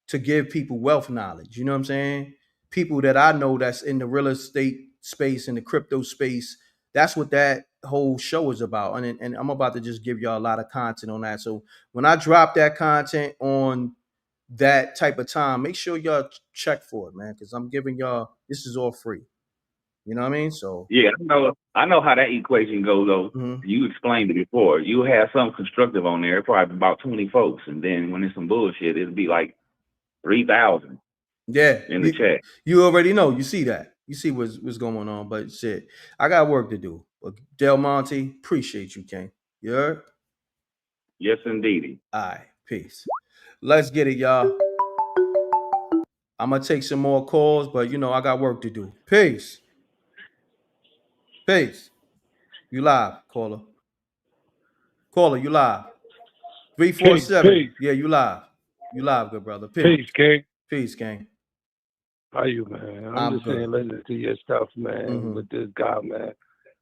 to give people wealth knowledge. You know what I'm saying? People that I know that's in the real estate space, in the crypto space. That's what that whole show is about. And I'm about to just give y'all a lot of content on that. So when I drop that content on that type of time, make sure y'all check for it, man. Because I'm giving y'all, this is all free. You know what I mean? So yeah, I know how that equation goes though. Mm-hmm. You explained it before. You have something constructive on there, probably about 20 folks, and then when it's some bullshit, it'll be like 3,000. Yeah, in the chat. You already know. You see that. You see what's going on. But shit, I got work to do. But Del Monte, appreciate you, King. You heard? Yes, indeedy. All right, peace. Let's get it, y'all. I'm gonna take some more calls, but you know I got work to do. Peace. Peace. You live, caller. Caller, you live. 347. Peace. Yeah, you live. You live, good brother. Peace, King. Peace, King. How you, man? I'm just good. saying, listening to your stuff, man, with this guy, man.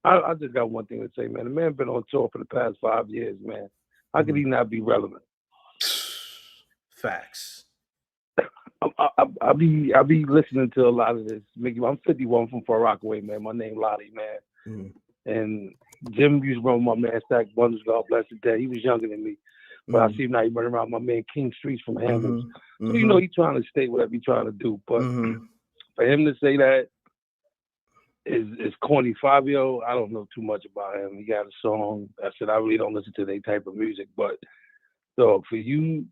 I just got one thing to say, man. The man been on tour for the past 5 years, man. How could he not be relevant? Facts. I be listening to a lot of this. I'm 51 from Far Rockaway, man. My name Lottie, man. And Jim used to run my man Stack Wonders, God bless his dad. He was younger than me. But I see him now he running around my man King Streets from Hammonds. So you know he's trying to stay whatever he's trying to do. But for him to say that is corny. Fivio, I don't know too much about him. He got a song. I said I really don't listen to that type of music. But so for you,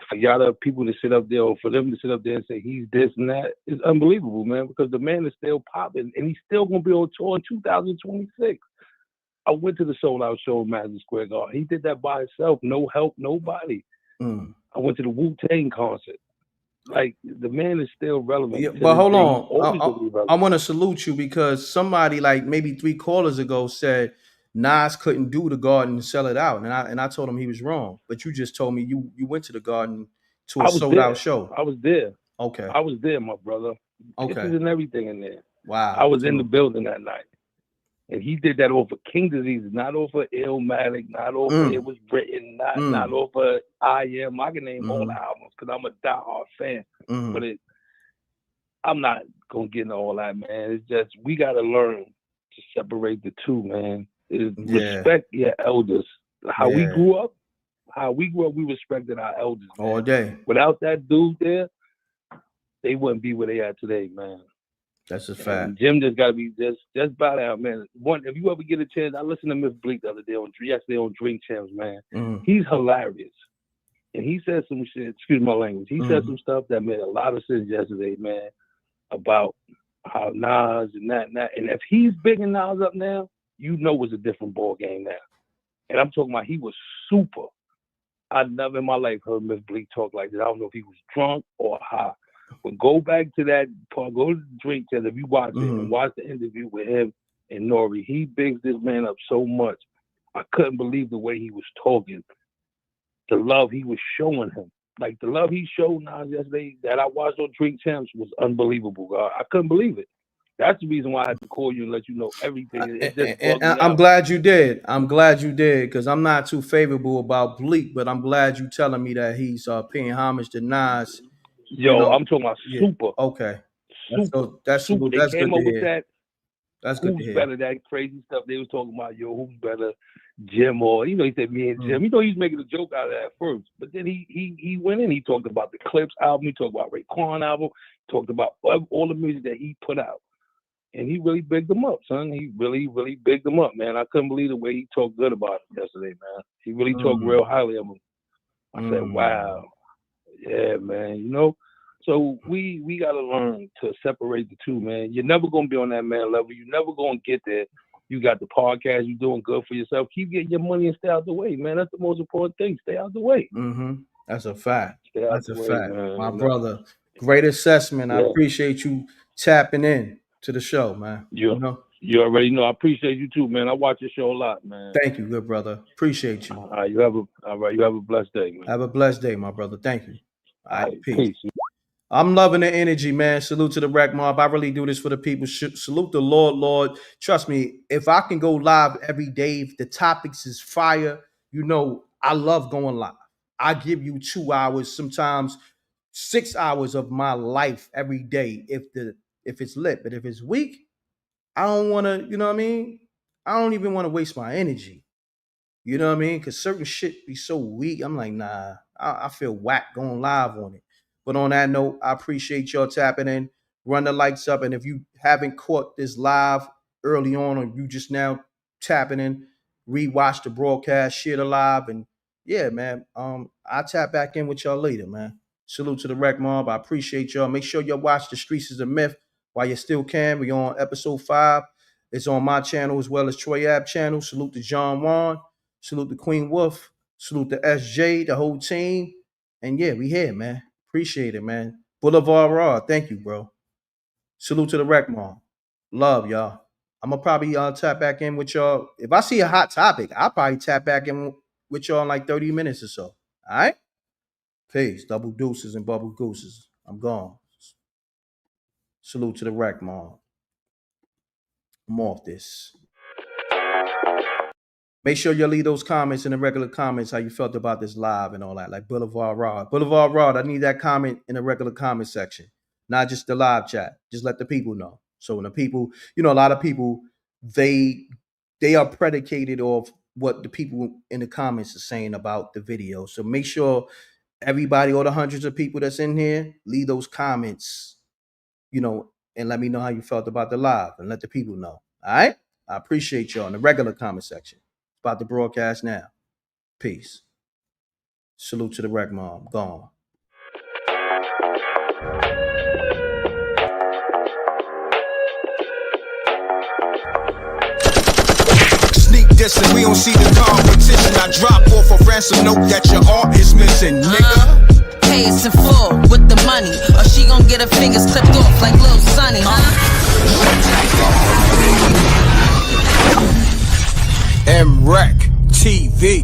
for y'all people to sit up there, or for them to sit up there and say he's this and that, is unbelievable, man. Because the man is still popping, and he's still gonna be on tour in 2026. I went to the Sold Out show in Madison Square Garden. He did that by himself, no help, nobody. I went to the Wu-Tang concert. Like, the man is still relevant. Yeah, but hold on. I want to salute you because somebody like maybe 3 callers ago said Nas couldn't do the Garden and sell it out, and I told him he was wrong. But you just told me you went to the Garden to a sold out show. I was there. Okay. I was there, my brother. Okay. Kisses and everything in there. Wow. I was in the building that night. And he did that over King Disease, not over Illmatic, not over It Was Written, not over I Am. I can name all the albums because I'm a diehard fan. But I'm not going to get into all that, man. It's just we got to learn to separate the two, man. Respect your elders. How we grew up, we respected our elders. All day. Without that dude there, they wouldn't be where they are today, man. That's a fact. And Jim just gotta be just bow down, man. If you ever get a chance, I listened to Miss Bleak the other day on Drink Champs, man. He's hilarious. And he said some shit, excuse my language, he said some stuff that made a lot of sense yesterday, man, about how Nas and that. And if he's bigging Nas up now, you know it's a different ball game now. And I'm talking about he was super. I never in my life heard Miss Bleak talk like that. I don't know if he was drunk or high. But go back to that part, go to the drink test. If you watch it and watch the interview with him and Nori, he bigs this man up so much. I couldn't believe the way he was talking, the love he was showing him. Like the love he showed Nas yesterday that I watched on Drink Champs was unbelievable, God. I couldn't believe it. That's the reason why I had to call you and let you know everything. It just bugged me I'm out. glad you did. I'm glad you did, because I'm not too favorable about Bleak, but I'm glad you telling me that he's paying homage to Nas. Yo, I'm talking about super. Okay. Super. That's super. They that's came good up to with hear. that. That's good to Who's hear. better? That crazy stuff they was talking about. Yo, who's better, Jim or he said me and Jim. He was making a joke out of that first, but then he went in. He talked about the Clips album. He talked about Raekwon album. Talked about all the music that he put out, and he really bigged them up, son. He really bigged them up, man. I couldn't believe the way he talked good about him yesterday, man. He really talked real highly of him. I said, wow, yeah, man. You know. So we gotta learn to separate the two, man. You're never gonna be on that man level. You're never gonna get there. You got the podcast. You're doing good for yourself. Keep getting your money and stay out the way, man. That's the most important thing. Stay out the way. That's a fact. Stay out That's the a way, fact, man. my brother. Great assessment. I Yeah. appreciate you tapping in to the show, man. You already know. I appreciate you too, man. I watch your show a lot, man. Thank you, good brother. Appreciate you. All right, you have a blessed day, man. Have a blessed day, my brother. Thank you. All right, peace. Peace. I'm loving the energy, man. Salute to the Rec Mob. I really do this for the people. Salute the Lord. Trust me, if I can go live every day, if the topics is fire, you know, I love going live. I give you 2 hours, sometimes 6 hours of my life every day if it's lit. But if it's weak, I don't want to, you know what I mean? I don't even want to waste my energy. You know what I mean? Because certain shit be so weak. I'm like, nah, I feel whack going live on it. But on that note, I appreciate y'all tapping in. Run the lights up. And if you haven't caught this live early on, or you just now tapping in, rewatch the broadcast, share the live. And yeah, man, I'll tap back in with y'all later, man. Salute to the Rec Mob. I appreciate y'all. Make sure y'all watch The Streets is a Myth while you still can. We on episode 5. It's on my channel as well as Troy Ave channel. Salute to John Juan. Salute to Queen Wolf. Salute to SJ, the whole team. And yeah, we here, man. Appreciate it, man. Boulevard Raw. Thank you, bro. Salute to the Rec Mall. Love, y'all. I'm going to probably tap back in with y'all. If I see a hot topic, I'll probably tap back in with y'all in like 30 minutes or so. All right? Peace. Double deuces and bubble gooses. I'm gone. Salute to the Rec Mall. I'm off this. Make sure you leave those comments in the regular comments how you felt about this live and all that, like Boulevard Raw. Boulevard Raw, I need that comment in the regular comment section, not just the live chat. Just let the people know. So when the people, you know, a lot of people, they are predicated off what the people in the comments are saying about the video. So make sure everybody, all the hundreds of people that's in here, leave those comments, you know, and let me know how you felt about the live and let the people know. All right? I appreciate y'all in the regular comment section. About the broadcast now. Peace. Salute to the Rec Mom. Gone. Sneak dissing, we don't see the competition. I drop off a ransom note that your art is missing, nigga. Pay us in full with the money, or she gon' get her fingers clipped off like Lil Sonny, M.Reck TV.